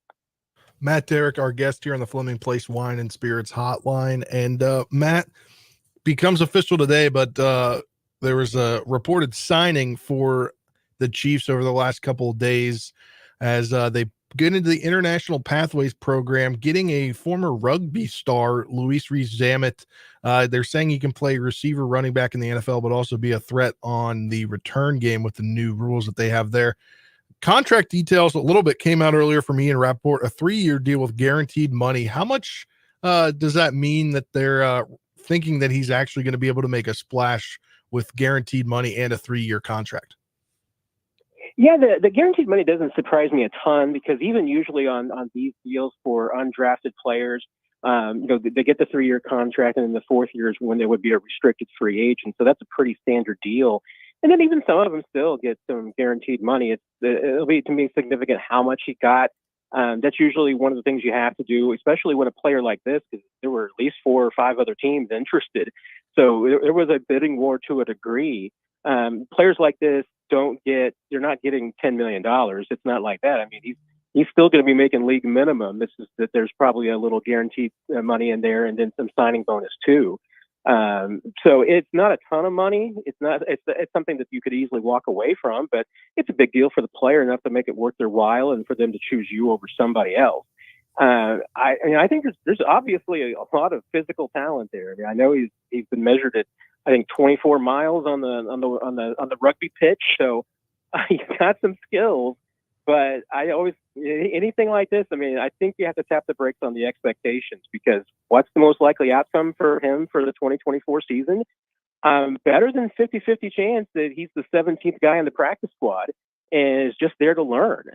Matt Derrick, our guest here on the Fleming Place Wine and Spirits Hotline. And Matt, becomes official today, but there was a reported signing for the Chiefs over the last couple of days as they get into the International Pathways program, getting a former rugby star, Luis Rees-Zammit. They're saying he can play receiver, running back in the NFL, but also be a threat on the return game with the new rules that they have there. Contract details a little bit came out earlier from Ian Rappaport, a 3-year deal with guaranteed money. How much does that mean that they're thinking that he's actually going to be able to make a splash with guaranteed money and a 3-year contract? Yeah, the guaranteed money doesn't surprise me a ton, because even usually on these deals for undrafted players, they get the 3-year contract, and then the 4th year is when they would be a restricted free agent. So that's a pretty standard deal. And then even some of them still get some guaranteed money. It'll be, to me, significant how much he got. That's usually one of the things you have to do, especially when a player like this, because there were at least 4 or 5 other teams interested. So there was a bidding war to a degree. Players like this they're not getting $10 million. It's not like that. I mean, he's still going to be making league minimum. It's just that there's probably a little guaranteed money in there, and then some signing bonus too. So it's not a ton of money. It's something that you could easily walk away from, but it's a big deal for the player, enough to make it worth their while and for them to choose you over somebody else. I think there's obviously a lot of physical talent there. I mean, I know he's been measured at, I think, 24 miles on the rugby pitch. So he's got some skills, but anything like this, I mean, I think you have to tap the brakes on the expectations, because what's the most likely outcome for him for the 2024 season? Better than 50-50 chance that he's the 17th guy in the practice squad and is just there to learn.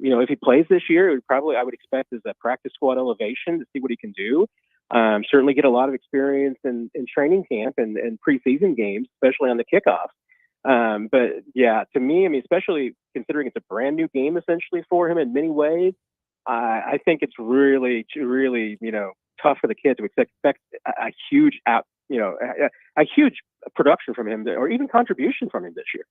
If he plays this year, I would expect as a practice squad elevation to see what he can do. Certainly get a lot of experience in training camp and preseason games, especially on the kickoff. But yeah, to me, I mean, especially considering it's a brand new game essentially for him in many ways, I think it's really, really, tough for the kid to expect a huge a huge production from him, or even contribution from him this year.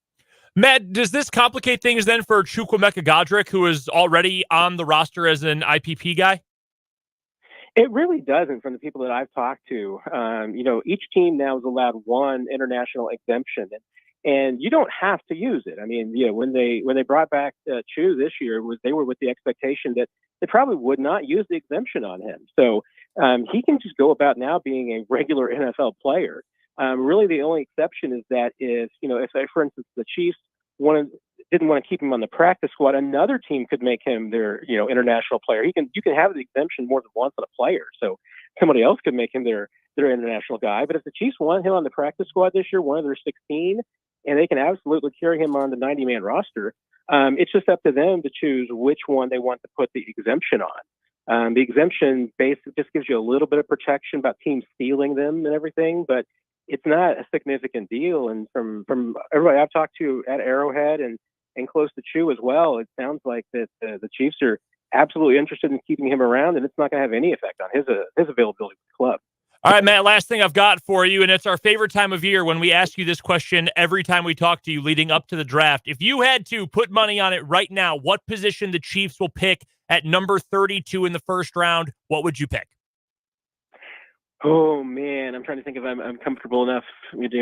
Matt, does this complicate things then for Chukwuemeka Godric, who is already on the roster as an IPP guy? It really doesn't, from the people that I've talked to. Each team now is allowed one international exemption, and you don't have to use it. I mean, when they brought back Chu this year, they were with the expectation that they probably would not use the exemption on him. So he can just go about now being a regular NFL player. Really, the only exception is that if for instance, the Chiefs didn't want to keep him on the practice squad, another team could make him their international player. You can have the exemption more than once on a player, so somebody else could make him their international guy. But if the Chiefs want him on the practice squad this year, one of their 16, and they can absolutely carry him on the 90-man roster, it's just up to them to choose which one they want to put the exemption on. The exemption basically just gives you a little bit of protection about teams stealing them and everything, but it's not a significant deal. And from everybody I've talked to at Arrowhead and close to Chu as well, it sounds like that the Chiefs are absolutely interested in keeping him around, and it's not going to have any effect on his availability with the club. All right, Matt, last thing I've got for you, and it's our favorite time of year when we ask you this question every time we talk to you leading up to the draft. If you had to put money on it right now, what position the Chiefs will pick at number 32 in the first round, what would you pick? Oh man, I'm trying to think if I'm comfortable enough, making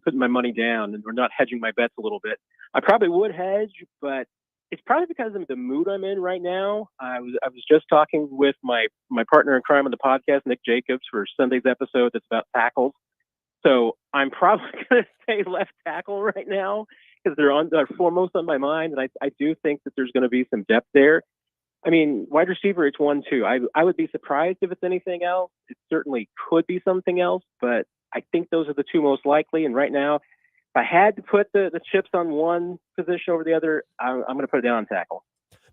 putting my money down and or not hedging my bets a little bit. I probably would hedge, but it's probably because of the mood I'm in right now. I was just talking with my partner in crime on the podcast, Nick Jacobs, for Sunday's episode that's about tackles. So I'm probably going to say left tackle right now because they're foremost on my mind, and I do think that there's going to be some depth there. I mean, wide receiver, it's 1-2. I would be surprised if it's anything else. It certainly could be something else, but I think those are the two most likely. And right now, if I had to put the chips on one position over the other, I'm going to put it down on tackle.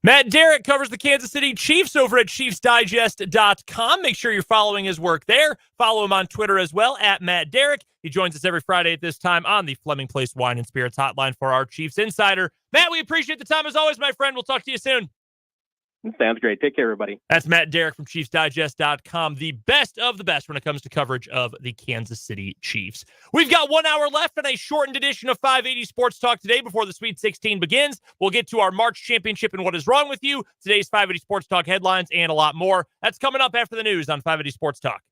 Matt Derrick covers the Kansas City Chiefs over at ChiefsDigest.com. Make sure you're following his work there. Follow him on Twitter as well, at Matt Derrick. He joins us every Friday at this time on the Fleming Place Wine and Spirits hotline for our Chiefs Insider. Matt, we appreciate the time as always, my friend. We'll talk to you soon. Sounds great. Take care, everybody. That's Matt Derrick from ChiefsDigest.com, the best of the best when it comes to coverage of the Kansas City Chiefs. We've got 1 hour left in a shortened edition of 580 Sports Talk today before the Sweet 16 begins. We'll get to our March Championship and what is wrong with you, today's 580 Sports Talk headlines, and a lot more. That's coming up after the news on 580 Sports Talk.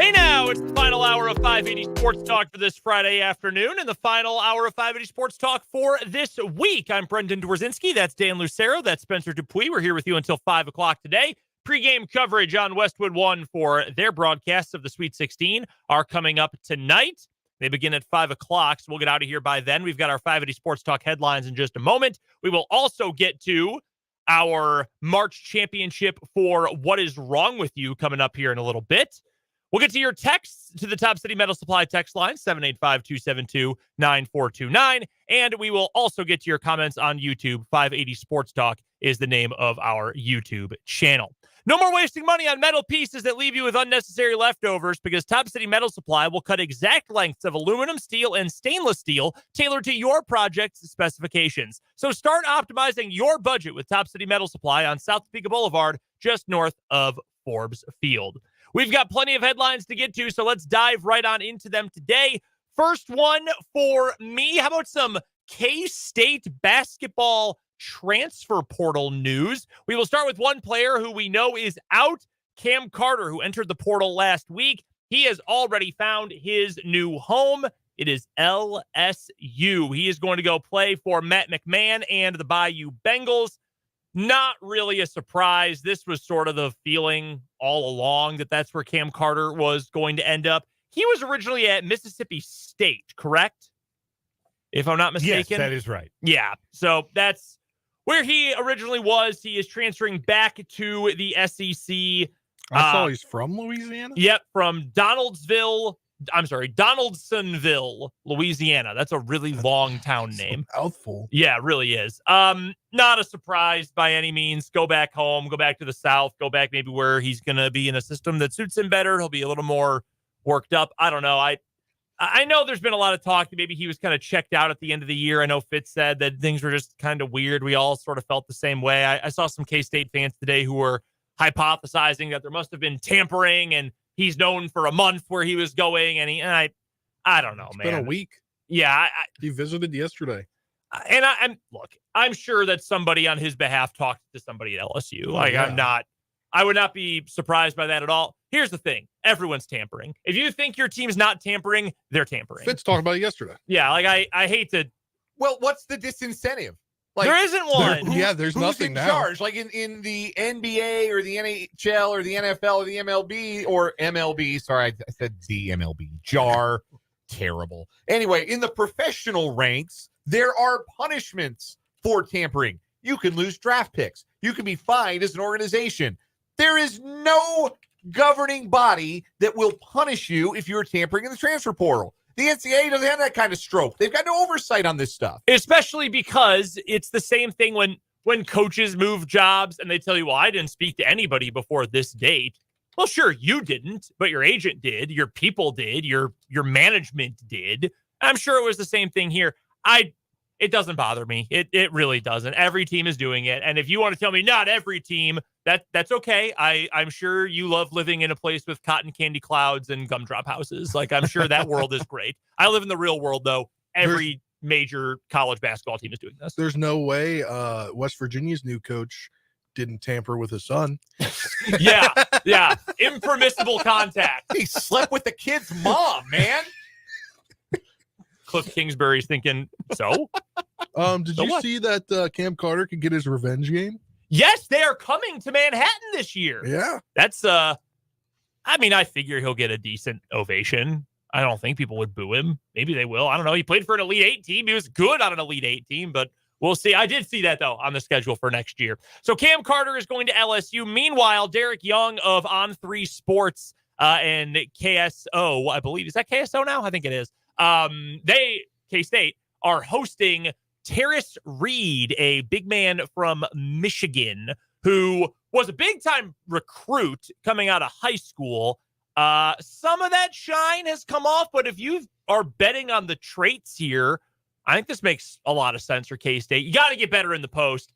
Hey now, it's the final hour of 580 Sports Talk for this Friday afternoon and the final hour of 580 Sports Talk for this week. I'm Brendan Dworzinski. That's Dan Lucero. That's Spencer Dupuis. We're here with you until 5 o'clock today. Pre-game coverage on Westwood One for their broadcasts of the Sweet 16 are coming up tonight. They begin at 5 o'clock, so we'll get out of here by then. We've got our 580 Sports Talk headlines in just a moment. We will also get to our March championship for What Is Wrong With You coming up here in a little bit. We'll get to your texts to the Top City Metal Supply text line, 785-272-9429. And we will also get to your comments on YouTube. 580 Sports Talk is the name of our YouTube channel. No more wasting money on metal pieces that leave you with unnecessary leftovers, because Top City Metal Supply will cut exact lengths of aluminum, steel, and stainless steel tailored to your project's specifications. So start optimizing your budget with Top City Metal Supply on South Topeka Boulevard, just north of Forbes Field. We've got plenty of headlines to get to, so let's dive right on into them today. First one for me, how about some K-State basketball transfer portal news? We will start with one player who we know is out, Cam Carter, who entered the portal last week. He has already found his new home. It is LSU. He is going to go play for Matt McMahon and the Bayou Bengals. Not really a surprise. This was sort of the feeling all along that that's where Cam Carter was going to end up. He was originally at Mississippi State, correct? If I'm not mistaken. Yes, that is right. Yeah. So that's where he originally was. He is transferring back to the SEC. I saw he's from Louisiana. Yep, from Donaldsonville, Louisiana. That's a really long town name. Mouthful. Yeah, it really is. Not a surprise by any means. Go back home, go back to the South, go back maybe where he's going to be in a system that suits him better. He'll be a little more worked up. I don't know. I know there's been a lot of talk that maybe he was kind of checked out at the end of the year. I know Fitz said that things were just kind of weird. We all sort of felt the same way. I saw some K-State fans today who were hypothesizing that there must have been tampering, and he's known for a month where he was going, and I don't know, man. It's been a week. Yeah. He visited yesterday. And I'm sure that somebody on his behalf talked to somebody at LSU. I would not be surprised by that at all. Here's the thing. Everyone's tampering. If you think your team's not tampering, they're tampering. Fitz talked about it yesterday. Yeah, I hate to. Well, what's the disincentive? Like, there isn't one. There's nothing in now. Charge? Like in the NBA or the NHL or the NFL or the MLB or MLB. Sorry, I said the MLB. JAR. Terrible. Anyway, in the professional ranks, there are punishments for tampering. You can lose draft picks. You can be fined as an organization. There is no governing body that will punish you if you're tampering in the transfer portal. The NCAA doesn't have that kind of stroke. They've got no oversight on this stuff. Especially because it's the same thing when coaches move jobs and they tell you, well, I didn't speak to anybody before this date. Well, sure, you didn't, but your agent did, your people did, your management did. I'm sure it was the same thing here. It doesn't bother me. It really doesn't. Every team is doing it. And if you want to tell me not every team, that's okay. I'm sure you love living in a place with cotton candy clouds and gumdrop houses. Like, I'm sure that world is great. I live in the real world, though. Every major college basketball team is doing this. There's no way West Virginia's new coach didn't tamper with his son. Yeah. Impermissible contact. He slept with the kid's mom, man. Cliff Kingsbury's thinking, so? Did you see that Cam Carter could get his revenge game? Yes, they are coming to Manhattan this year. Yeah. That's, I figure he'll get a decent ovation. I don't think people would boo him. Maybe they will. I don't know. He played for an Elite Eight team. He was good on an Elite Eight team, but we'll see. I did see that, though, on the schedule for next year. So Cam Carter is going to LSU. Meanwhile, Derrick Young of On3 Sports and KSO, I believe. Is that KSO now? I think it is. K-State, are hosting Terrace Reed, a big man from Michigan who was a big-time recruit coming out of high school. Some of that shine has come off, but if you are betting on the traits here, I think this makes a lot of sense for K-State. You got to get better in the post,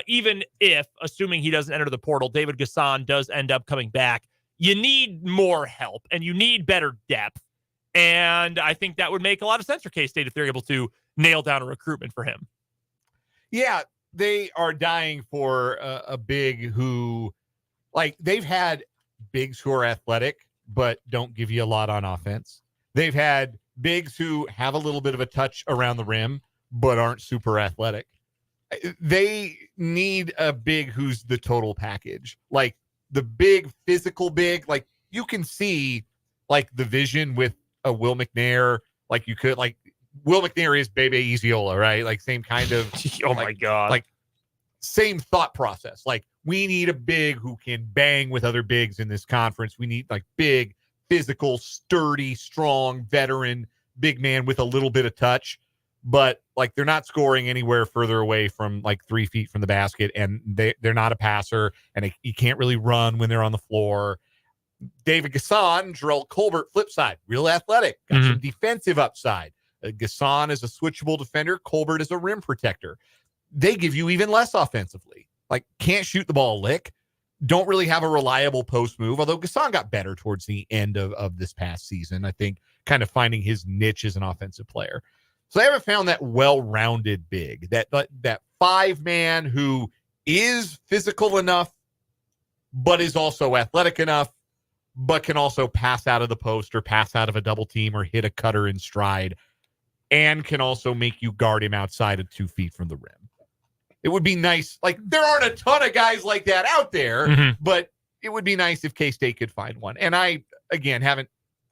even if, assuming he doesn't enter the portal, David Gasson does end up coming back. You need more help, and you need better depth. And I think that would make a lot of sense for K-State if they're able to nail down a recruitment for him. Yeah, they are dying for a big who, like, they've had bigs who are athletic, but don't give you a lot on offense. They've had bigs who have a little bit of a touch around the rim, but aren't super athletic. They need a big who's the total package. Like the big physical big, like you can see like the vision with a Will McNair, like you could like Will McNair is Bebe Eziola, right? Like same kind of Oh my God. Like same thought process. Like we need a big who can bang with other bigs in this conference. We need like big, physical, sturdy, strong, veteran, big man with a little bit of touch. But like they're not scoring anywhere further away from like 3 feet from the basket, and they're not a passer, and you can't really run when they're on the floor. David Gasson, Jarrell Colbert, flip side, real athletic, got some defensive upside. Gasson is a switchable defender. Colbert is a rim protector. They give you even less offensively. Like can't shoot the ball a lick. Don't really have a reliable post move, although Gasson got better towards the end of this past season. I think kind of finding his niche as an offensive player. So they haven't found that well-rounded big, that 5-man who is physical enough, but is also athletic enough, but can also pass out of the post or pass out of a double team or hit a cutter in stride, and can also make you guard him outside of 2 feet from the rim. It would be nice. Like there aren't a ton of guys like that out there, but it would be nice if K-State could find one. And I, again, haven't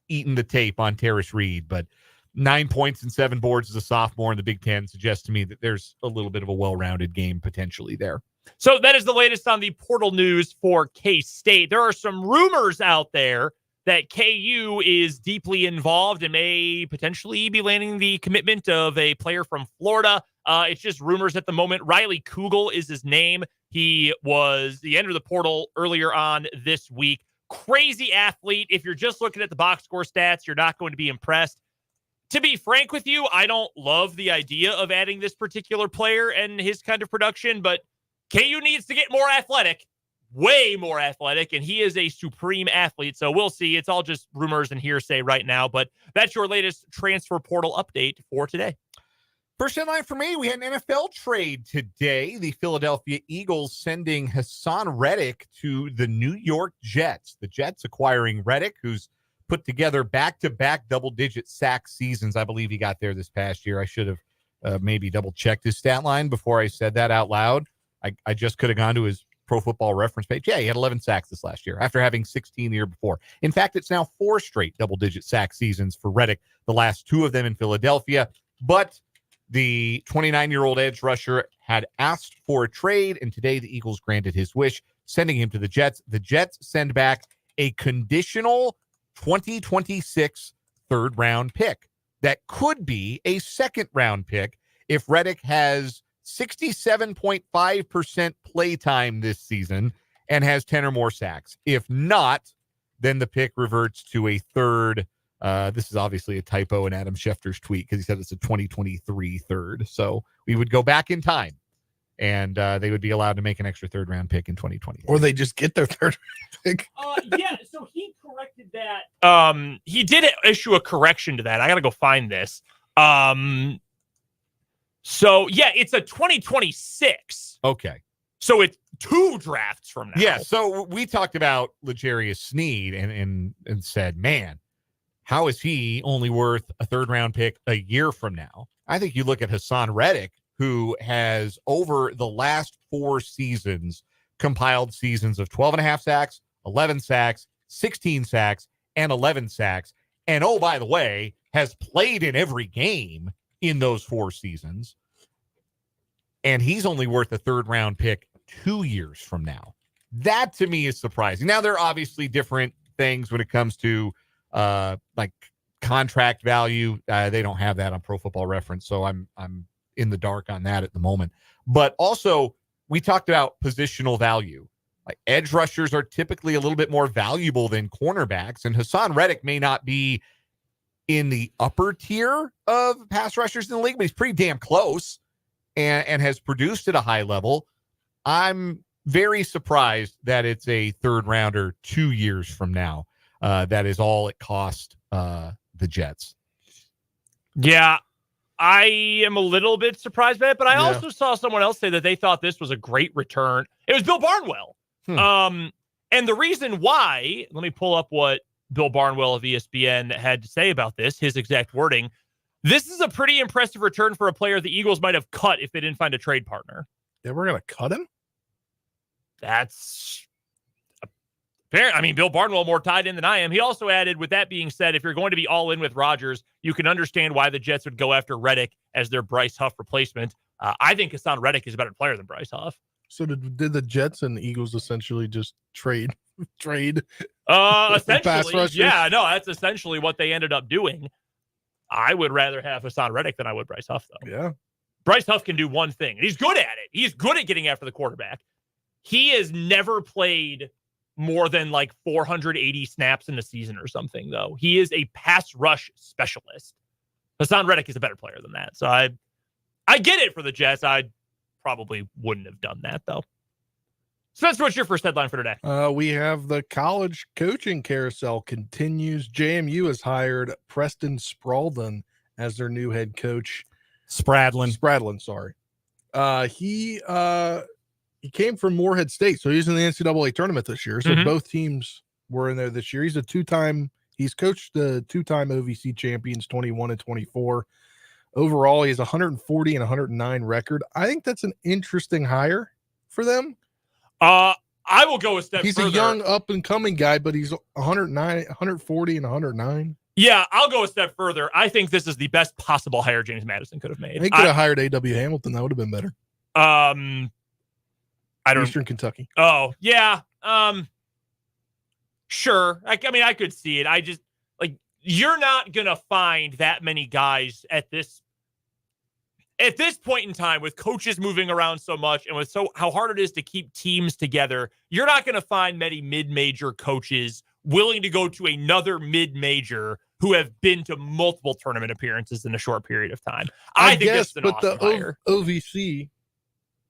eaten the tape on Terrace Reed, but 9 points and 7 boards as a sophomore in the Big Ten suggests to me that there's a little bit of a well-rounded game potentially there. So that is the latest on the portal news for K-State. There are some rumors out there that KU is deeply involved and may potentially be landing the commitment of a player from Florida. It's just rumors at the moment. Riley Kugel is his name. He entered the portal earlier on this week. Crazy athlete. If you're just looking at the box score stats, you're not going to be impressed. To be frank with you, I don't love the idea of adding this particular player and his kind of production, but KU needs to get more athletic, way more athletic, and he is a supreme athlete. So we'll see. It's all just rumors and hearsay right now, but that's your latest transfer portal update for today. First headline for me, we had an NFL trade today. The Philadelphia Eagles sending Hassan Reddick to the New York Jets. The Jets acquiring Reddick, who's put together back-to-back double-digit sack seasons. I believe he got there this past year. I should have maybe double-checked his stat line before I said that out loud. I just could have gone to his Pro Football Reference page. Yeah, he had 11 sacks this last year after having 16 the year before. In fact, it's now 4 straight double-digit sack seasons for Reddick, the last 2 of them in Philadelphia. But the 29-year-old edge rusher had asked for a trade, and today the Eagles granted his wish, sending him to the Jets. The Jets send back a conditional 2026 third-round pick that could be a second-round pick if Reddick has 67.5% play time this season and has 10 or more sacks. If not, then the pick reverts to a third. This is obviously a typo in Adam Schefter's tweet because he said it's a 2023 third. So we would go back in time, and they would be allowed to make an extra third-round pick in 2020. Or they just get their third pick. Yeah, so he corrected that. He did issue a correction to that. I got to go find this. So, yeah, it's a 2026. Okay. So it's 2 drafts from now. Yeah, so we talked about L'Jarius Sneed and said, man, how is he only worth a third-round pick a year from now? I think you look at Hassan Reddick, who has, over the last 4 seasons, compiled seasons of 12.5 sacks, 11 sacks, 16 sacks, and 11 sacks. And, oh, by the way, has played in every game in those 4 seasons. And he's only worth a third-round pick 2 years from now. That, to me, is surprising. Now, there are obviously different things when it comes to like contract value. They don't have that on Pro Football Reference, so I'm in the dark on that at the moment. But also, we talked about positional value. Like edge rushers are typically a little bit more valuable than cornerbacks, and Hassan Reddick may not be in the upper tier of pass rushers in the league, but he's pretty damn close and has produced at a high level. I'm very surprised that it's a third rounder 2 years from now. That is all it cost the Jets. Yeah, I am a little bit surprised by it, but I also saw someone else say that they thought this was a great return. It was Bill Barnwell. And the reason why, let me pull up what Bill Barnwell of ESPN had to say about this, his exact wording. This is a pretty impressive return for a player the Eagles might have cut if they didn't find a trade partner. Yeah, we're going to cut him? That's apparent. I mean, Bill Barnwell more tied in than I am. He also added, with that being said, if you're going to be all in with Rodgers, you can understand why the Jets would go after Reddick as their Bryce Huff replacement. I think Hassan Reddick is a better player than Bryce Huff. So did the Jets and Eagles essentially just trade? Essentially, yeah, no, that's essentially what they ended up doing. I would rather have Hassan Reddick than I would Bryce Huff, though. Yeah. Bryce Huff can do one thing, and he's good at it. He's good at getting after the quarterback. He has never played more than like 480 snaps in a season or something, though. He is a pass rush specialist. Hassan Reddick is a better player than that. So I get it for the Jets. I probably wouldn't have done that, though. Spencer, what's your first headline for today? We have the college coaching carousel continues. JMU has hired Preston Spradlin as their new head coach. Spradlin, sorry. He came from Morehead State, so he's in the NCAA tournament this year. So both teams were in there this year. He's coached the two-time OVC champions, 21 and 24. Overall, he has 140 and 109 record. I think that's an interesting hire for them. I will go a step further. He's a young up-and-coming guy, but he's 140 and 109. Yeah, I'll go a step further. I think this is the best possible hire James Madison could have made. He could have hired A.W. Hamilton. That would have been better. Eastern Kentucky. Oh, yeah. Sure. I could see it. I just, you're not going to find that many guys at this point in time, with coaches moving around so much and with how hard it is to keep teams together. You're not going to find many mid-major coaches willing to go to another mid-major who have been to multiple tournament appearances in a short period of time. I think that's an awesome hire. OVC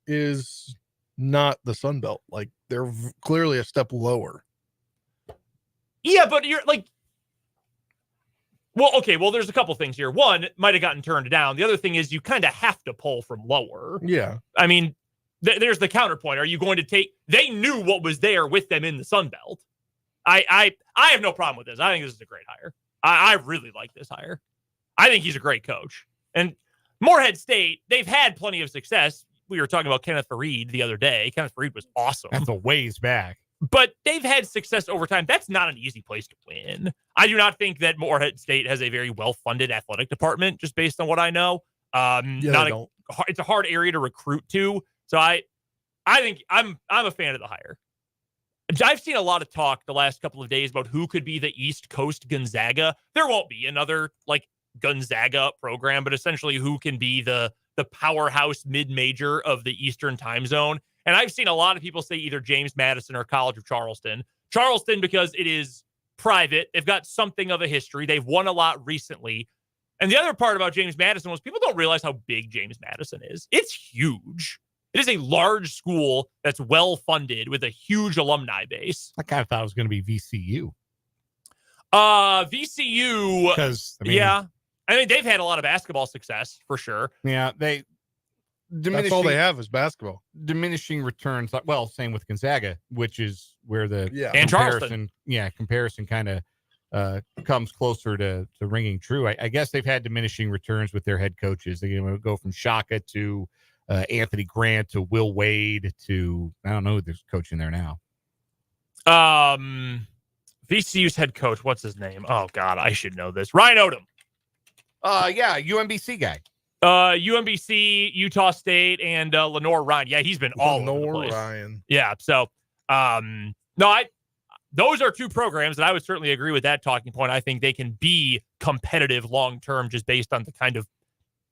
is not the Sun Belt. Like, they're clearly a step lower. Yeah, but you're well, there's a couple things here. One, might have gotten turned down. The other thing is you kind of have to pull from lower. Yeah. I mean, there's the counterpoint. Are you going to take, they knew what was there with them in the Sun Belt. I have no problem with this. I think this is a great hire. I really like this hire. I think he's a great coach. And Morehead State, they've had plenty of success. We were talking about Kenneth Fareed the other day. Kenneth Fareed was awesome. That's a ways back. But they've had success over time. That's not an easy place to win. I do not think that Morehead State has a very well-funded athletic department, just based on what I know. It's a hard area to recruit to. So I think I'm a fan of the hire. I've seen a lot of talk the last couple of days about who could be the East Coast Gonzaga. There won't be another Gonzaga program, but essentially who can be the powerhouse mid-major of the Eastern time zone. And I've seen a lot of people say either James Madison or College of Charleston. Charleston, because it is private. They've got something of a history. They've won a lot recently. And the other part about James Madison was people don't realize how big James Madison is. It's huge. It is a large school that's well-funded with a huge alumni base. I kind of thought it was going to be VCU. VCU. Because, yeah. I mean, they've had a lot of basketball success, for sure. Yeah, that's all they have is basketball. Diminishing returns. Well, same with Gonzaga, which is where the and Charleston. Comparison kind of comes closer to ringing true. I guess they've had diminishing returns with their head coaches. They go from Shaka to Anthony Grant to Will Wade to, I don't know who there's coaching there now. VCU's head coach, what's his name? Oh God, I should know this. Ryan Odom. UMBC guy. UMBC, Utah State, and Lenore Ryan. Yeah, he's been all over the place. Ryan. Yeah, so those are two programs that I would certainly agree with that talking point. I think they can be competitive long term just based on the kind of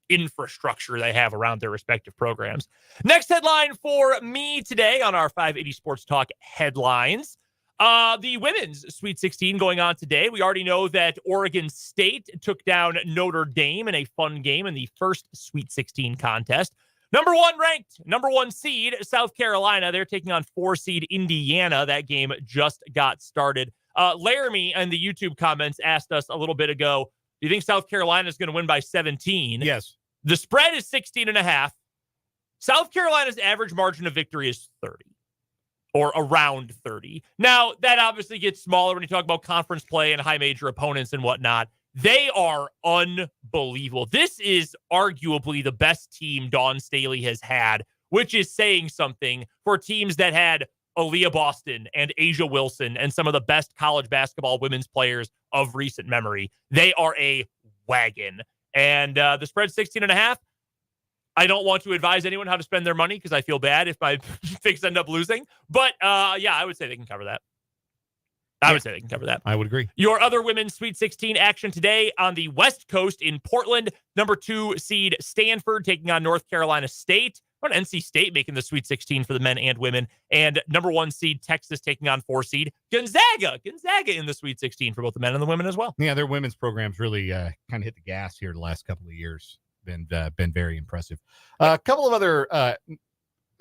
infrastructure they have around their respective programs. Next headline for me today on our 580 Sports Talk headlines. The women's Sweet 16 going on today. We already know that Oregon State took down Notre Dame in a fun game in the first Sweet 16 contest. Number one seed, South Carolina. They're taking on 4-seed Indiana. That game just got started. Laramie in the YouTube comments asked us a little bit ago, do you think South Carolina is going to win by 17? Yes. The spread is 16.5. South Carolina's average margin of victory is 30. or around 30. Now, that obviously gets smaller when you talk about conference play and high major opponents and whatnot. They are unbelievable. This is arguably the best team Dawn Staley has had, which is saying something for teams that had Aaliyah Boston and Asia Wilson and some of the best college basketball women's players of recent memory. They are a wagon. And the spread's 16.5. I don't want to advise anyone how to spend their money because I feel bad if my picks end up losing. But, I would say they can cover that. I would agree. Your other women's Sweet 16 action today on the West Coast in Portland. Number 2 seed Stanford taking on North Carolina State. What NC State making the Sweet 16 for the men and women. And number 1 seed Texas taking on 4 seed Gonzaga. Gonzaga in the Sweet 16 for both the men and the women as well. Yeah, their women's programs really kind of hit the gas here the last couple of years. Been very impressive. A couple of other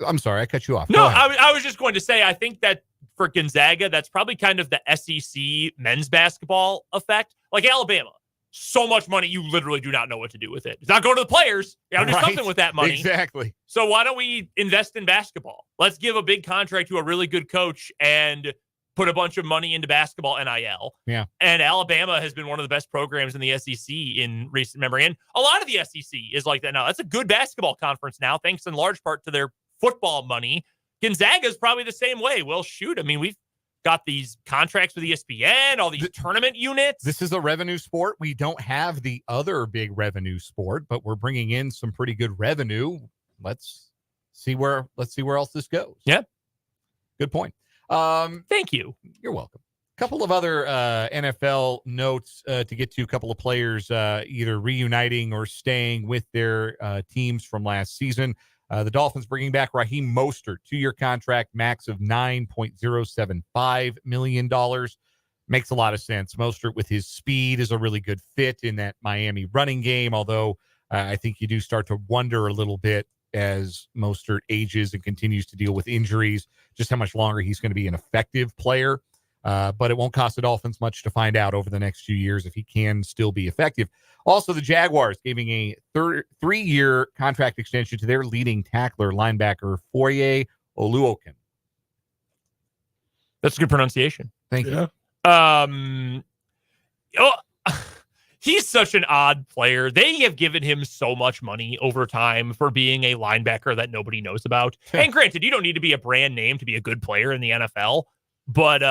I'm sorry, I cut you off. No, I was just going to say, I think that for Gonzaga, that's probably kind of the SEC men's basketball effect. Like Alabama, so much money, you literally do not know what to do with it. It's not going to the players. You got to do something with that money. Exactly. So why don't we invest in basketball? Let's give a big contract to a really good coach and put a bunch of money into basketball NIL. Yeah. And Alabama has been one of the best programs in the SEC in recent memory. And a lot of the SEC is like that now. That's a good basketball conference now, thanks in large part to their football money. Gonzaga is probably the same way. Well, shoot. I mean, we've got these contracts with ESPN, all these tournament units. This is a revenue sport. We don't have the other big revenue sport, but we're bringing in some pretty good revenue. Let's see where else this goes. Yeah. Good point. Thank you. You're welcome. A couple of other NFL notes to get to. A couple of players either reuniting or staying with their teams from last season. The Dolphins bringing back Raheem Mostert, 2-year contract, max of $9.075 million. Makes a lot of sense. Mostert with his speed is a really good fit in that Miami running game, although I think you do start to wonder a little bit as Mostert ages and continues to deal with injuries, just how much longer he's going to be an effective player. But it won't cost the Dolphins much to find out over the next few years if he can still be effective. Also, the Jaguars giving a 3-year contract extension to their leading tackler, linebacker Foye Oluokun. That's a good pronunciation. Thank you. He's such an odd player. They have given him so much money over time for being a linebacker that nobody knows about. And granted, you don't need to be a brand name to be a good player in the NFL, but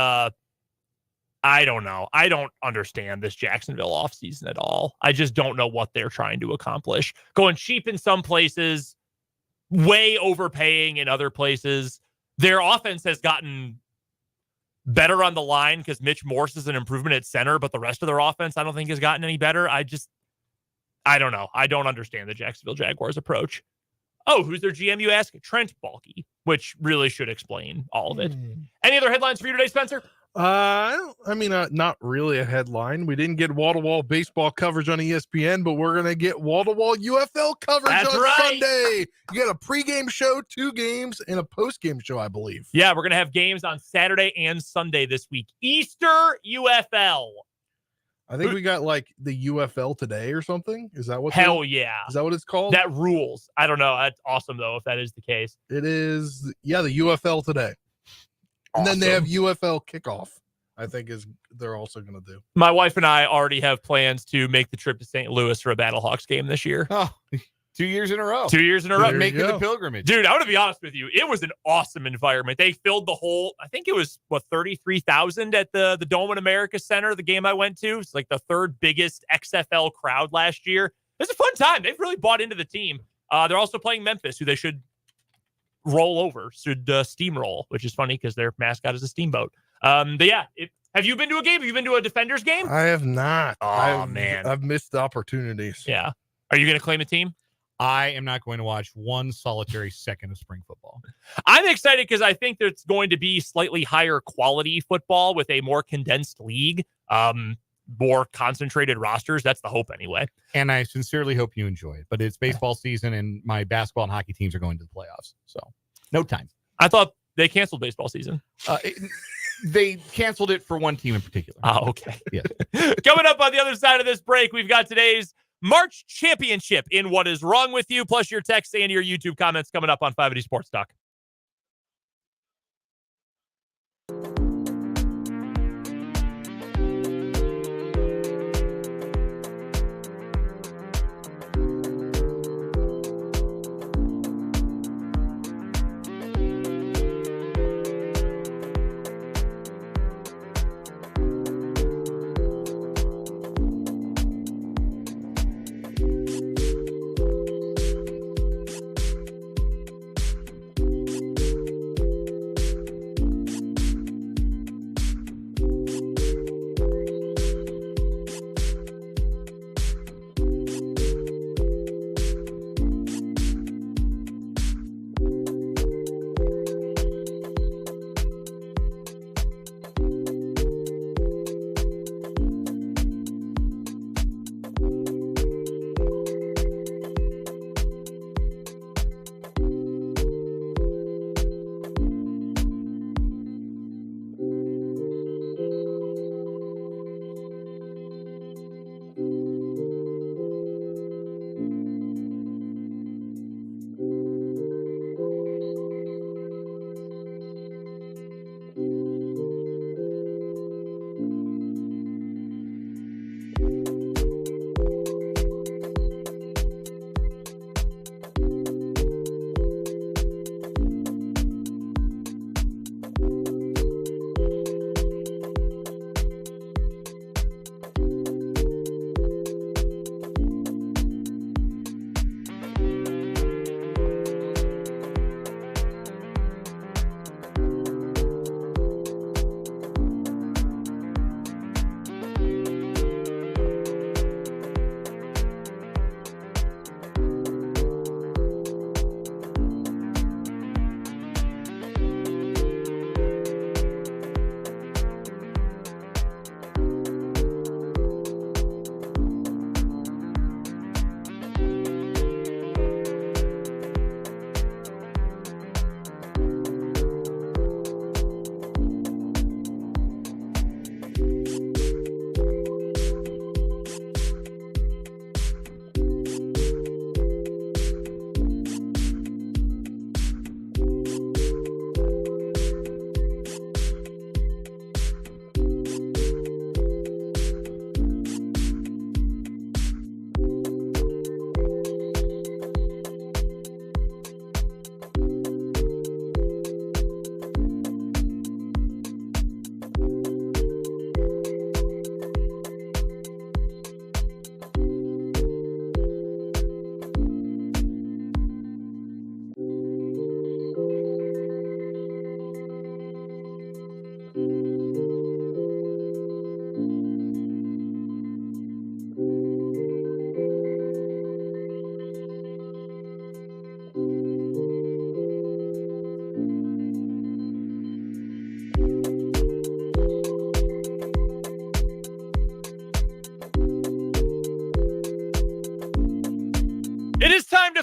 I don't know. I don't understand this Jacksonville offseason at all. I just don't know what they're trying to accomplish. Going cheap in some places, way overpaying in other places. Their offense has gotten better on the line because Mitch Morse is an improvement at center, but the rest of their offense I don't think has gotten any better. I don't know. I don't understand the Jacksonville Jaguars approach. Oh, who's their GM, you ask? Trent Baalke, which really should explain all of it. Any other headlines for you today, Spencer? Not really a headline. We didn't get wall-to-wall baseball coverage on ESPN, but we're going to get wall-to-wall UFL coverage on Sunday. You got a pregame show, 2 games, and a postgame show, I believe. Yeah, we're going to have games on Saturday and Sunday this week. Easter UFL. I think we got like the UFL today or something. Is that what? Hell yeah. Is that what it's called? That rules. I don't know. That's awesome, though, if that is the case. It is. Yeah, the UFL today. And then they have UFL kickoff, I think they're also going to do. My wife and I already have plans to make the trip to St. Louis for a Battlehawks game this year. Oh, 2 years in a row. 2 years in a row. Making the pilgrimage. Dude, I want to be honest with you. It was an awesome environment. They filled the whole, I think it was, 33,000 at the Dome in America Center, the game I went to. It's like the 3rd biggest XFL crowd last year. It was a fun time. They've really bought into the team. They're also playing Memphis, who they should roll over, should steamroll, which is funny because their mascot is a steamboat. But yeah, have you been to a game? Have you been to a Defenders game? I have not. Man. I've missed the opportunities. Yeah. Are you going to claim a team? I am not going to watch one solitary second of spring football. I'm excited because I think there's going to be slightly higher quality football with a more condensed league, more concentrated rosters. That's the hope anyway. And I sincerely hope you enjoy it. But it's baseball season, and my basketball and hockey teams are going to the playoffs. So no time. I thought they canceled baseball season. They canceled it for one team in particular. Oh, okay. Yeah. Coming up on the other side of this break, we've got today's March Championship in What Is Wrong With You, plus your texts and your YouTube comments coming up on 580 Sports Talk.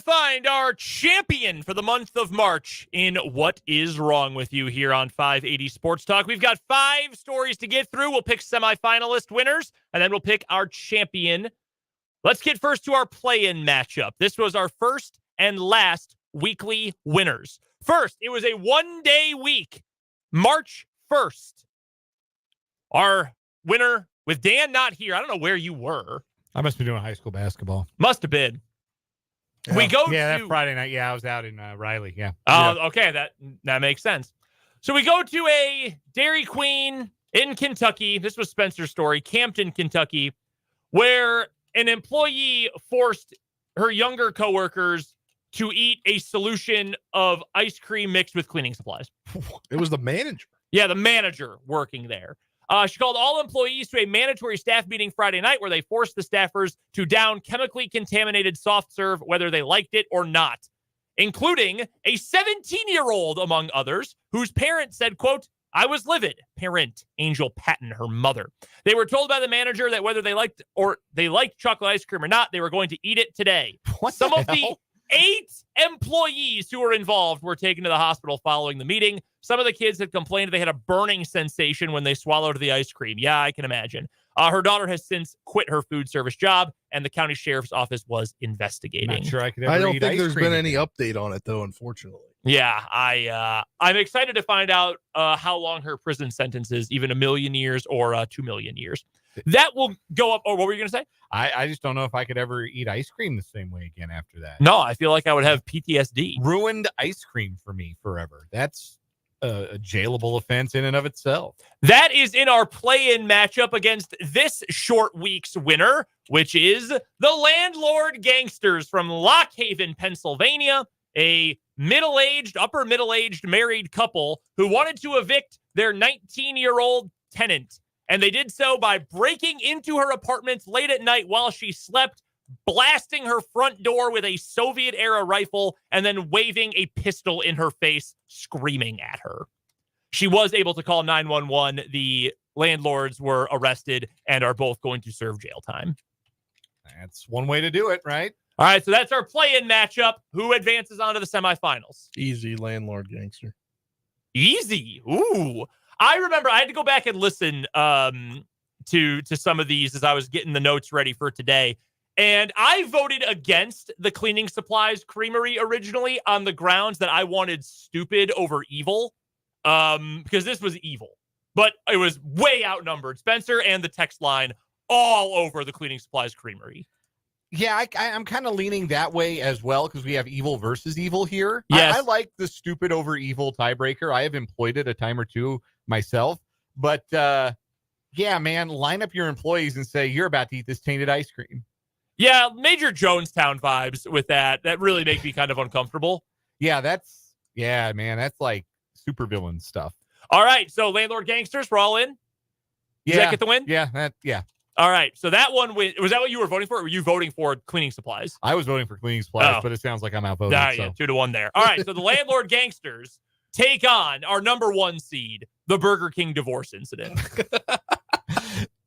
find our champion for the month of March in What Is Wrong With You here on 580 Sports Talk. We've got 5 stories to get through. We'll pick semifinalist winners, and then we'll pick our champion. Let's get first to our play-in matchup. This was our first and last weekly winners. First, it was a one-day week, March 1st. Our winner, with Dan not here, I don't know where you were. I must be doing high school basketball. Must have been. Yeah. We go that to Friday night. Yeah, I was out in Riley. Yeah. Okay, that makes sense. So we go to a Dairy Queen in Kentucky. This was Spencer's story, Campton, Kentucky, where an employee forced her younger coworkers to eat a solution of ice cream mixed with cleaning supplies. It was the manager. Yeah, the manager working there. She called all employees to a mandatory staff meeting Friday night where they forced the staffers to down chemically contaminated soft serve, whether they liked it or not, including a 17-year-old, among others, whose parent said, quote, "I was livid." Parent, Angel Patton, her mother. They were told by the manager that whether they liked chocolate ice cream or not, they were going to eat it today. Some of the 8 employees who were involved were taken to the hospital following the meeting. Some of the kids had complained they had a burning sensation when they swallowed the ice cream. Yeah, I can imagine. Her daughter has since quit her food service job, and the county sheriff's office was investigating. Not sure I could ever I don't eat think ice there's cream been again. any update on it, though, unfortunately. Yeah, I'm excited to find out how long her prison sentence is, even 1 million years or 2 million years. That will go up. Or what were you going to say? I just don't know if I could ever eat ice cream the same way again after that. No, I feel like I would have PTSD. Ruined ice cream for me forever. That's a jailable offense in and of itself. That is in our play-in matchup against this short week's winner, which is the Landlord Gangsters from Lock Haven, Pennsylvania, a upper middle-aged married couple who wanted to evict their 19-year-old tenant. And they did so by breaking into her apartment late at night while she slept, blasting her front door with a Soviet-era rifle, and then waving a pistol in her face, screaming at her. She was able to call 911. The landlords were arrested and are both going to serve jail time. That's one way to do it, right? All right, so that's our play-in matchup. Who advances on to the semifinals? Easy landlord gangster. Easy. Ooh. I remember I had to go back and listen to some of these as I was getting the notes ready for today. And I voted against the cleaning supplies creamery originally on the grounds that I wanted stupid over evil, because this was evil. But it was way outnumbered. Spencer and the text line all over the cleaning supplies creamery. Yeah, I'm kind of leaning that way as well because we have evil versus evil here. Yes. I like the stupid over evil tiebreaker. I have employed it a time or two myself. But, yeah, man, line up your employees and say, you're about to eat this tainted ice cream. Yeah, major Jonestown vibes with that. That really make me kind of uncomfortable. Yeah, man, that's like supervillain stuff. All right, so Landlord Gangsters, we're all in? Does that get the win? Yeah. All right, so that one, was that what you were voting for, or were you voting for cleaning supplies? I was voting for cleaning supplies, but it sounds like I'm outvoted. Yeah, 2-1 there. All right, so the Landlord Gangsters take on our number 1 seed, the Burger King divorce incident.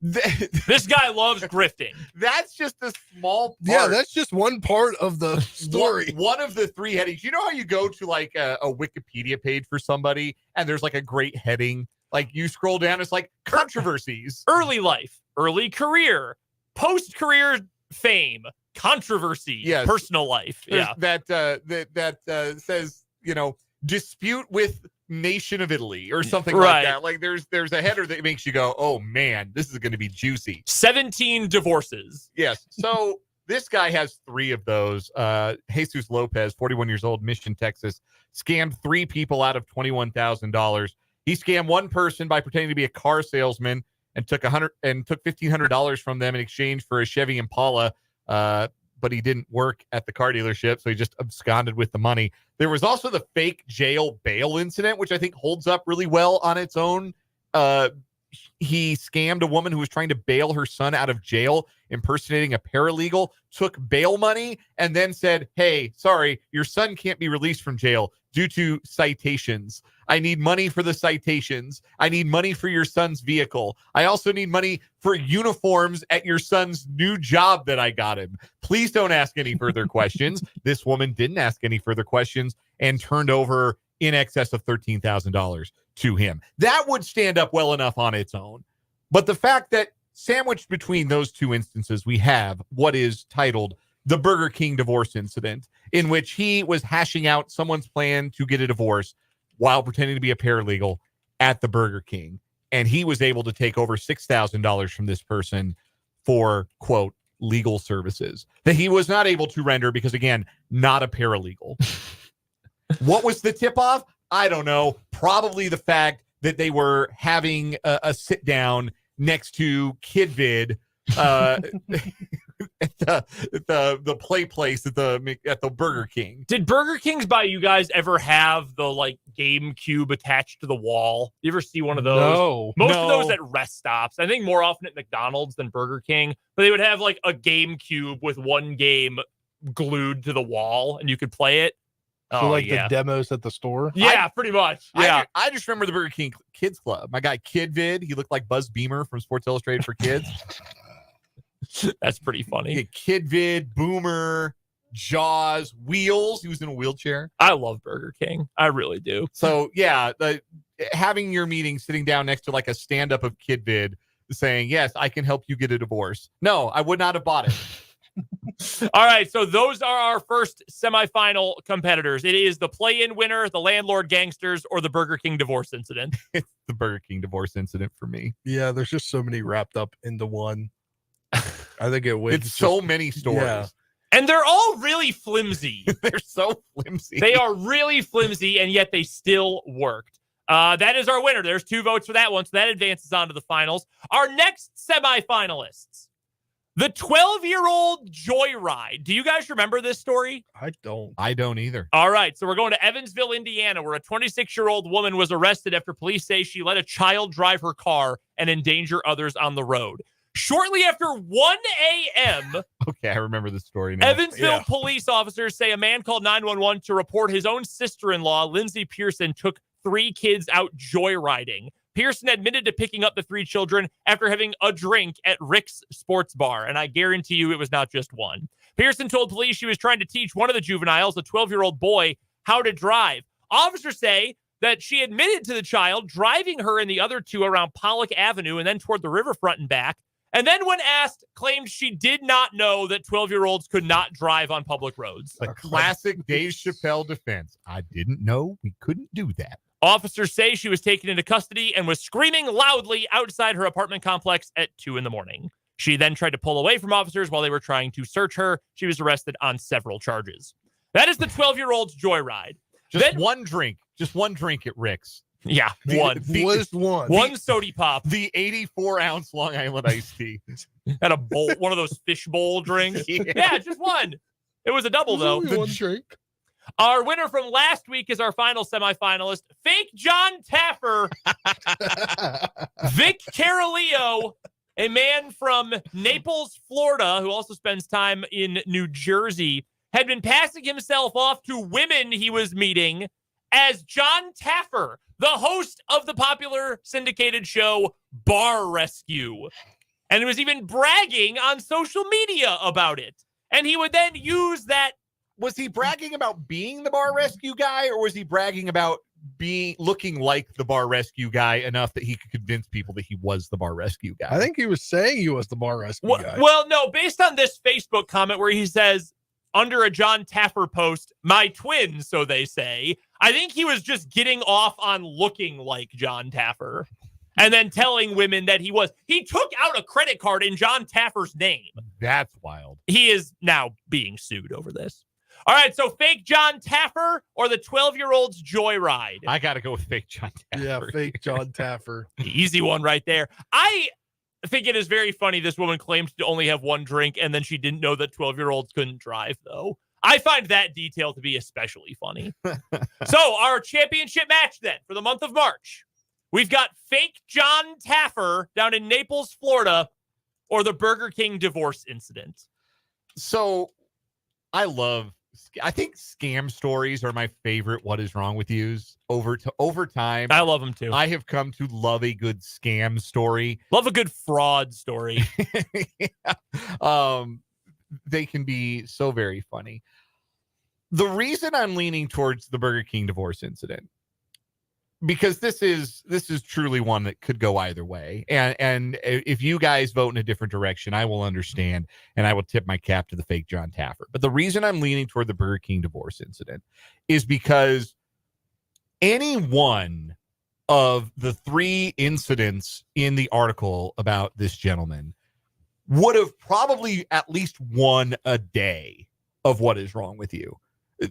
This guy loves grifting. That's just a small part. Yeah, that's just one part of the story. One of the 3 headings. You know how you go to like a Wikipedia page for somebody and there's like a great heading? Like you scroll down, it's like controversies. Early life, early career, post-career fame, controversy, Yes. personal life. There's Yeah. that says, dispute with nation of Italy or something Right. like that. Like there's a header that makes you go, oh man, this is going to be juicy. 17 divorces. Yes. So this guy has 3 of those. Jesus Lopez, 41 years old, Mission, Texas, scammed 3 people out of $21,000. He scammed one person by pretending to be a car salesman and took $1,500 from them in exchange for a Chevy Impala. But he didn't work at the car dealership, so he just absconded with the money. There was also the fake jail bail incident, which I think holds up really well on its own. He scammed a woman who was trying to bail her son out of jail, impersonating a paralegal, took bail money, and then said, hey, sorry, your son can't be released from jail. due to citations. I need money for the citations. I need money for your son's vehicle. I also need money for uniforms at your son's new job that I got him. Please don't ask any further questions. This woman didn't ask any further questions and turned over in excess of $13,000 to him. That would stand up well enough on its own. But the fact that sandwiched between those two instances, we have what is titled the Burger King divorce incident, in which he was hashing out someone's plan to get a divorce while pretending to be a paralegal at the Burger King. And he was able to take over $6,000 from this person for, quote, legal services that he was not able to render because, again, not a paralegal. What was the tip-off? I don't know. Probably the fact that they were having a sit-down next to KidVid at the play place at the Burger King. Did Burger King's by you guys ever have the like GameCube attached to the wall? You ever see one of those? No. Most of those at rest stops. I think more often at McDonald's than Burger King. But they would have like a GameCube with one game glued to the wall, and you could play it. So the demos at the store? Yeah, pretty much. Yeah. I just remember the Burger King Kids Club. My guy KidVid, he looked like Buzz Beamer from Sports Illustrated for Kids. That's pretty funny. Yeah, KidVid, Boomer, Jaws, Wheels. He was in a wheelchair. I love Burger King. I really do. So, yeah, having your meeting sitting down next to like a stand-up of KidVid saying, yes, I can help you get a divorce. No, I would not have bought it. All right, so those are our first semifinal competitors. It is the play-in winner, the landlord gangsters, or the Burger King divorce incident. It's the Burger King divorce incident for me. Yeah, there's just so many wrapped up into one. I think it wins. It's so many stories. Yeah. And they're all really flimsy. They're so flimsy. They are really flimsy, and yet they still worked. That is our winner. There's 2 votes for that one, so that advances on to the finals. Our next semifinalists. The 12-year-old joyride. Do you guys remember this story? I don't either. All right, so we're going to Evansville, Indiana, where a 26-year-old woman was arrested after police say she let a child drive her car and endanger others on the road. Shortly after 1 a.m., okay, I remember the story now. Evansville police officers say a man called 911 to report his own sister-in-law, Lindsay Pearson, took 3 kids out joyriding. Pearson admitted to picking up the 3 children after having a drink at Rick's Sports Bar, and I guarantee you it was not just one. Pearson told police she was trying to teach one of the juveniles, a 12-year-old boy, how to drive. Officers say that she admitted to the child driving her and the other 2 around Pollock Avenue and then toward the riverfront and back, and then when asked, claimed she did not know that 12-year-olds could not drive on public roads. A classic Dave Chappelle defense. I didn't know we couldn't do that. Officers say she was taken into custody and was screaming loudly outside her apartment complex at 2 a.m. She then tried to pull away from officers while they were trying to search her. She was arrested on several charges. That is the 12-year-old's joyride. Just one drink at Rick's. Yeah, one. One soda pop. The 84-ounce Long Island iced tea. Had a bowl, one of those fish bowl drinks. Yeah, just one. It was a double, though. One drink. Our winner from last week is our final semifinalist, Fake John Taffer. Vic Caroleo, a man from Naples, Florida, who also spends time in New Jersey, had been passing himself off to women he was meeting as John Taffer, the host of the popular syndicated show Bar Rescue. And he was even bragging on social media about it. And he would then use that. Was he bragging about being the bar rescue guy, or was he bragging about looking like the bar rescue guy enough that he could convince people that he was the bar rescue guy? I think he was saying he was the bar rescue guy. Well, no, based on this Facebook comment where he says, under a John Taffer post, my twin, so they say, I think he was just getting off on looking like John Taffer and then telling women that he took out a credit card in John Taffer's name. That's wild. He is now being sued over this. All right, so fake John Taffer or the 12-year-old's joyride? I got to go with fake John Taffer. Yeah, fake John Taffer. The easy one right there. I think it is very funny this woman claimed to only have one drink, and then she didn't know that 12-year-olds couldn't drive, though. I find that detail to be especially funny. So our championship match then for the month of March. We've got fake John Taffer down in Naples, Florida, or the Burger King divorce incident. So I love I think scam stories are my favorite. What is wrong with yous? Over time, I love them too. I have come to love a good scam story. Love a good fraud story. Yeah. They can be so very funny. The reason I'm leaning towards the Burger King divorce incident, because this is truly one that could go either way. And if you guys vote in a different direction, I will understand, and I will tip my cap to the fake John Taffer. But the reason I'm leaning toward the Burger King divorce incident is because any one of the 3 incidents in the article about this gentleman would have probably at least won a day of what is wrong with you.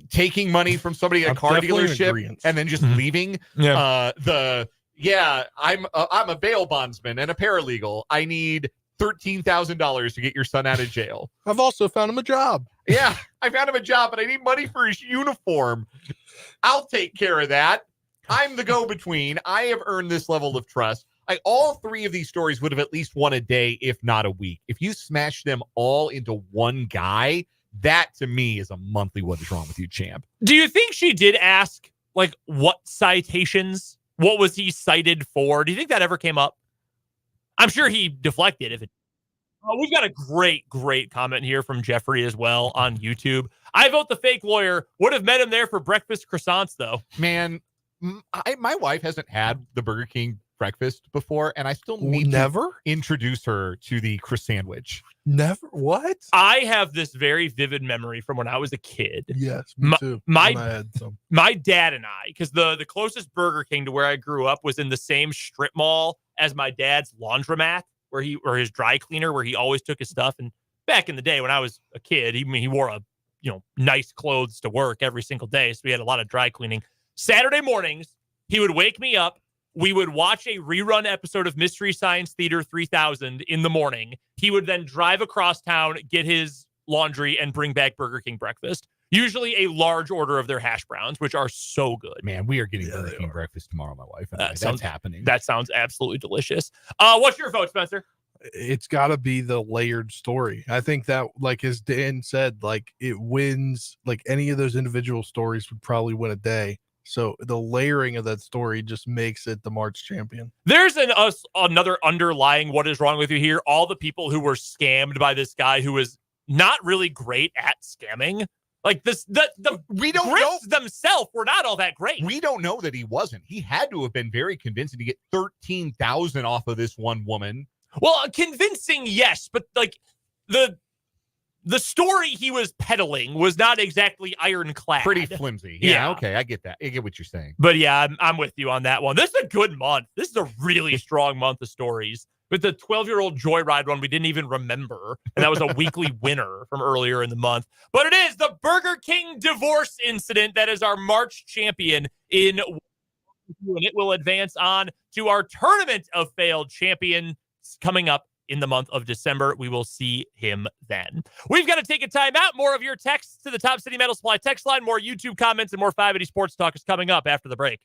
Taking money from somebody at a car dealership and then just leaving. Yeah. I'm a bail bondsman and a paralegal. I need $13,000 to get your son out of jail. I've also found him a job. Yeah, I found him a job, but I need money for his uniform. I'll take care of that. I'm the go-between. I have earned this level of trust. All 3 of these stories would have at least won a day, if not a week. If you smash them all into one guy, that to me is a monthly what is wrong with you champ. Do you think she did ask, like, what citations? What was he cited for? Do you think that ever came up? I'm sure he deflected. We've got a great comment here from Jeffrey as well on YouTube. I vote the fake lawyer. Would have met him there for breakfast croissants, though. Man, my wife hasn't had the Burger King breakfast before, and I still need to introduce her to the croissant sandwich. Never? What? I have this very vivid memory from when I was a kid. Yes, me too. My dad and I, because the closest Burger King to where I grew up was in the same strip mall as my dad's laundromat, or his dry cleaner, where he always took his stuff. And back in the day when I was a kid, he wore nice clothes to work every single day, so we had a lot of dry cleaning. Saturday mornings, he would wake me up. We would watch a rerun episode of Mystery Science Theater 3000 in the morning. He would then drive across town, get his laundry, and bring back Burger King breakfast. Usually a large order of their hash browns, which are so good. Man, we are getting Burger King breakfast tomorrow, my wife and I. That's happening. That sounds absolutely delicious. What's your vote, Spencer? It's got to be the layered story. I think that, like as Dan said, like it wins. Like any of those individual stories would probably win a day. So the layering of that story just makes it the March champion. There's another underlying what is wrong with you here. All the people who were scammed by this guy who is not really great at scamming. Like the we don't know themselves were not all that great. We don't know that he wasn't. He had to have been very convincing to get $13,000 off of this one woman. Well, convincing, yes, but like the story he was peddling was not exactly ironclad. Pretty flimsy. Yeah, okay, I get that. I get what you're saying. But yeah, I'm with you on that one. This is a good month. This is a really strong month of stories. With the 12-year-old Joyride one, we didn't even remember. And that was a weekly winner from earlier in the month. But it is the Burger King divorce incident that is our March champion and it will advance on to our tournament of failed champions coming up in the month of December. We will see him then. We've got to take a time out. More of your texts to the Top City Metal Supply text line, more YouTube comments, and more 580 Sports Talk is coming up after the break.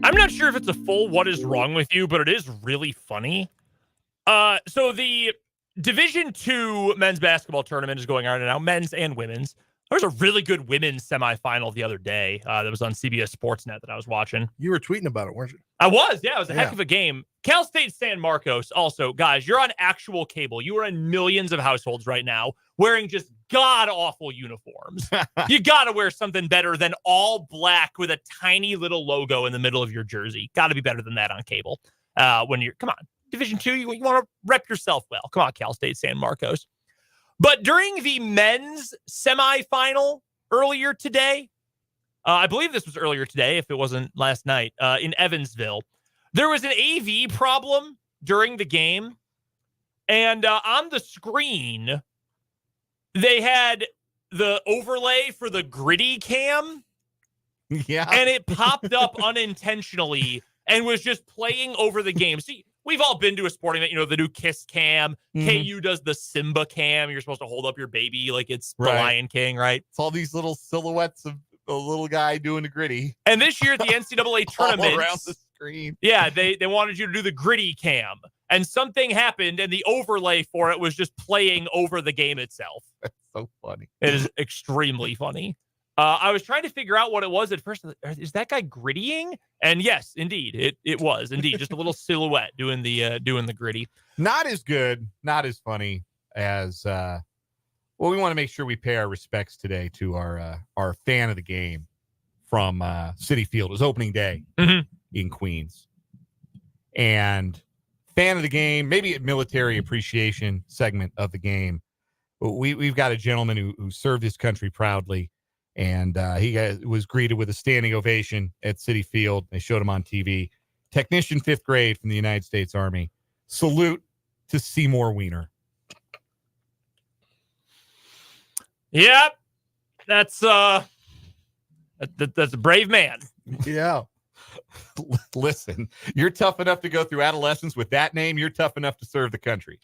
I'm not sure if it's a full what is wrong with you, but it is really funny. So the Division II men's basketball tournament is going on right now, men's and women's. There was a really good women's semifinal the other day that was on CBS Sportsnet that I was watching. You were tweeting about it, weren't you? I was, yeah. It was a heck of a game. Cal State San Marcos, also, guys, you're on actual cable. You are in millions of households right now wearing just god-awful uniforms. You got to wear something better than all black with a tiny little logo in the middle of your jersey. Got to be better than that on cable. Come on, Division II, you want to rep yourself well. Come on, Cal State San Marcos. But during the men's semifinal earlier today, I believe this was earlier today, if it wasn't last night, in Evansville, there was an AV problem during the game. And on the screen, they had the overlay for the gritty cam. Yeah. And it popped up unintentionally and was just playing over the game. See, we've all been to a sporting event, the new Kiss cam. KU does the Simba cam. You're supposed to hold up your baby like it's the Lion King, right? It's all these little silhouettes of a little guy doing the gritty. And this year at the NCAA tournament, all around the screen. Yeah, they wanted you to do the gritty cam. And something happened, and the overlay for it was just playing over the game itself. That's so funny. It is extremely funny. I was trying to figure out what it was at first. Is that guy grittying? And yes, indeed, it was indeed just a little silhouette doing the gritty. Not as good, not as funny as. Well, we want to make sure we pay our respects today to our fan of the game from Citi Field. It was opening day in Queens, and fan of the game, maybe a military appreciation segment of the game. But we've got a gentleman who served his country proudly. And he was greeted with a standing ovation at Citi Field. They showed him on TV. Technician, 5th grade from the United States Army. Salute to Seymour Wiener. Yep, that's a brave man. Yeah. Listen, you're tough enough to go through adolescence with that name. You're tough enough to serve the country.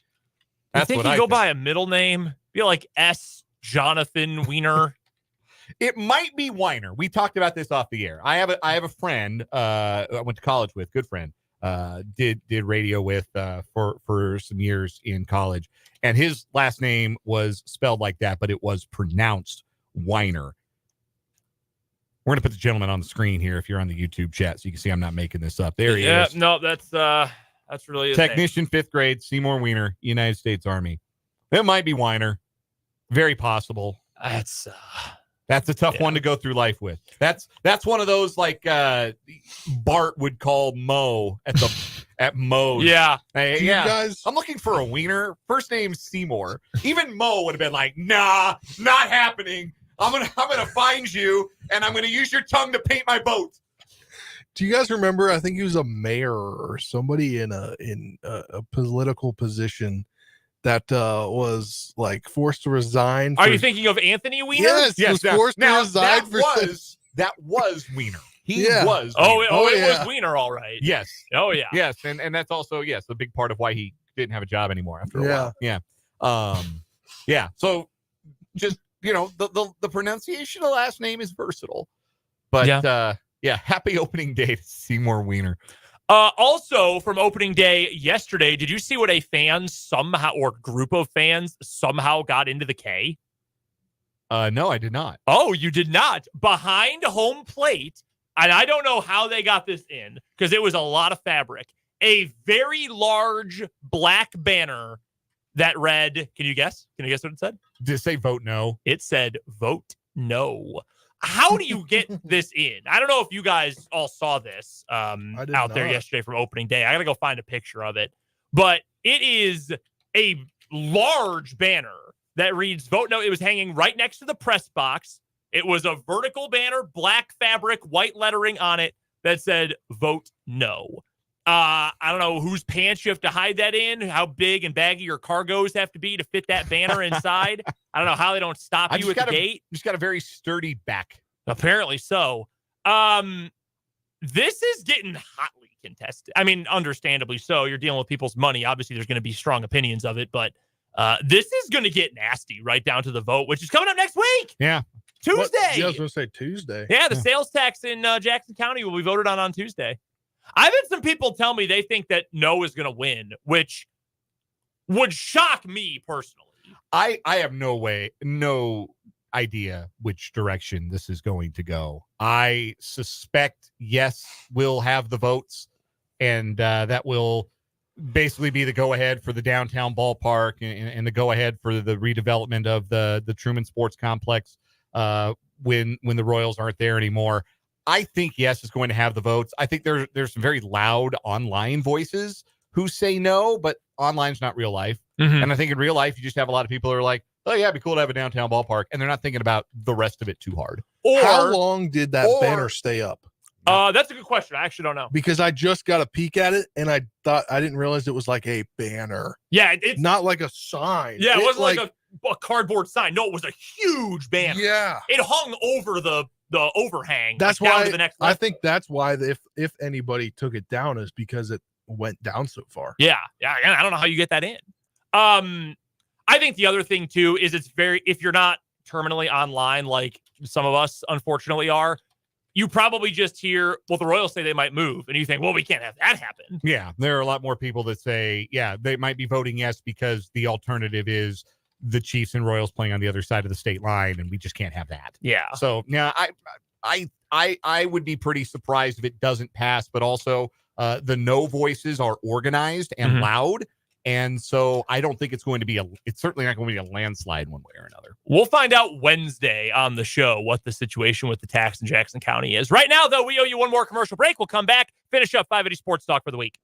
That's I think you go by a middle name. Be like S. Jonathan Wiener. It might be Weiner. We talked about this off the air. I have a friend I went to college with, good friend, did radio with for some years in college, and his last name was spelled like that, but it was pronounced Weiner. We're gonna put the gentleman on the screen here if you're on the YouTube chat, so you can see I'm not making this up. There he is. No, that's really technician, 5th grade, Seymour Wiener, United States Army. It might be Weiner. Very possible. That's a tough one to go through life with. That's one of those like Bart would call Mo at Moe's. Yeah. Hey, guys, I'm looking for a wiener. First name Seymour. Even Mo would have been like, nah, not happening. I'm gonna find you and I'm gonna use your tongue to paint my boat. Do you guys remember? I think he was a mayor or somebody in a political position that was like forced to resign. Are you thinking of Anthony Weiner? Yes, he was forced to resign that was Weiner. He was. Weiner. It was Weiner, all right. Yes. Oh yeah. Yes, and that's also a big part of why he didn't have a job anymore after a while. Yeah. So just the pronunciation of the last name is versatile, but happy opening day to Seymour Wiener. Also, from opening day yesterday, did you see what a fan somehow, or group of fans somehow got into the K? No, I did not. Oh, you did not? Behind home plate, and I don't know how they got this in, because it was a lot of fabric. A very large black banner that read, can you guess? Can you guess what it said? Did it say vote no? It said vote no. How do you get this in? I don't know if you guys all saw this out there yesterday from opening day. I got to go find a picture of it. But it is a large banner that reads vote no. It was hanging right next to the press box. It was a vertical banner, black fabric, white lettering on it that said vote no. I don't know whose pants you have to hide that in, how big and baggy your cargos have to be to fit that banner inside. I don't know how they don't stop you at the gate. Just got a very sturdy back. Apparently so. This is getting hotly contested. I mean, understandably so. You're dealing with people's money. Obviously, there's going to be strong opinions of it, but this is going to get nasty right down to the vote, which is coming up next week. Yeah. Tuesday. Yeah, I was going to say Tuesday. Yeah, the sales tax in Jackson County will be voted on Tuesday. I've had some people tell me they think that no is going to win, which would shock me personally. I have no idea which direction this is going to go. I suspect yes will have the votes, and that will basically be the go-ahead for the downtown ballpark and the go-ahead for the redevelopment of the Truman Sports Complex when the Royals aren't there anymore. I think yes is going to have the votes. I think there's some very loud online voices who say no, but online's not real life. Mm-hmm. And I think in real life, you just have a lot of people who are like, oh, yeah, it'd be cool to have a downtown ballpark. And they're not thinking about the rest of it too hard. Or how long did that banner stay up? That's a good question. I actually don't know. Because I just got a peek at it and I didn't realize it was like a banner. Yeah, it's not like a sign. Yeah, it wasn't like a cardboard sign. No, it was a huge banner. Yeah. It hung over the overhang. That's like, why down to the next level. I think that's why if anybody took it down is because it went down so far. Yeah. I don't know how you get that in. I think the other thing too is if you're not terminally online like some of us unfortunately are, you probably just hear, well, the Royals say they might move, and you think, well, we can't have that happen. Yeah, there are a lot more people that say, yeah, they might be voting yes because the alternative is the Chiefs and Royals playing on the other side of the state line, and we just can't have that. Yeah. So yeah, I would be pretty surprised if it doesn't pass, but also the no voices are organized and loud. And so I don't think it's certainly not going to be a landslide one way or another. We'll find out Wednesday on the show what the situation with the tax in Jackson County is. Right now, though, we owe you one more commercial break. We'll come back, finish up 580 Sports Talk for the week.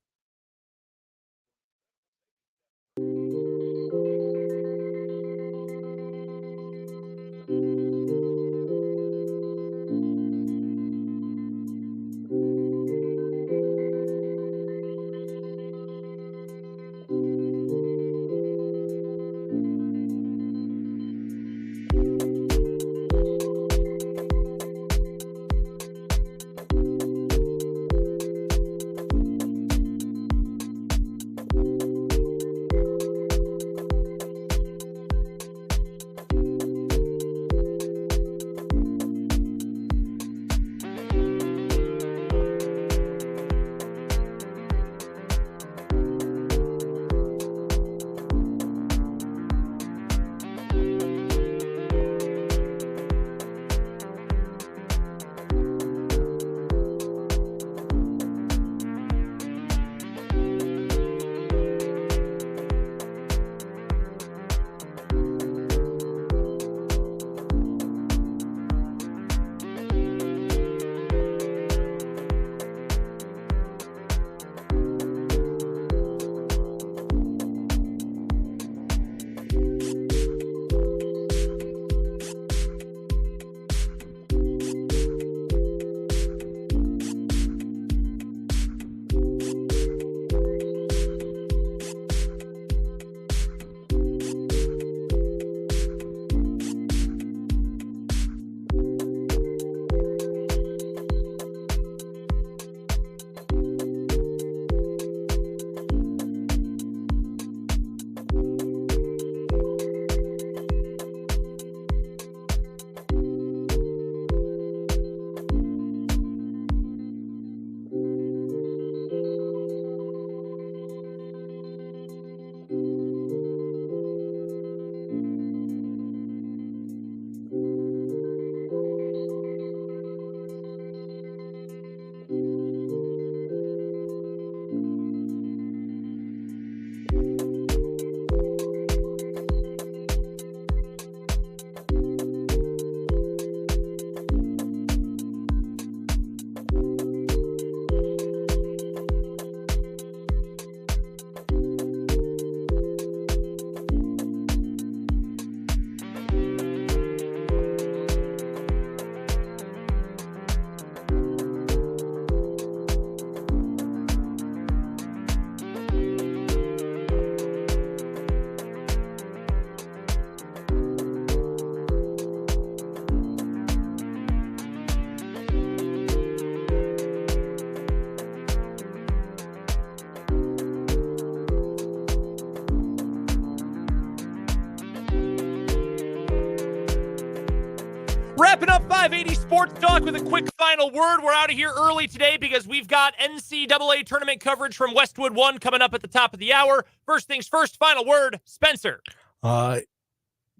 up 580 Sports Talk with a quick final word. We're out of here early today because we've got NCAA tournament coverage from Westwood 1 coming up at the top of the hour. First things first, final word, Spencer.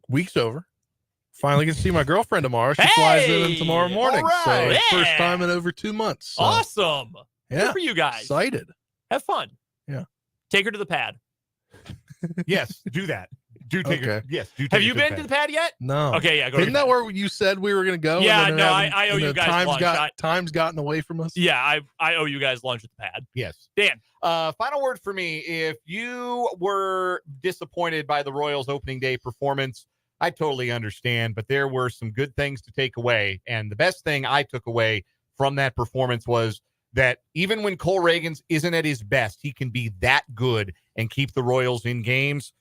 Week's over. Finally get to see my girlfriend tomorrow. She flies in tomorrow morning. All right. So first time in over 2 months. So, Awesome. yeah. Good for you guys. Excited. Have fun. Yeah. Take her to the pad. Yes, do that. Do take Okay. her. Yes, do. Take Have her you to been the to the pad. pad yet? No. Okay, yeah. Go Isn't that where you said we were going to go? Yeah, and then no, I owe you guys lunch. Time's gotten away from us. Yeah, I owe you guys lunch at the pad. Yes. Dan. Final word for me. If you were disappointed by the Royals opening day performance, I totally understand, but there were some good things to take away. And the best thing I took away from that performance was that even when Cole Reagans isn't at his best, he can be that good and keep the Royals in games.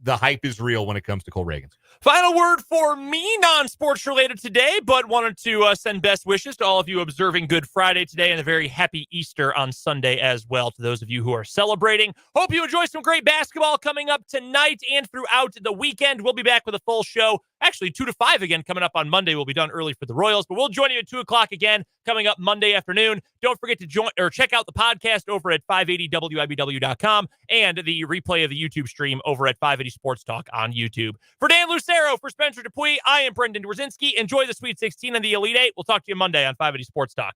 The hype is real when it comes to Cole Reagans. Final word for me, non-sports related today, but wanted to send best wishes to all of you observing Good Friday today and a very happy Easter on Sunday as well to those of you who are celebrating. Hope you enjoy some great basketball coming up tonight and throughout the weekend. We'll be back with a full show, actually 2 to 5 again coming up on Monday. We'll be done early for the Royals, but we'll join you at 2 o'clock again coming up Monday afternoon. Don't forget to join or check out the podcast over at 580wibw.com and the replay of the YouTube stream over at 580 Sports Talk on YouTube. For Dan Lucero, for Spencer Dupuis, I am Brendan Dworzinski. Enjoy the Sweet 16 and the Elite Eight. We'll talk to you Monday on 580 Sports Talk.